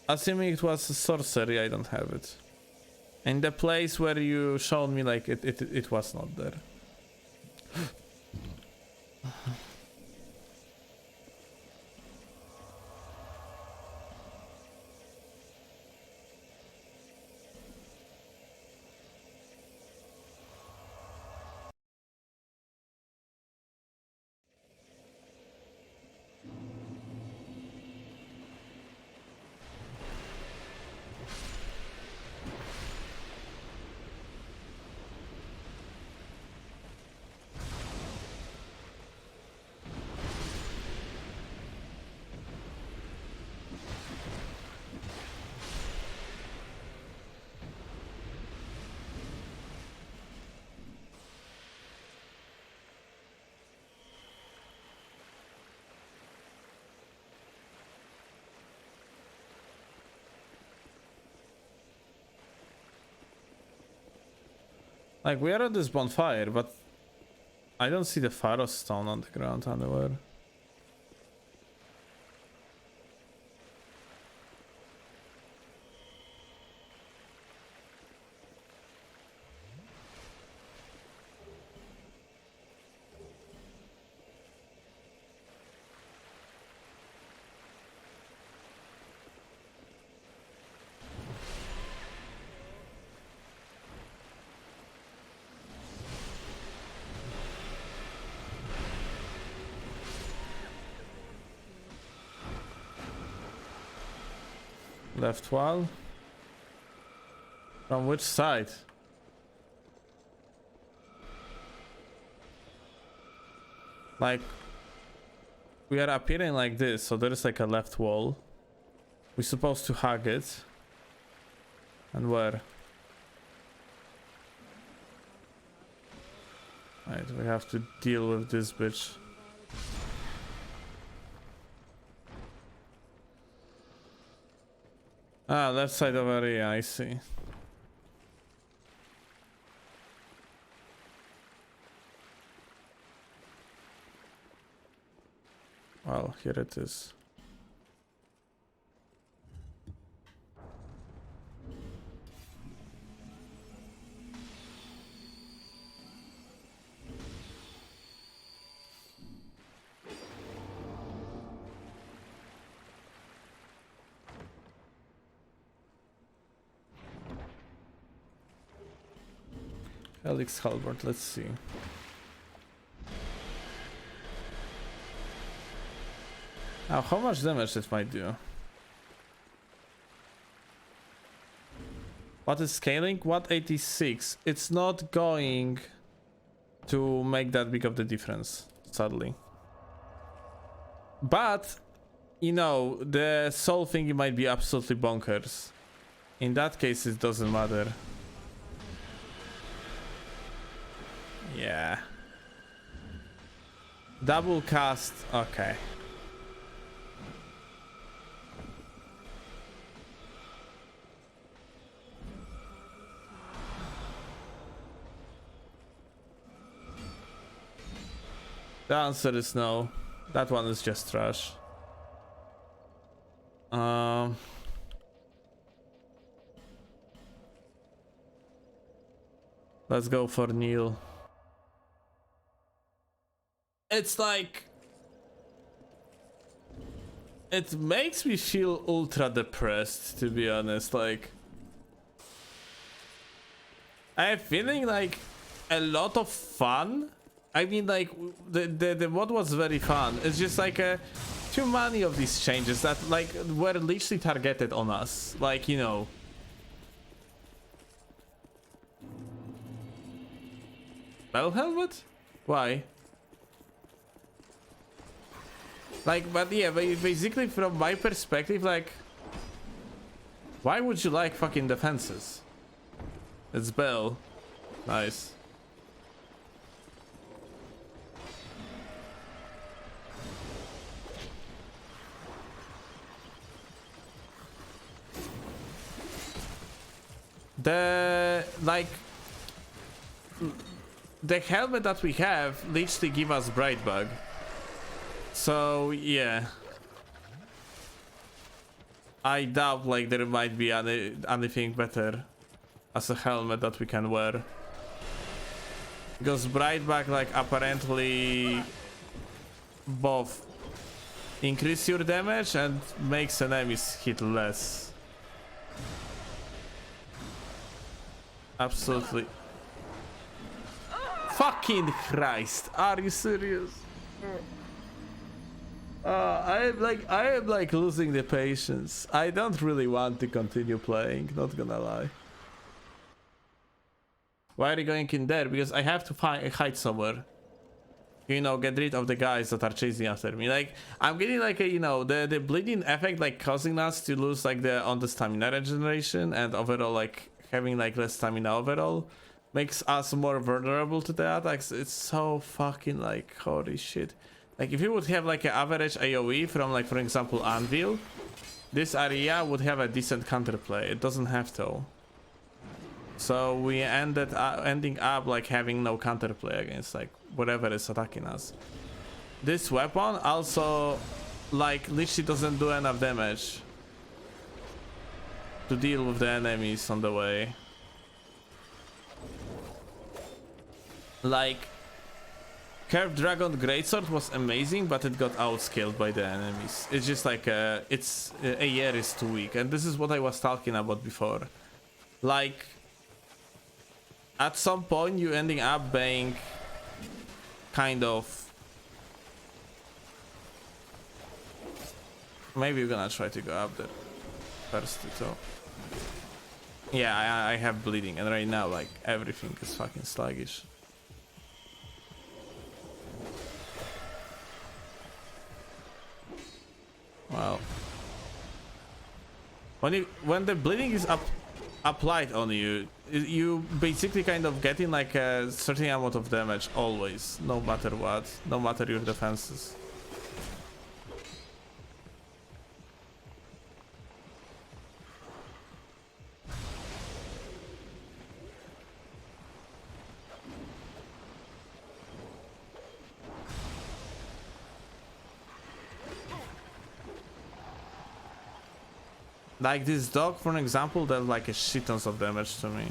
assuming it was a sorcery, I don't have it. And the place where you showed me, like, it was not there. Like, we are at this bonfire, but I don't see the pharaoh stone on the ground anywhere. Left wall? From which side? Like, we are appearing like this, so there is like a left wall. We're supposed to hug it. And where? Right, we have to deal with this bitch. Ah, left side of area, I see. Well, here it is. Helix Halberd, let's see. Now, how much damage it might do? What is scaling? 186. It's not going to make that big of the difference, sadly. But, you know, the soul thing might be absolutely bonkers. In that case, it doesn't matter. Yeah. Double cast, okay. The answer is no. That one is just trash. Let's go for Neil. It's like... It makes me feel ultra depressed, to be honest. Like... I'm feeling like a lot of fun. I mean, like, the mod was very fun. It's just like too many of these changes that like were literally targeted on us. Like, you know. Bell helmet? Why? Like, but yeah, basically from my perspective, like, why would you like fucking defenses? It's Bell. Nice. The helmet that we have literally give us bright bug. So yeah, I doubt like there might be anything better as a helmet that we can wear, because bright bug like apparently both increase your damage and makes enemies hit less. Absolutely. Fucking Christ, are you serious? I am like losing the patience. I don't really want to continue playing, not gonna lie. Why are you going in there? Because I have to hide somewhere. You know, get rid of the guys that are chasing after me. Like, I'm getting like a, you know, the bleeding effect like causing us to lose like the stamina regeneration, and overall like having like less stamina overall makes us more vulnerable to the attacks. It's so fucking like holy shit. Like if you would have like an average AoE from like, for example, Anvil, this area would have a decent counterplay. It doesn't have to. So we ending up like having no counterplay against like whatever is attacking us. This weapon also like literally doesn't do enough damage to deal with the enemies on the way. Like Curved Dragon Greatsword was amazing, but it got outscaled by the enemies. It's just like it's a year is too weak, and this is what I was talking about before. Like at some point you ending up being kind of, maybe we're gonna try to go up there first. So yeah, I have bleeding, and right now like everything is fucking sluggish. Wow. When the bleeding is applied on you, you basically kind of getting like a certain amount of damage always, no matter what, no matter your defenses. Like this dog, for an example, does like a shit tons of damage to me.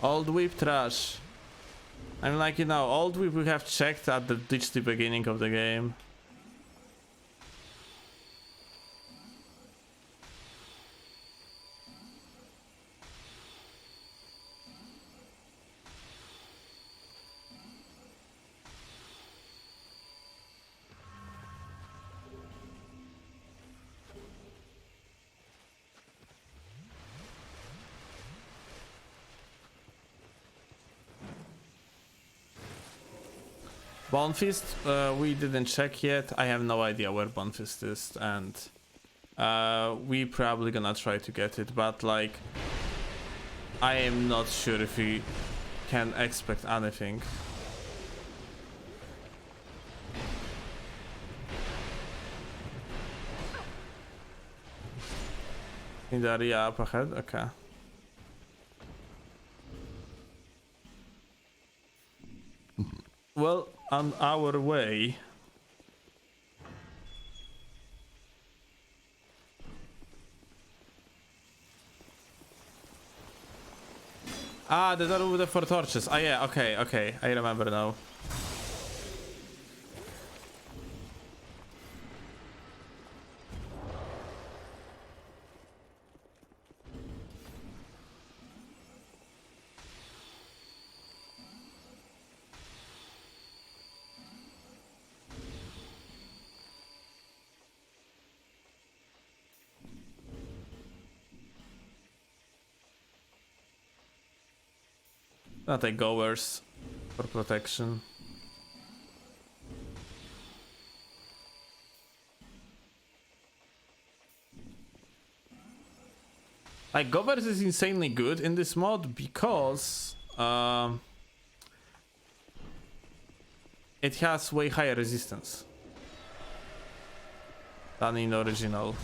Old whip trash. I'm like, you know, old whip we have checked at the beginning of the game. Bonefist, we didn't check yet. I have no idea where Bonefist is, and we probably gonna try to get it, but like I am not sure if we can expect anything. In the area up ahead, okay. Well, on our way. Ah, the door with the 4 torches. Ah, yeah, okay, okay. I remember now. Not take goers for protection. Like, Govers is insanely good in this mod because it has way higher resistance than in original.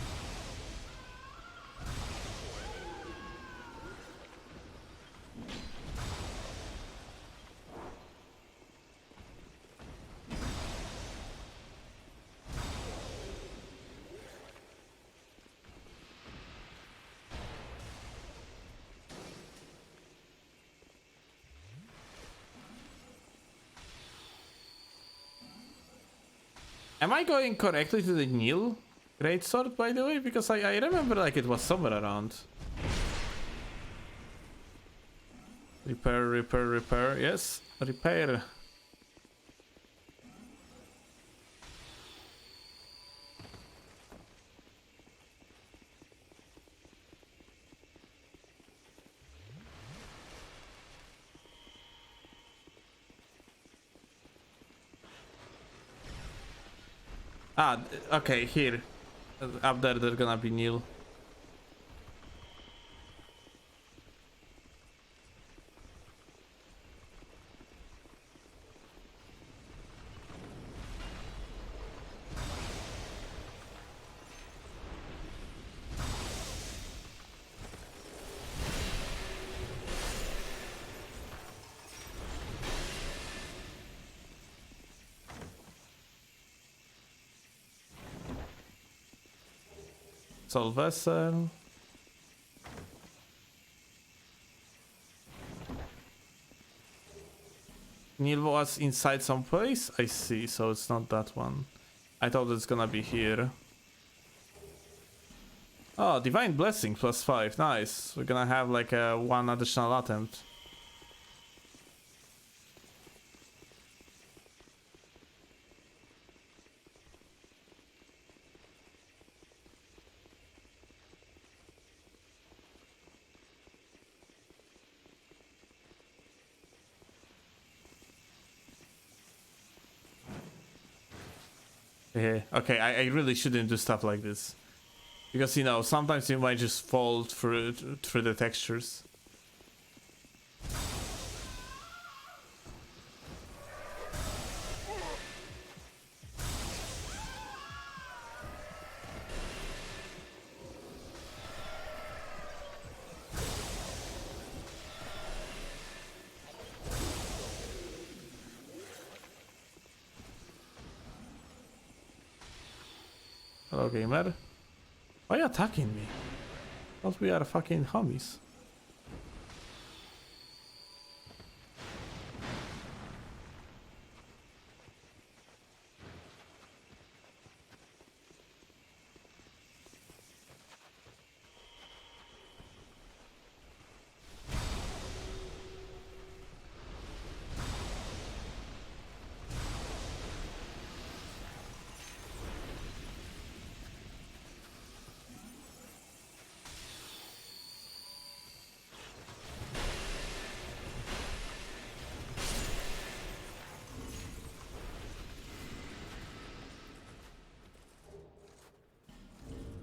Am I going correctly to the Nil Greatsword, by the way? Because I remember like it was somewhere around. Repair, repair, repair. Yes, repair. Ah, okay, here. Up there, they're gonna be Nil. Soul vessel. Nil was inside some place? I see, so it's not that one. I thought it's gonna be here. Oh, Divine Blessing +5, nice. We're gonna have like a 1 additional attempt. Yeah, okay, I really shouldn't do stuff like this. Because, you know, sometimes you might just fall through the textures. Hello, gamer. Why are you attacking me? Because we are fucking homies.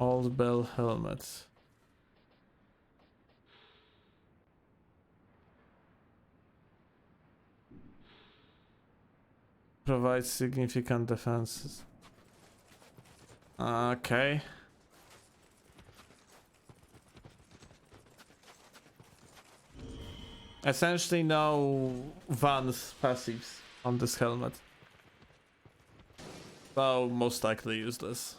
Old bell helmet. Provides significant defenses. Okay. Essentially no Van's passives on this helmet. So most likely useless.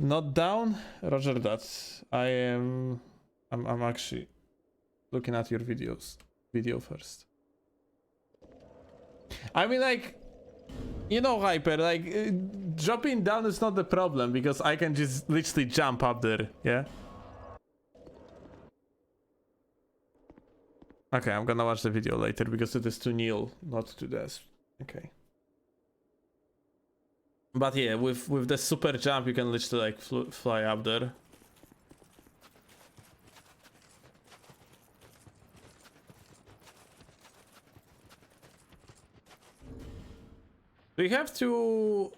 Not down? Roger that. I'm actually looking at your video first. I mean, like, you know, Hyper, like, dropping down is not the problem because I can just literally jump up there, yeah? Okay, I'm gonna watch the video later because it is to kneel, not to death. Okay. But yeah, with the super jump, you can literally like fly up there. Do you have to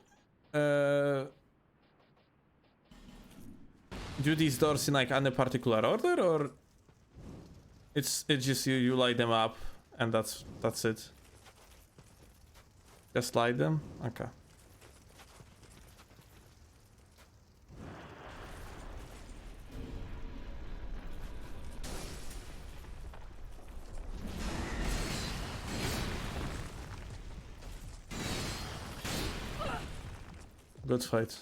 do these doors in like any particular order, or it's just you light them up and that's it? Just light them? Okay. Good fight.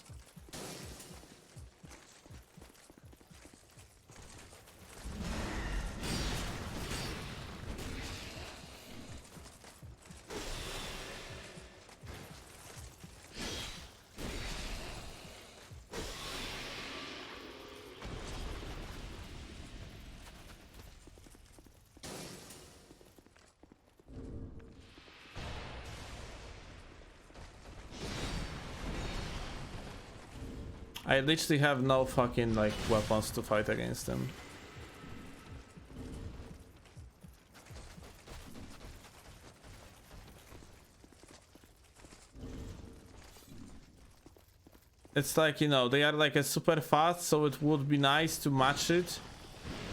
I literally have no fucking like weapons to fight against them. It's like, you know, they are like a super fast, so it would be nice to match it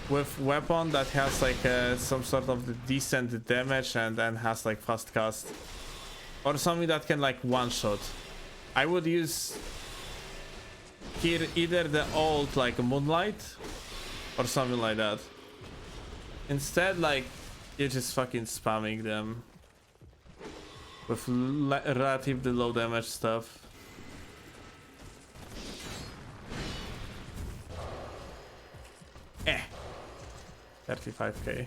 with weapon that has like some sort of decent damage and then has like fast cast, or something that can like one shot. I would use here either the old like moonlight or something like that. Instead, like, you're just fucking spamming them with relatively low damage stuff. Eh, 35k.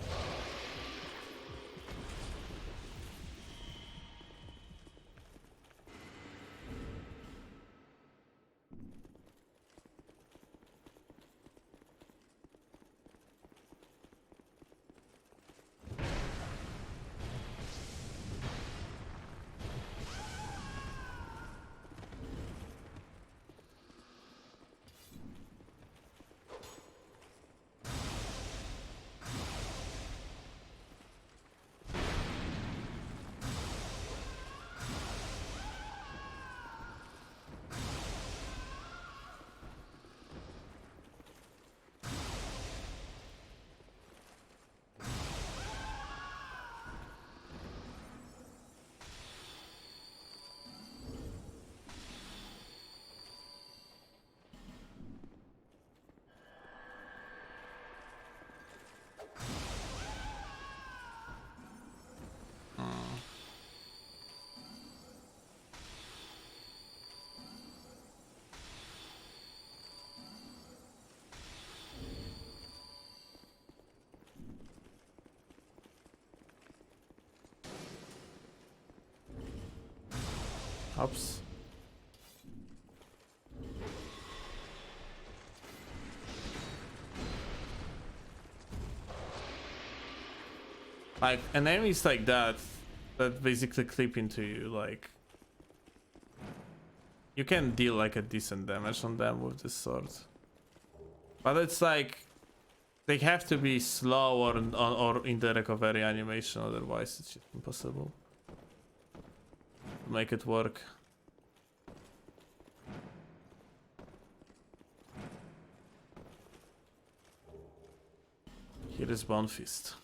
Oops. Like enemies like that basically clip into you, like you can deal like a decent damage on them with this sword. But it's like they have to be slow or in the recovery animation, otherwise it's just impossible to make it work. Here is Bone Fist.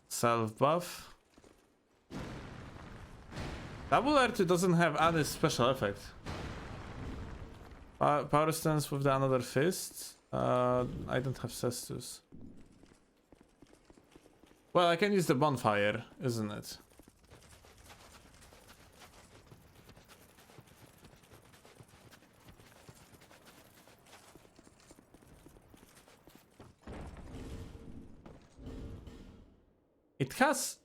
Self buff. Double R2 doesn't have any special effect. Power stance with the another fist. I don't have cestus. Well, I can use the bonfire, isn't it? It has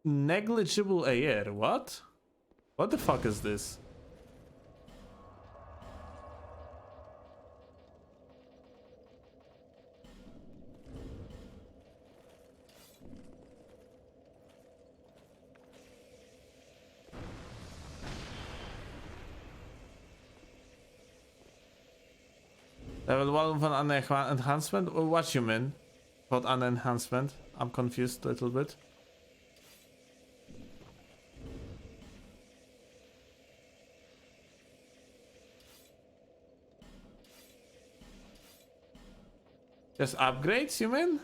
negligible AR. What? What the fuck is this? Level 1 with an enhancement? What you mean? What an enhancement? I'm confused a little bit. Just upgrades, you mean?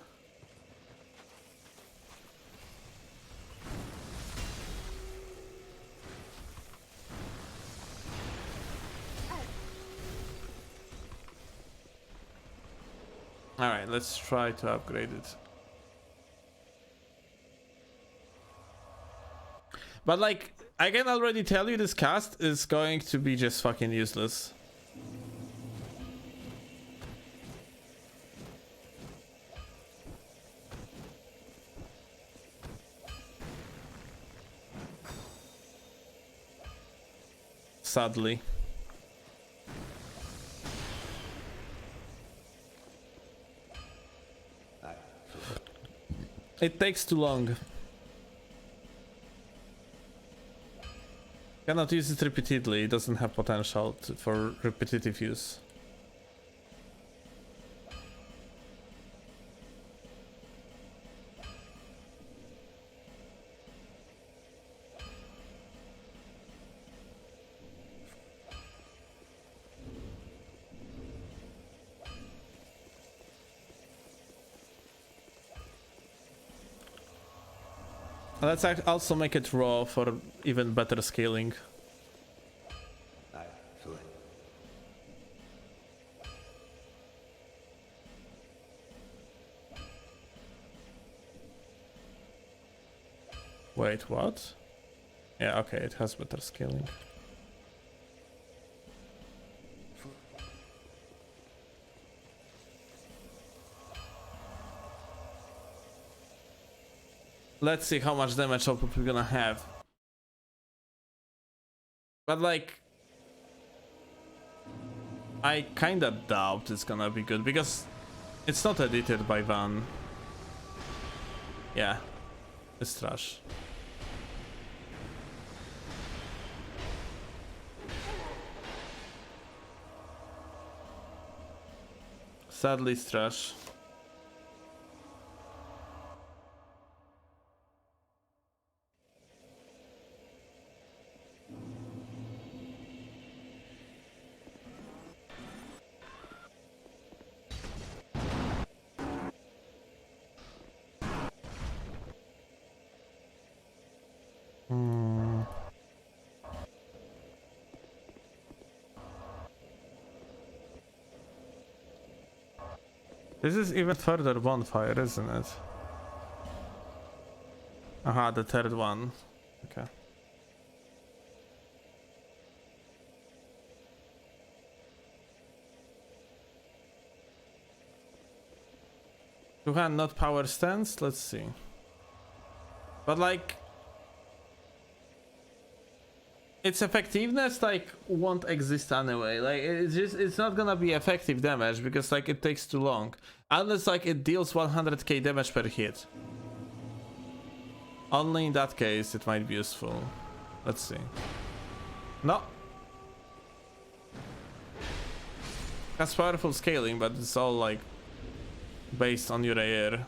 Alright, let's try to upgrade it. But like, I can already tell you this cast is going to be just fucking useless. Sadly. It takes too long. Cannot use it repeatedly, it doesn't have potential for repetitive use. Let's also make it raw for even better scaling. Wait, what? Yeah, okay, it has better scaling. Let's see how much damage output we're gonna have. But like, I kinda doubt it's gonna be good because it's not edited by Van. Yeah, it's trash. Sadly, it's trash. This is even further bonfire, isn't it? Aha, the third one. Okay. Two-hand, not power stance? Let's see. But like... its effectiveness like won't exist anyway. Like it's not gonna be effective damage because like it takes too long. Unless like it deals 100k damage per hit. Only in that case it might be useful. Let's see. No. Has powerful scaling, but it's all like based on your AR.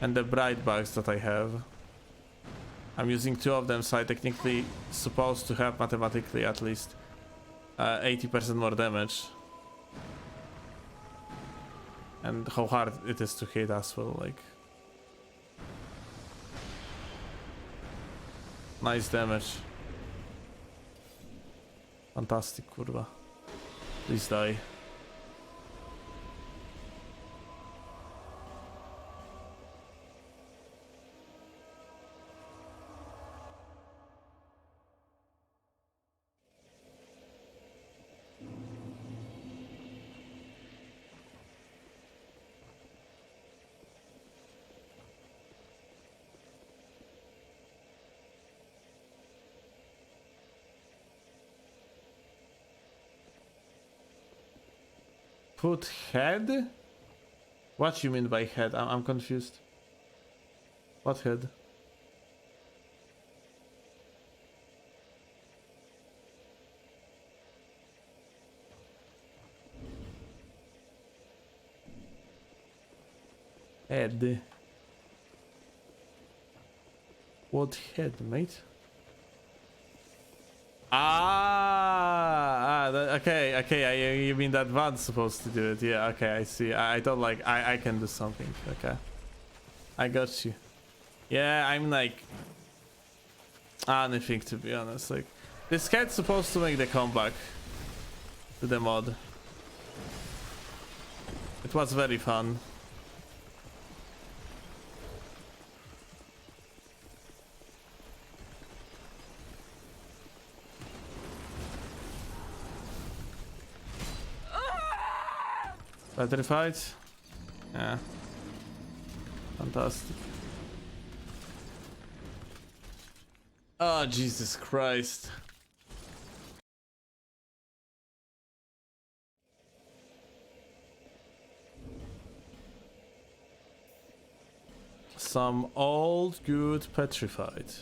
And the bright bugs that I have. I'm using 2 of them, so I technically supposed to have mathematically at least 80% more damage. And how hard it is to hit as well, like. Nice damage. Fantastic, kurwa. Please die. Put head? What you mean by head? I'm confused. What head? Head. What head, mate? Okay, you mean that one's supposed to do it? Yeah, okay, I see. I don't like, I can do something. Okay, I got you. Yeah, I'm like anything, to be honest. Like, this cat's supposed to make the comeback to the mod. It was very fun. Petrified? Yeah. Fantastic. Oh, Jesus Christ. Some old good petrified.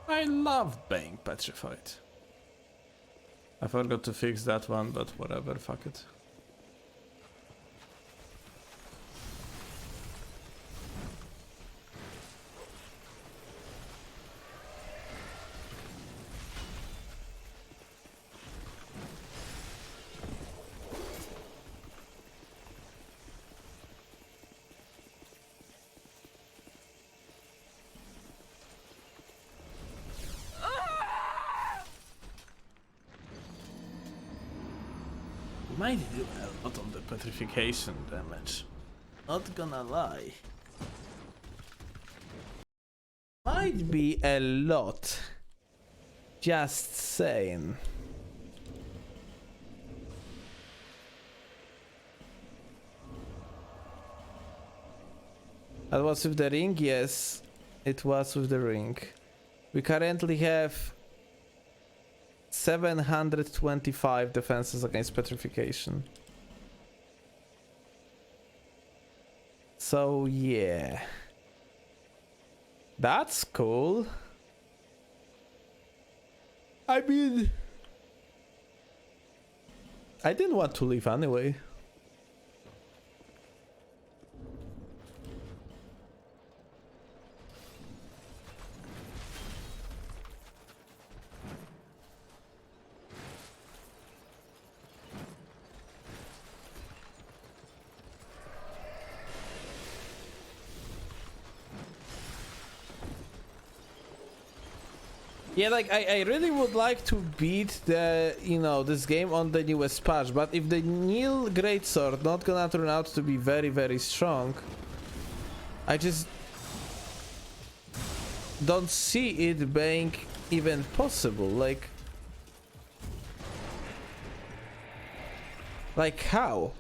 I love being petrified. I forgot to fix that one, but whatever, fuck it. Might do a lot of the petrification damage. Not gonna lie. Might be a lot. Just saying. That was with the ring? Yes, it was with the ring. We currently have 725 defenses against petrification. So yeah. That's cool. I mean, I didn't want to leave anyway. Yeah, like I really would like to beat the, you know, this game on the newest patch, but if the new Greatsword not gonna turn out to be very, very strong, I just don't see it being even possible? Like how?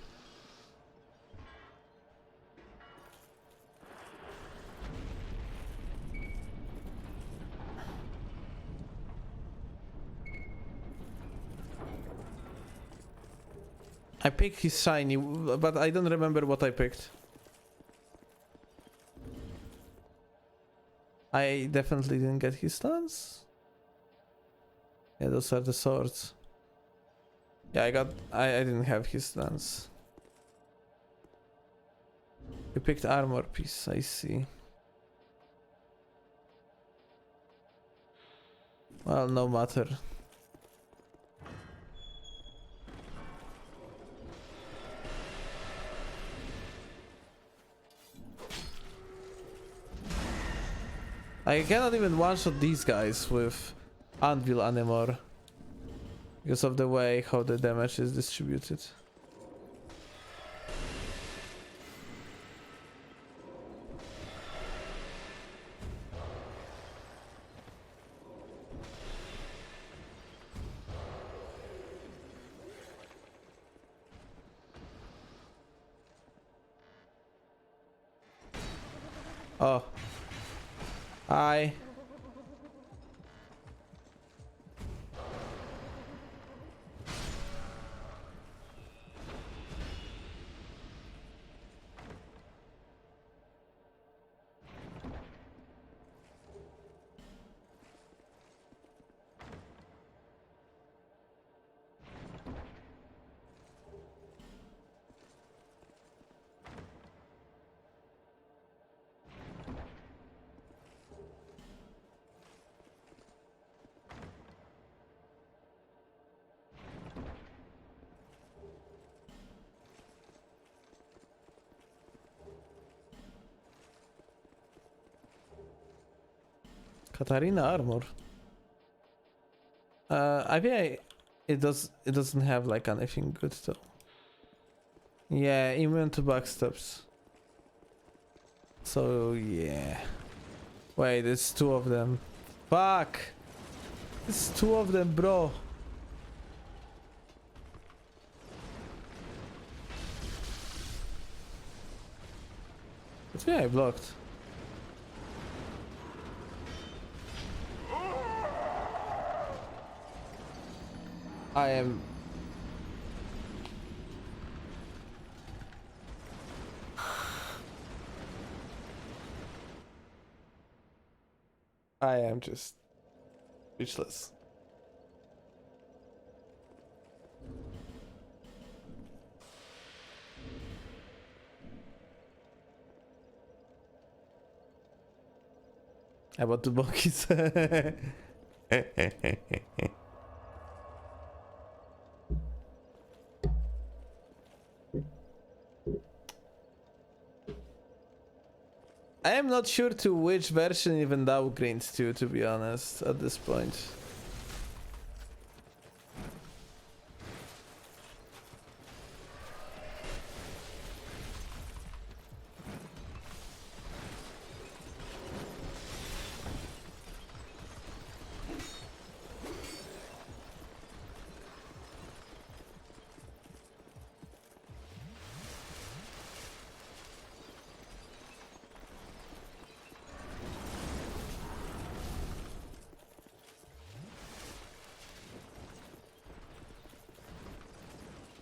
I picked his shiny, but I don't remember what I picked. I definitely didn't get his stance. Yeah, those are the swords. Yeah, I didn't have his stance. You picked armor piece, I see. Well, no matter. I cannot even one-shot these guys with Anvil anymore because of the way how the damage is distributed. Oh. Hi. Katarina armor. I think it doesn't have like anything good though. Yeah, immune to backstabs. So yeah. Wait, it's two of them. Fuck! It's two of them, bro. It's me I blocked. I am... I am just speechless. How about the bookies? I am not sure to which version even downgraded to be honest, at this point.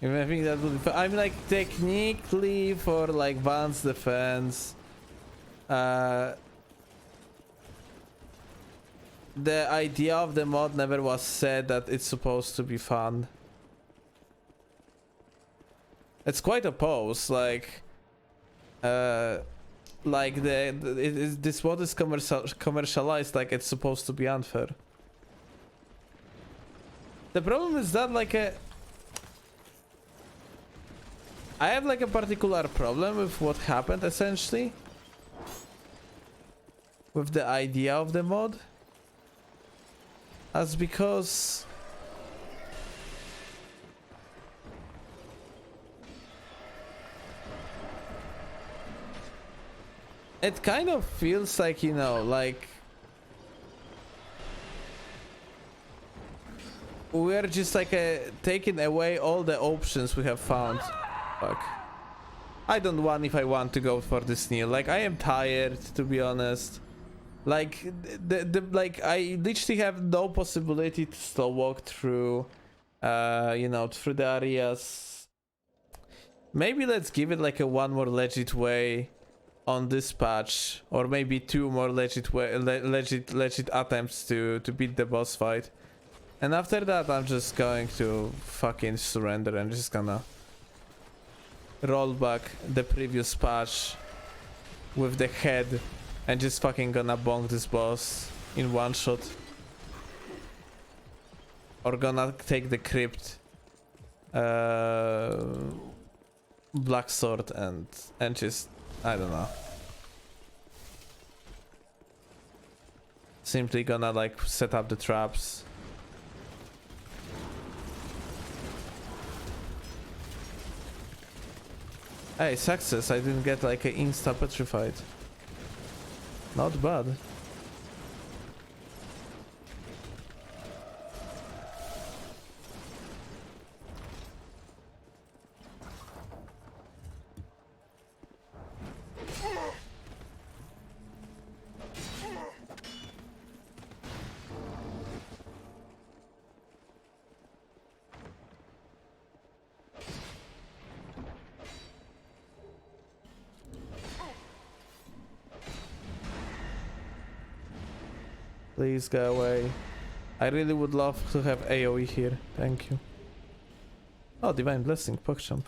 I think that would be, I'm like technically for like Van's defense. The idea of the mod never was said that it's supposed to be fun. It's quite opposed, like this mod is commercialized like it's supposed to be unfair. The problem is that I have like a particular problem with what happened essentially with the idea of the mod. That's because it kind of feels like, you know, like we're just like taking away all the options we have found. Fuck. I don't want if I want to go for this kneel. Like, I am tired, to be honest. Like, like I literally have no possibility to slow walk through, you know, through the areas. Maybe let's give it like a one more legit way on this patch, or maybe two more legit way, legit attempts to beat the boss fight. And after that, I'm just going to fucking surrender and just gonna roll back the previous patch with the head and just fucking gonna bonk this boss in one shot. Or gonna take the crypt black sword and just, I don't know. Simply gonna like set up the traps. Hey, success, I didn't get like an insta petrified. Not bad. Please go away. I really would love to have AoE here. Thank you. Oh, Divine Blessing, PogChamp.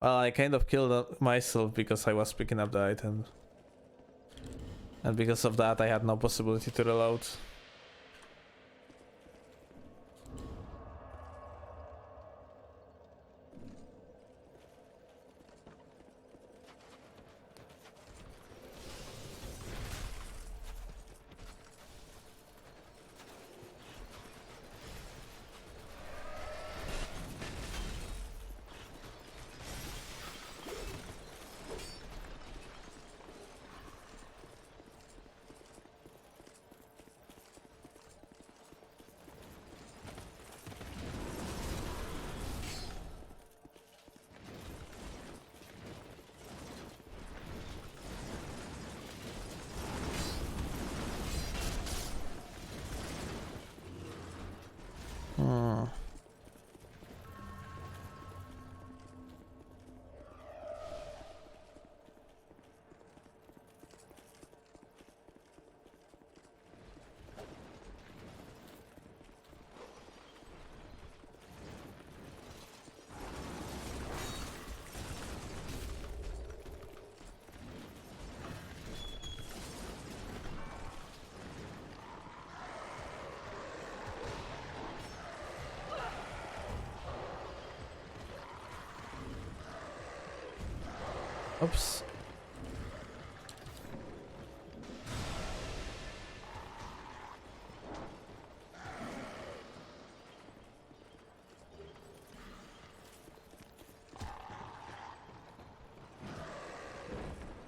Well, I kind of killed myself because I was picking up the item. And because of that, I had no possibility to reload. Oops.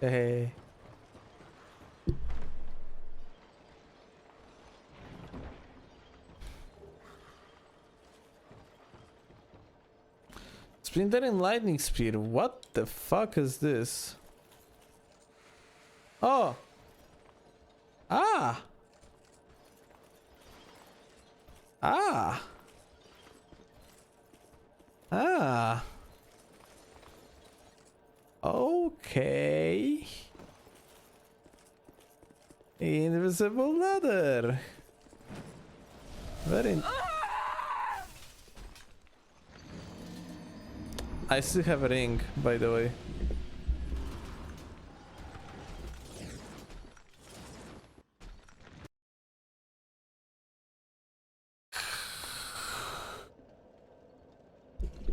Hey. Splintering Lightning Spear, what the fuck is this? Oh! Ah! Ah. Ah. Okay. Invisible ladder. Very. I still have a ring, by the way.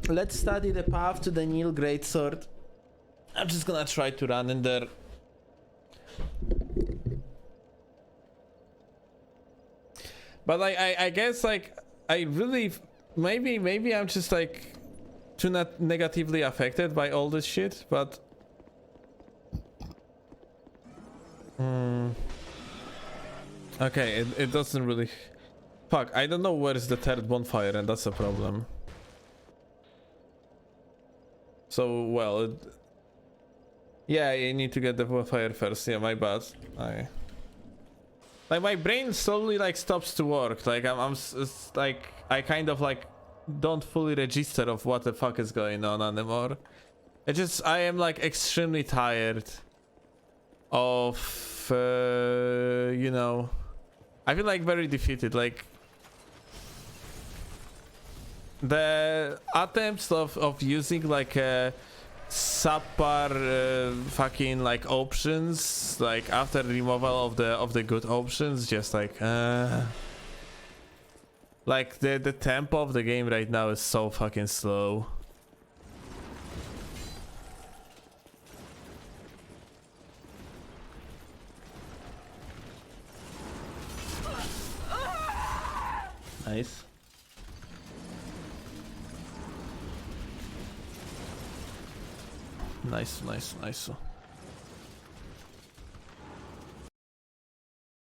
Let's study the path to the Nil Greatsword. I'm just gonna try to run in there. But like, I guess like I really maybe I'm just like too not negatively affected by all this shit. But okay, it doesn't really. Fuck, I don't know where is the third bonfire, and that's a problem. So well, yeah, you need to get the bonfire first. Yeah, my bad. Like my brain slowly like stops to work. Like it's like I kind of like don't fully register of what the fuck is going on anymore. I am like extremely tired of you know, I feel like very defeated. Like the attempts of using like subpar fucking like options, like after removal of the good options, just like the tempo of the game right now is so fucking slow. Nice. Nice.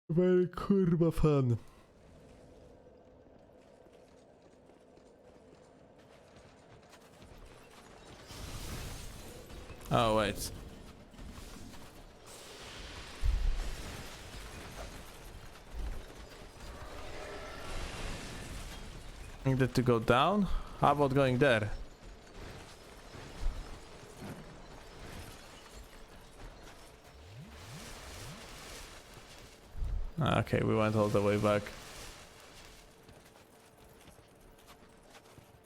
Very kurwa fun. Oh wait. Needed to go down? How about going there? Okay, we went all the way back.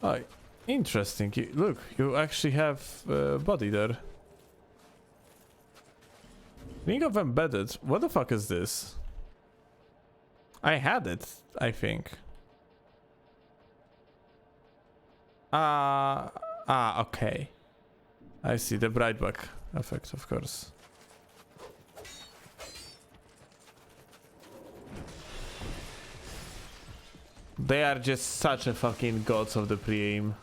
Oh, interesting. Look, you actually have a body there. Ring of Embedded. What the fuck is this? I had it, I think. Okay. I see the Brightback effect, of course. They are just such a fucking gods of the pre-aim.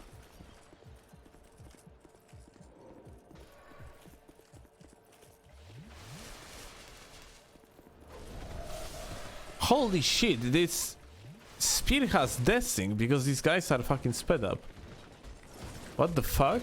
Holy shit, this spear has deathing because these guys are fucking sped up. What the fuck?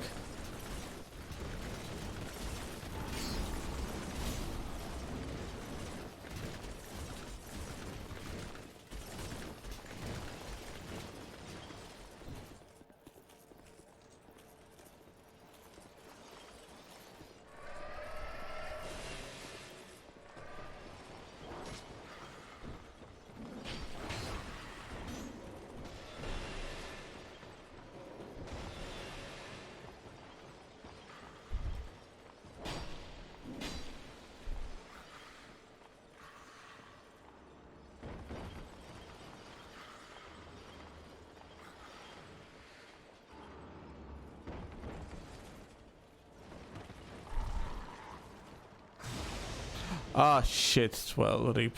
Ah, shit. Well, rip.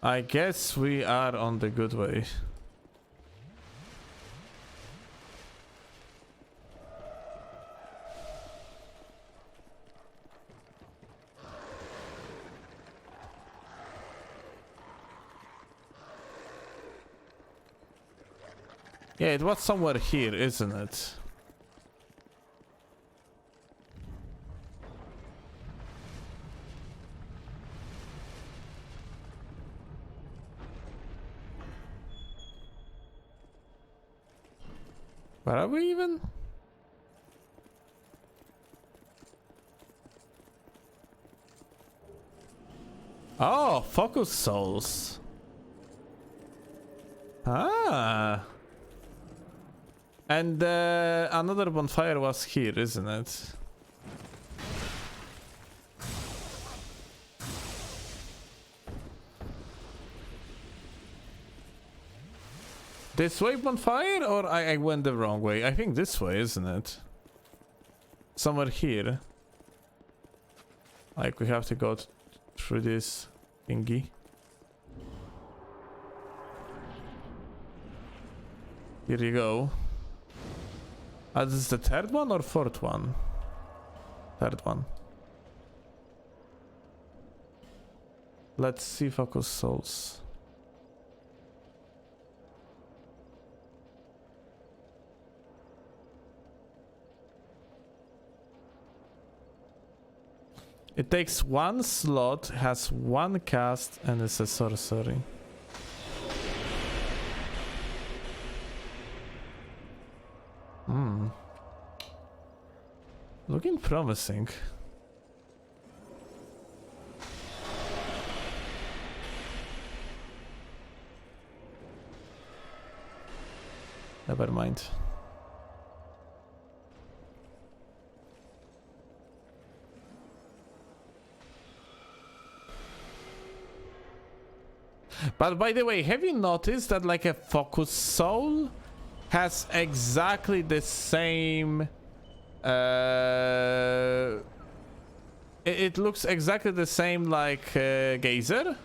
I guess we are on the good way. Yeah, it was somewhere here, isn't it? Where are we even? Oh, focus souls. Ah. And another bonfire was here, isn't it? This way bonfire, or I went the wrong way? I think this way, isn't it? Somewhere here. Like we have to go through this thingy. Here you go. This is the third one or fourth one? Third one. Let's see focus souls. It takes one slot, has one cast, and it's a sorcery. Looking promising. Never mind. But by the way, have you noticed that like a focus soul has exactly the same it looks exactly the same like Gazer?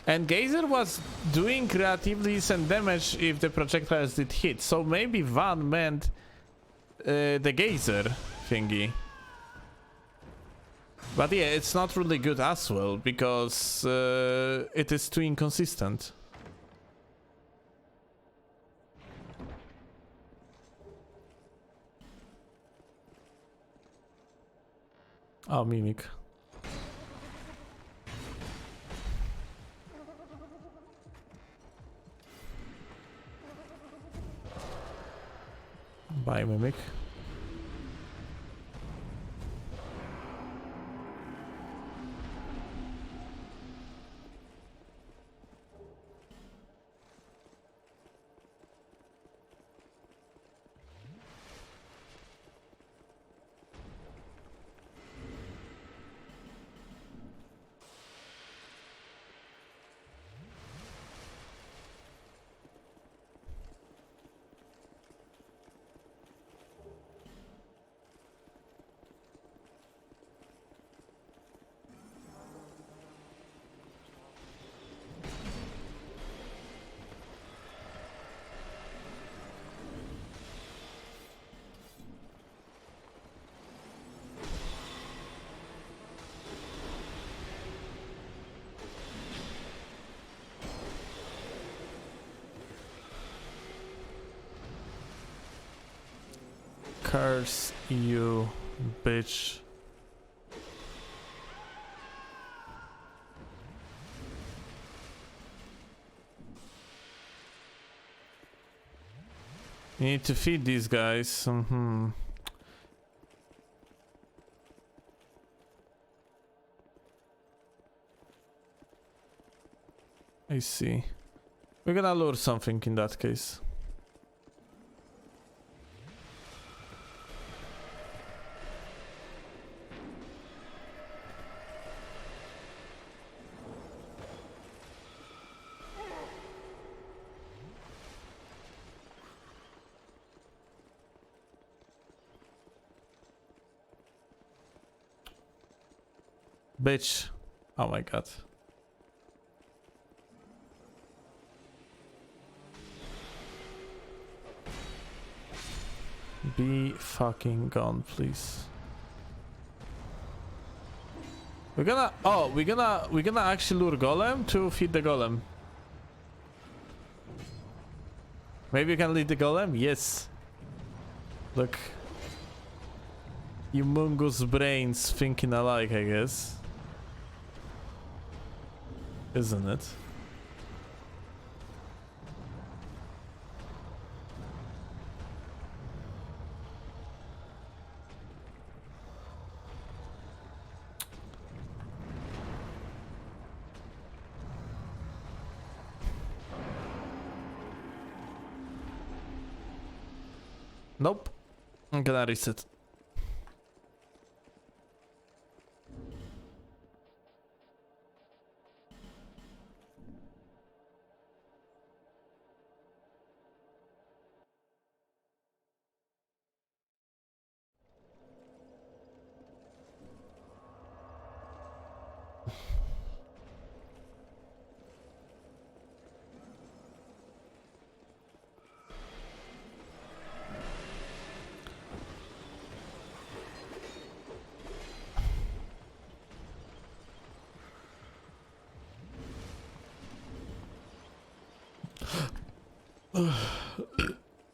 And Gazer was doing relatively decent damage if the projectiles did hit, so maybe Van meant the Gazer thingy. But yeah, it's not really good as well, because it is too inconsistent. Oh, Mimic. Bye, Mimic. Curse you, bitch. You need to feed these guys. I see. We're gonna lure something in that case. Bitch. Oh my god. Be fucking gone, please. We're gonna actually lure Golem to feed the Golem. Maybe you can lead the Golem? Yes. Look. Humongous brains thinking alike, I guess. Isn't it? Nope. I'm gonna reset.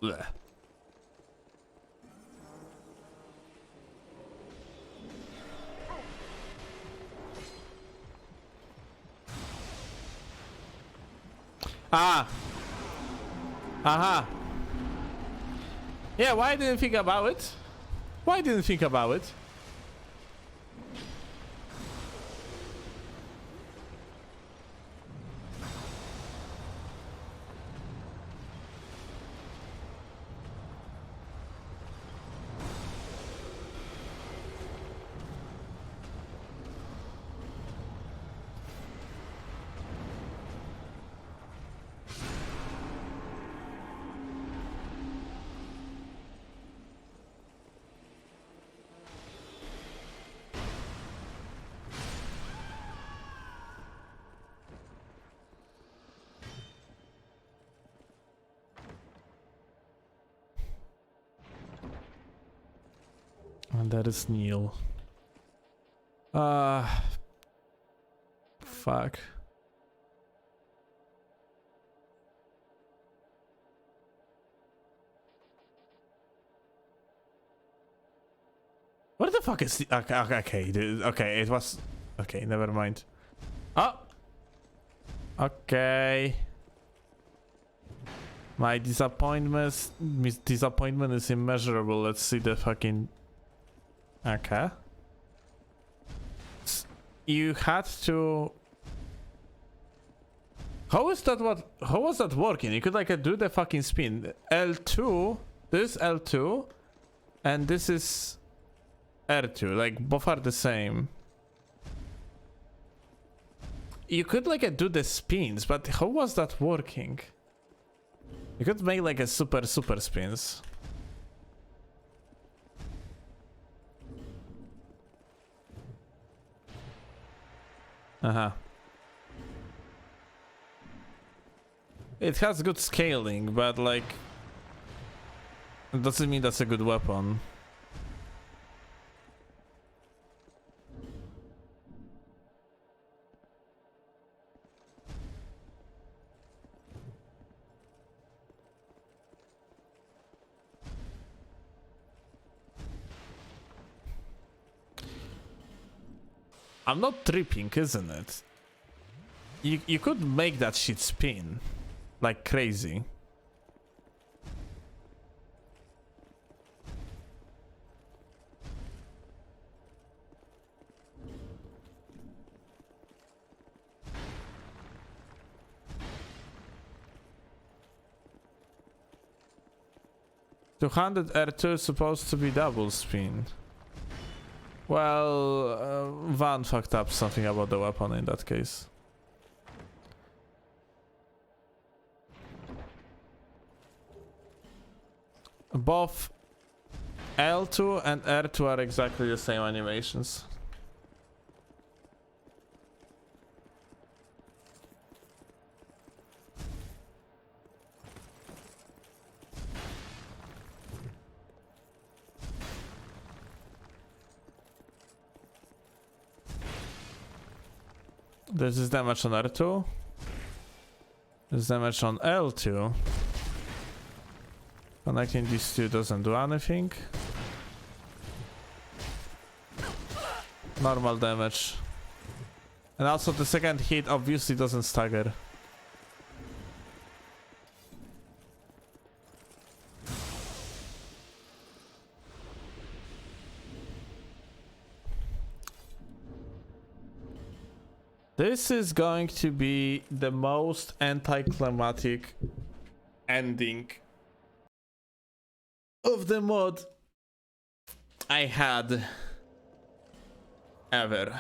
Bleh. Ah. Aha. Yeah, why didn't think about it? Why didn't think about it? And that is Neil. Fuck. What the fuck is the, okay, okay, it was okay, never mind. Oh. Okay. My disappointment is immeasurable. Let's see the fucking okay. You had to. How is that? How was that working? You could like do the fucking spin. L2. This L2, and this is R2. Like both are the same. You could like do the spins, but how was that working? You could make like a super spins. Uh-huh. It has good scaling, but like it doesn't mean that's a good weapon. I'm not tripping, isn't it? You could make that shit spin like crazy. $200 R2 is supposed to be double spin. Well, Van fucked up something about the weapon in that case. Both L2 and R2 are exactly the same animations. This is damage on R2. This is damage on L2. Connecting these two doesn't do anything. normal damage. And also the second hit obviously doesn't stagger. This is going to be the most anticlimactic ending of the mod I had ever.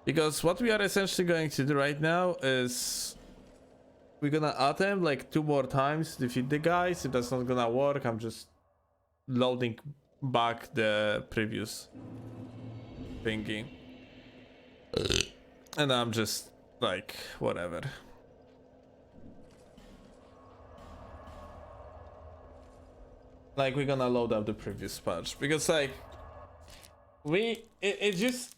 Because what we are essentially going to do right now is we're gonna attempt like 2 more times to defeat the guys. If that's not gonna work, I'm just loading back the previous thingy. And I'm just like, whatever. Like, we're gonna load up the previous patch. Because, like, it just...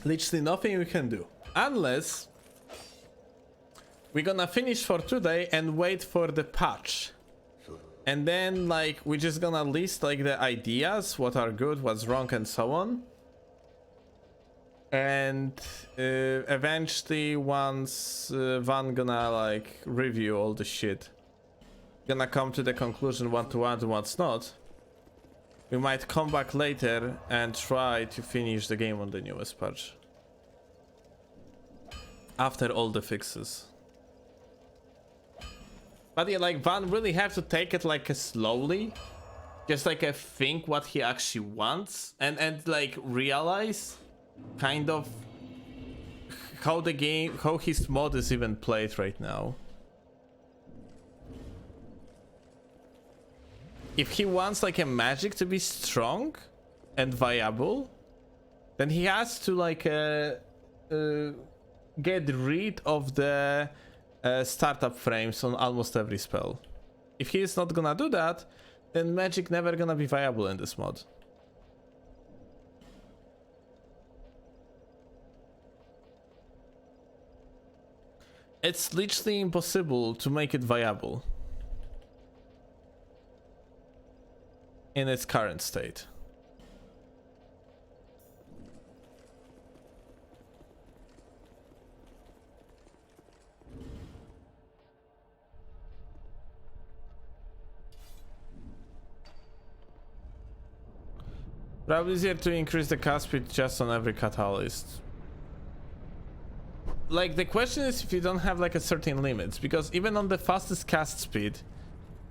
literally nothing we can do. Unless we're gonna finish for today and wait for the patch. And then, like, we're just gonna list, like, the ideas, what are good, what's wrong, and so on. And eventually, once Van gonna, like, review all the shit, gonna come to the conclusion what to add and what's not, we might come back later and try to finish the game on the newest patch. After all the fixes. But yeah, like, Van really have to take it like slowly, just like think what he actually wants, and like realize kind of how the game, how his mod is even played right now. If he wants like a magic to be strong and viable, then he has to like get rid of the startup frames on almost every spell. If he is not gonna do that, then magic never gonna be viable in this mod. It's literally impossible to make it viable in its current state. Probably easier to increase the cast speed just on every catalyst. Like, the question is if you don't have like a certain limits, because even on the fastest cast speed,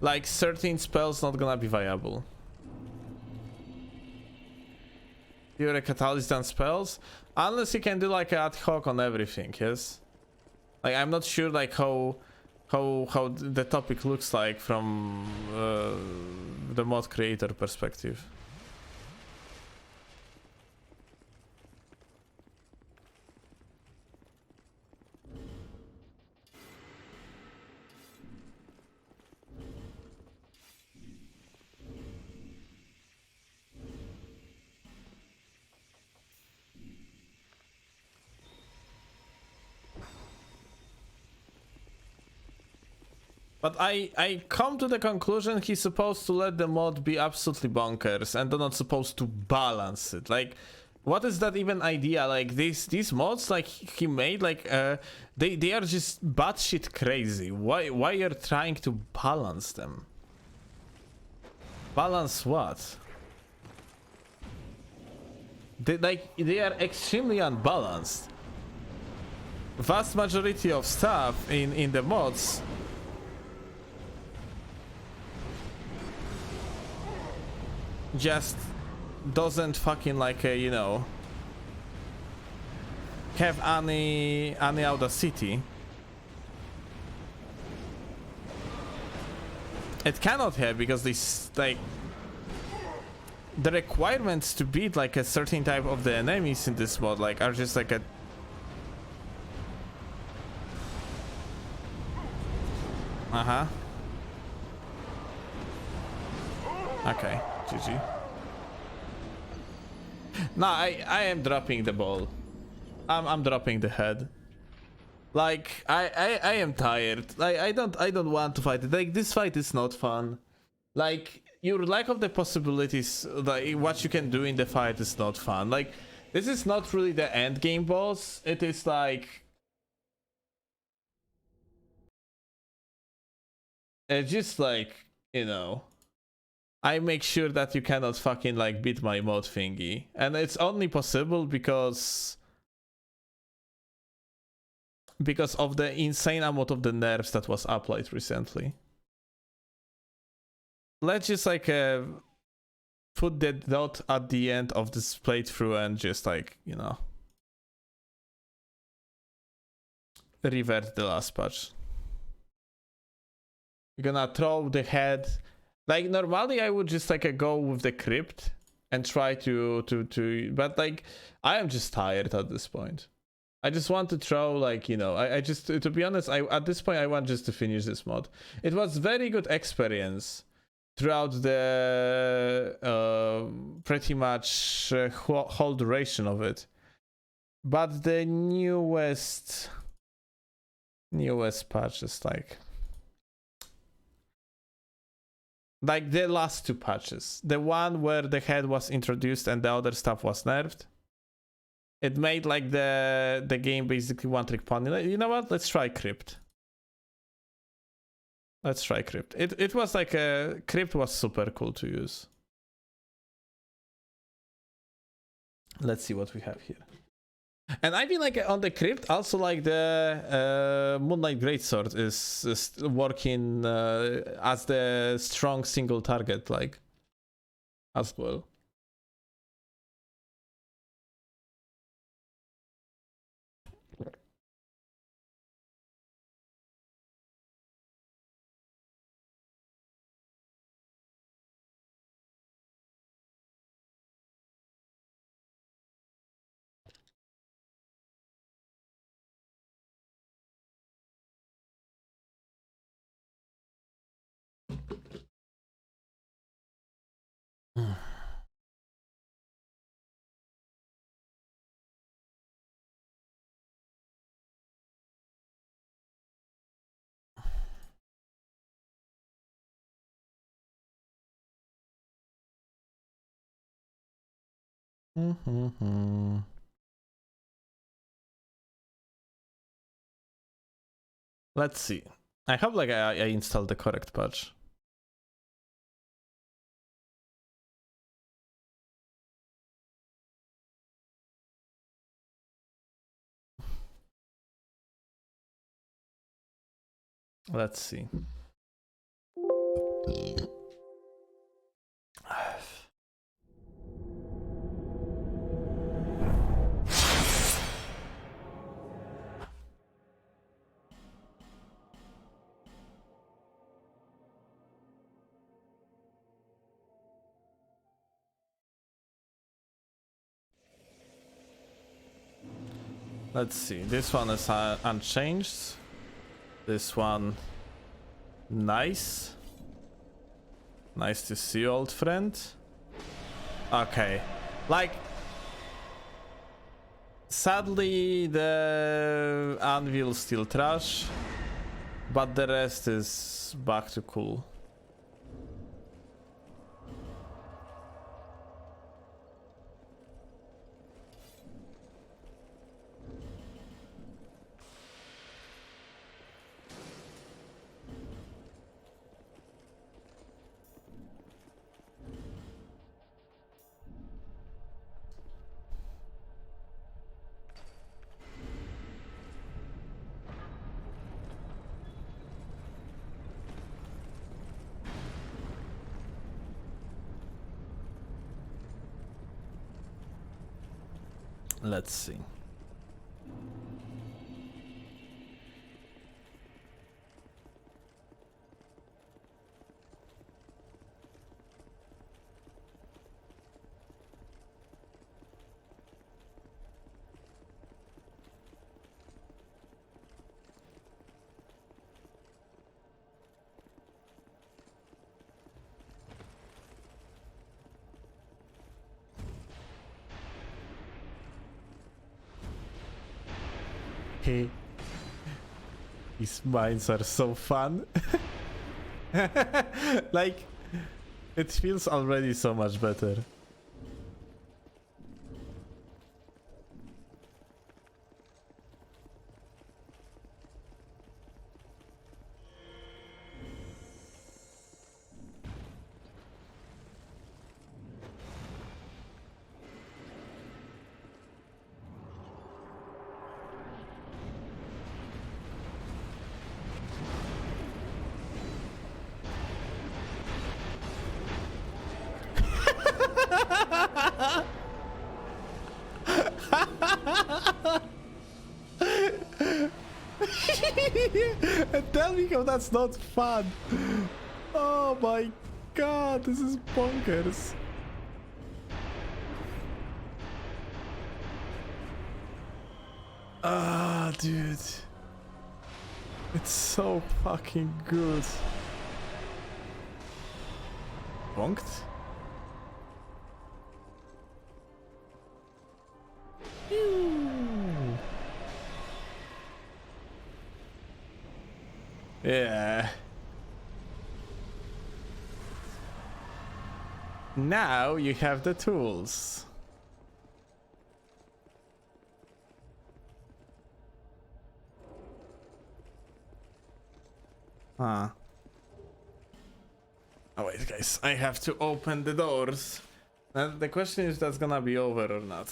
like certain spells not gonna be viable. You're a catalyst and spells, unless you can do like ad hoc on everything, yes? Like, I'm not sure like how the topic looks like from the mod creator perspective. But I come to the conclusion he's supposed to let the mod be absolutely bonkers and they're not supposed to balance it. Like, what is that even idea? Like, these mods like he made, like they are just batshit crazy. Why you're trying to balance them? Balance what? They are extremely unbalanced. Vast majority of stuff in the mods just doesn't fucking like you know, have any audacity. It cannot have, because this, like, the requirements to beat like a certain type of the enemies in this mod like are just like a okay, GG. No, I am dropping the ball. I'm dropping the head. Like I am tired. Like I don't want to fight it. Like this fight is not fun. Like your lack of the possibilities, like what you can do in the fight is not fun. Like this is not really the end game boss. It is like it's just like, you know, I make sure that you cannot fucking like beat my mode thingy. And it's only possible because of the insane amount of the nerfs that was applied recently. Let's just like put the dot at the end of this playthrough and just like, you know, revert the last patch. You're gonna throw the head. Like normally I would just like go with the crypt and try to but like I am just tired at this point. I just want to throw, like, you know, I just, to be honest, at this point I want just to finish this mod. It was very good experience throughout the pretty much whole duration of it, but the newest patch is like the last two patches, the one where the head was introduced and the other stuff was nerfed. It made like the game basically one trick pony. You know what? Let's try crypt. Let's try crypt. It was like a crypt was super cool to use. Let's see what we have here. And I feel like on the crypt also like the Moonlight Greatsword is working as the strong single target, like, as well. Let's see. I hope like I installed the correct patch. Let's see. Let's see. This one is unchanged. This one, nice. Nice to see you, old friend. Okay. Like, sadly, the anvil still trash, but the rest is back to cool. Let's see. Hey. These mines are so fun. Like, it feels already so much better. And tell me how that's not fun. Oh my god, this is bonkers. Ah, dude. It's so fucking good. Bonked? Yeah. Now you have the tools. Huh. Oh wait, guys, I have to open the doors. And the question is if that's gonna be over or not.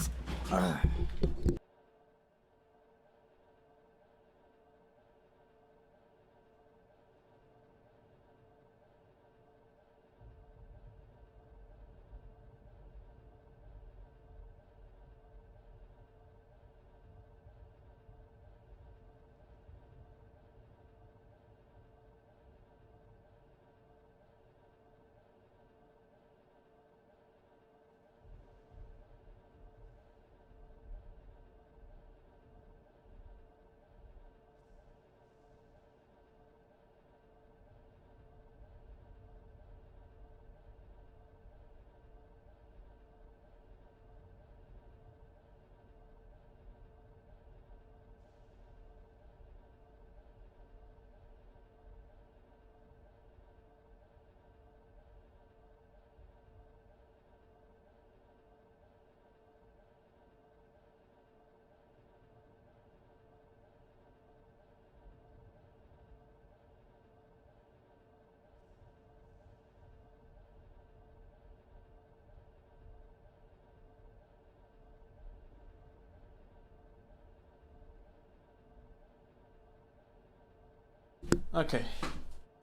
Okay,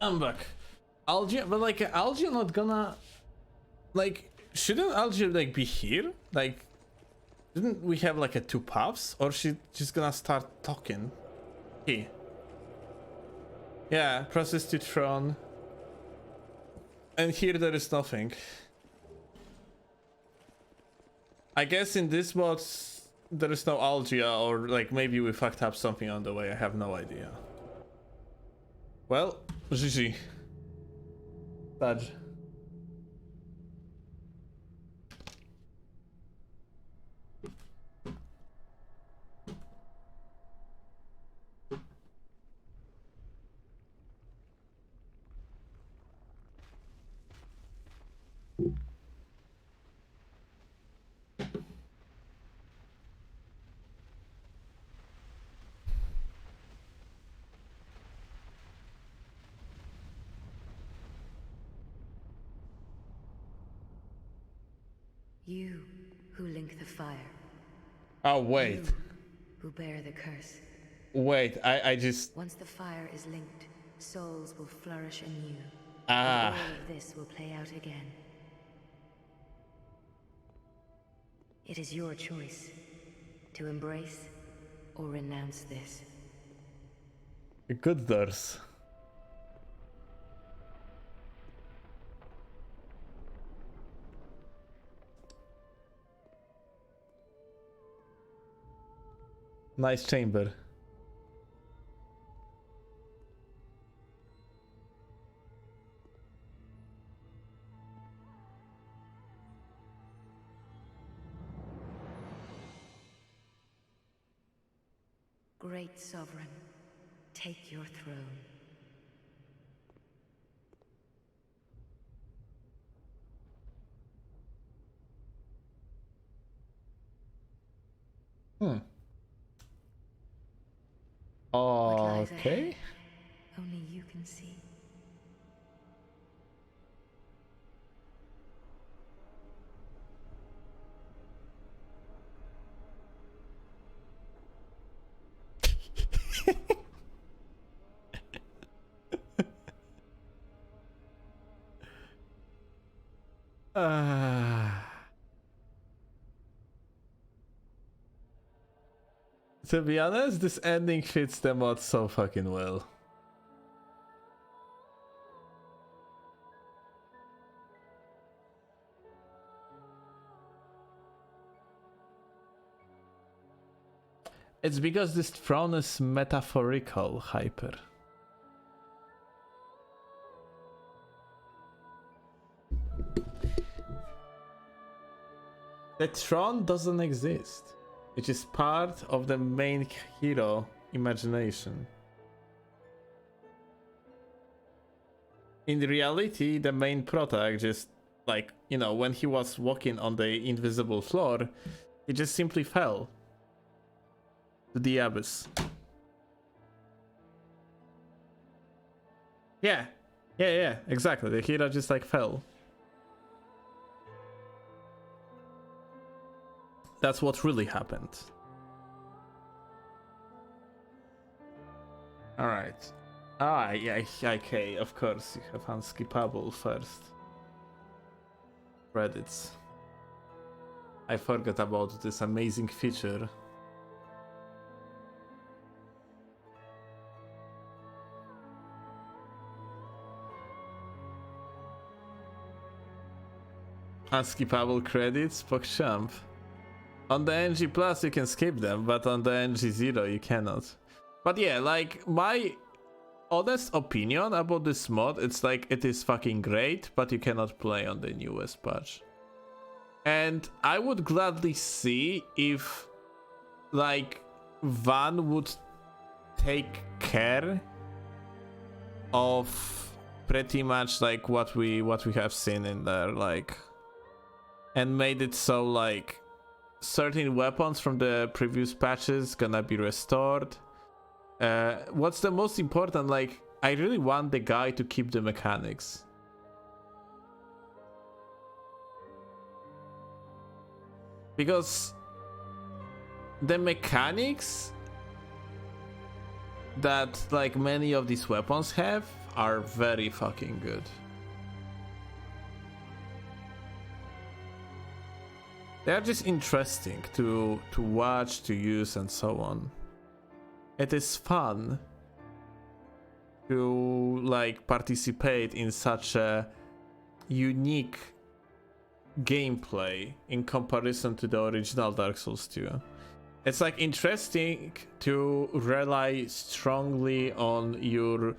I'm back. Algae, but like Algae not gonna like shouldn't Algae like be here? Like didn't we have like a two paths? Or she's gonna start talking? Hey. Yeah, process to throne. And here there is nothing. I guess in this mod there is no Algia, or like maybe we fucked up something on the way, I have no idea. Well, GG. Dodge. You who link the fire. Oh wait. You who bear the curse. Wait, I just Once the fire is linked, souls will flourish anew. ah And all of this will play out again. It is your choice to embrace or renounce this. good doors. Nice chamber. Great Sovereign, take your throne. What lies Okay. ahead, only you can see. To be honest, this ending fits the mod so fucking well. It's because this throne is metaphorical, Hyper. The throne doesn't exist. It is part of the main hero imagination. In reality, the main protag just, like, you know, when he was walking on the invisible floor, he just simply fell to the abyss. Yeah, exactly. The hero just like fell. That's what really happened. Alright. Yeah, okay, of course, you have unskippable first. Credits. I forgot about this amazing feature. Unskippable credits, PogChamp. On the NG Plus you can skip them, but on the NG0 you cannot. But yeah, like, my honest opinion about this mod, it's like, it is fucking great, but you cannot play on the newest patch. And I would gladly see if, like, Van would take care of pretty much like what we have seen in there, like, and made it so like certain weapons from the previous patches gonna be restored. What's the most important, like, I really want the guy to keep the mechanics. Because the mechanics that like many of these weapons have are very fucking good. They are just interesting to watch, to use, and so on. It is fun to like participate in such a unique gameplay in comparison to the original Dark Souls 2. It's like interesting to rely strongly on your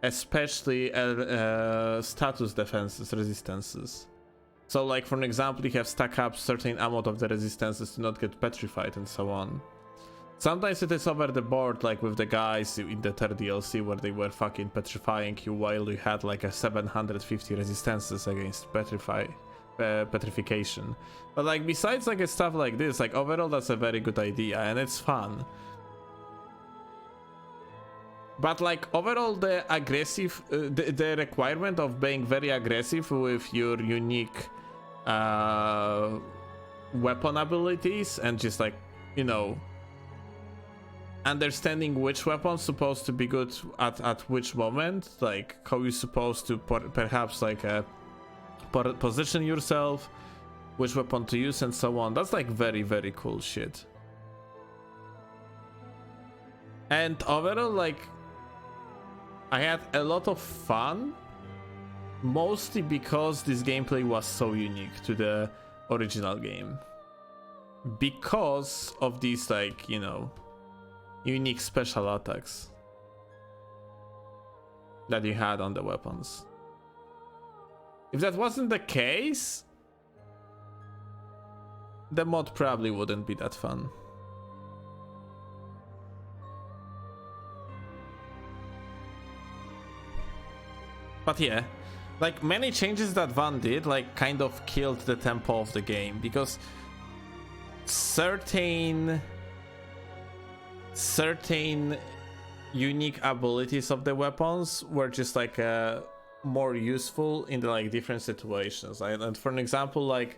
especially status defenses, resistances. So like, for example, you have stack up certain amount of the resistances to not get petrified and so on. Sometimes it is over the board, like with the guys in the third DLC where they were fucking petrifying you while you had like a 750 resistances against petrification. But like, besides like stuff like this, like overall that's a very good idea and it's fun. But like overall the aggressive, the requirement of being very aggressive with your unique weapon abilities and just like, you know, understanding which weapon's supposed to be good at which moment, like how you're supposed to perhaps like position yourself, which weapon to use and so on. That's like very, very cool shit. And overall, like, I had a lot of fun, mostly because this gameplay was so unique to the original game. Because of these, like, you know, unique special attacks that you had on the weapons. If that wasn't the case, the mod probably wouldn't be that fun. But yeah, like many changes that Van did like kind of killed the tempo of the game, because certain unique abilities of the weapons were just like more useful in the like different situations. And for an example, like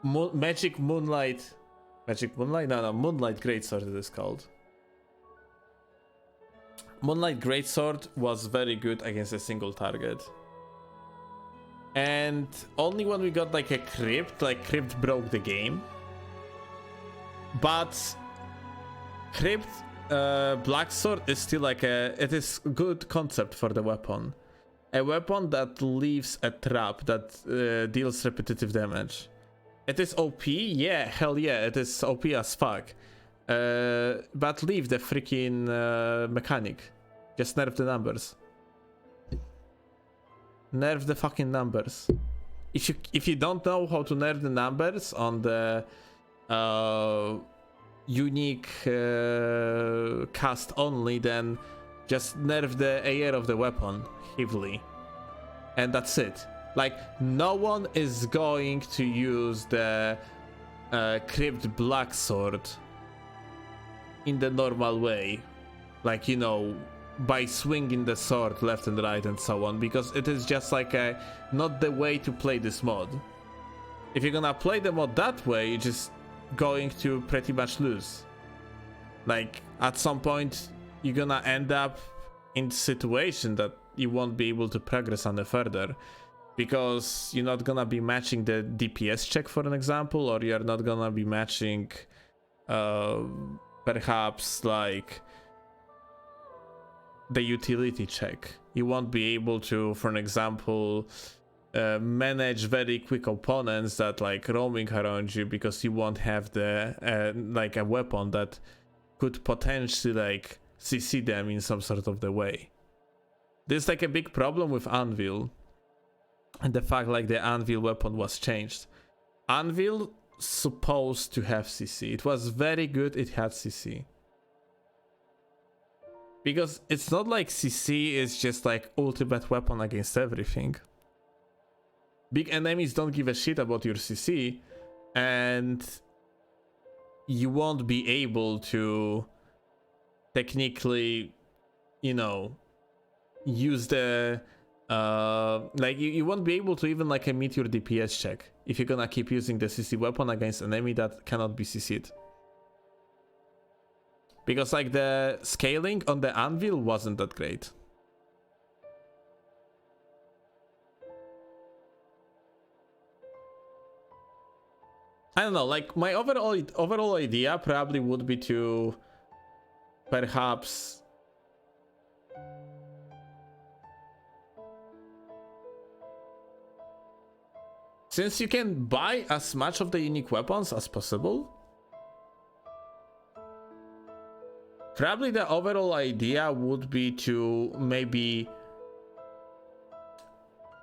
Moonlight Greatsword it is called. Moonlight Greatsword was very good against a single target. And only when we got like a crypt, like crypt broke the game. But crypt black sword is still like it is good concept for the weapon. A weapon that leaves a trap that deals repetitive damage. It is OP, yeah, hell yeah, it is OP as fuck. But leave the freaking mechanic. Just nerf the numbers. Nerf the fucking numbers. If you don't know how to nerf the numbers on the unique cast only, then just nerf the AR of the weapon heavily, and that's it. Like, no one is going to use the crypt black sword in the normal way, like, you know, by swinging the sword left and right and so on, because it is just like not the way to play this mod. If you're gonna play the mod that way, you're just going to pretty much lose. Like, at some point you're gonna end up in a situation that you won't be able to progress any further, because you're not gonna be matching the DPS check, for an example, or you're not gonna be matching perhaps like the utility check. You won't be able to, for an example, manage very quick opponents that like roaming around you, because you won't have the like a weapon that could potentially like CC them in some sort of the way. There's like a big problem with Anvil, and the fact like the Anvil weapon was changed. Anvil supposed to have CC. It was very good, it had CC. Because it's not like CC is just like ultimate weapon against everything. Big enemies don't give a shit about your CC, and you won't be able to technically, you know, use the like you won't be able to even like meet your DPS check if you're gonna keep using the CC weapon against an enemy that cannot be CC'd. Because like the scaling on the Anvil wasn't that great. I don't know, like my overall idea probably would be to perhaps since you can buy as much of the unique weapons as possible, probably the overall idea would be to maybe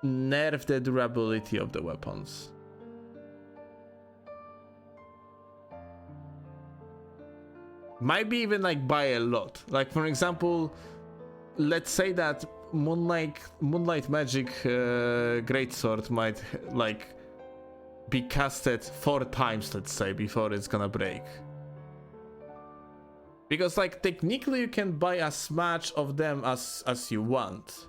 nerf the durability of the weapons. Might be even like by a lot. Like, for example, let's say that Moonlight Magic Greatsword might like be casted 4 times, let's say, before it's gonna break. Because like technically you can buy as much of them as you want.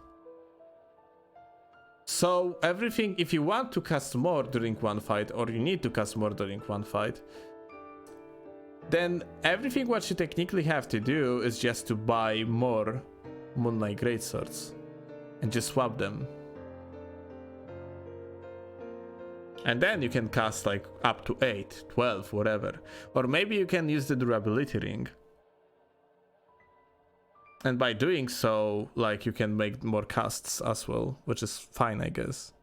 So everything, if you want to cast more during one fight, or you need to cast more during one fight, then everything what you technically have to do is just to buy more Moonlight Greatswords and just swap them. And then you can cast like up to 8, 12, whatever. Or maybe you can use the durability ring. And by doing so, like, you can make more casts as well, which is fine, I guess.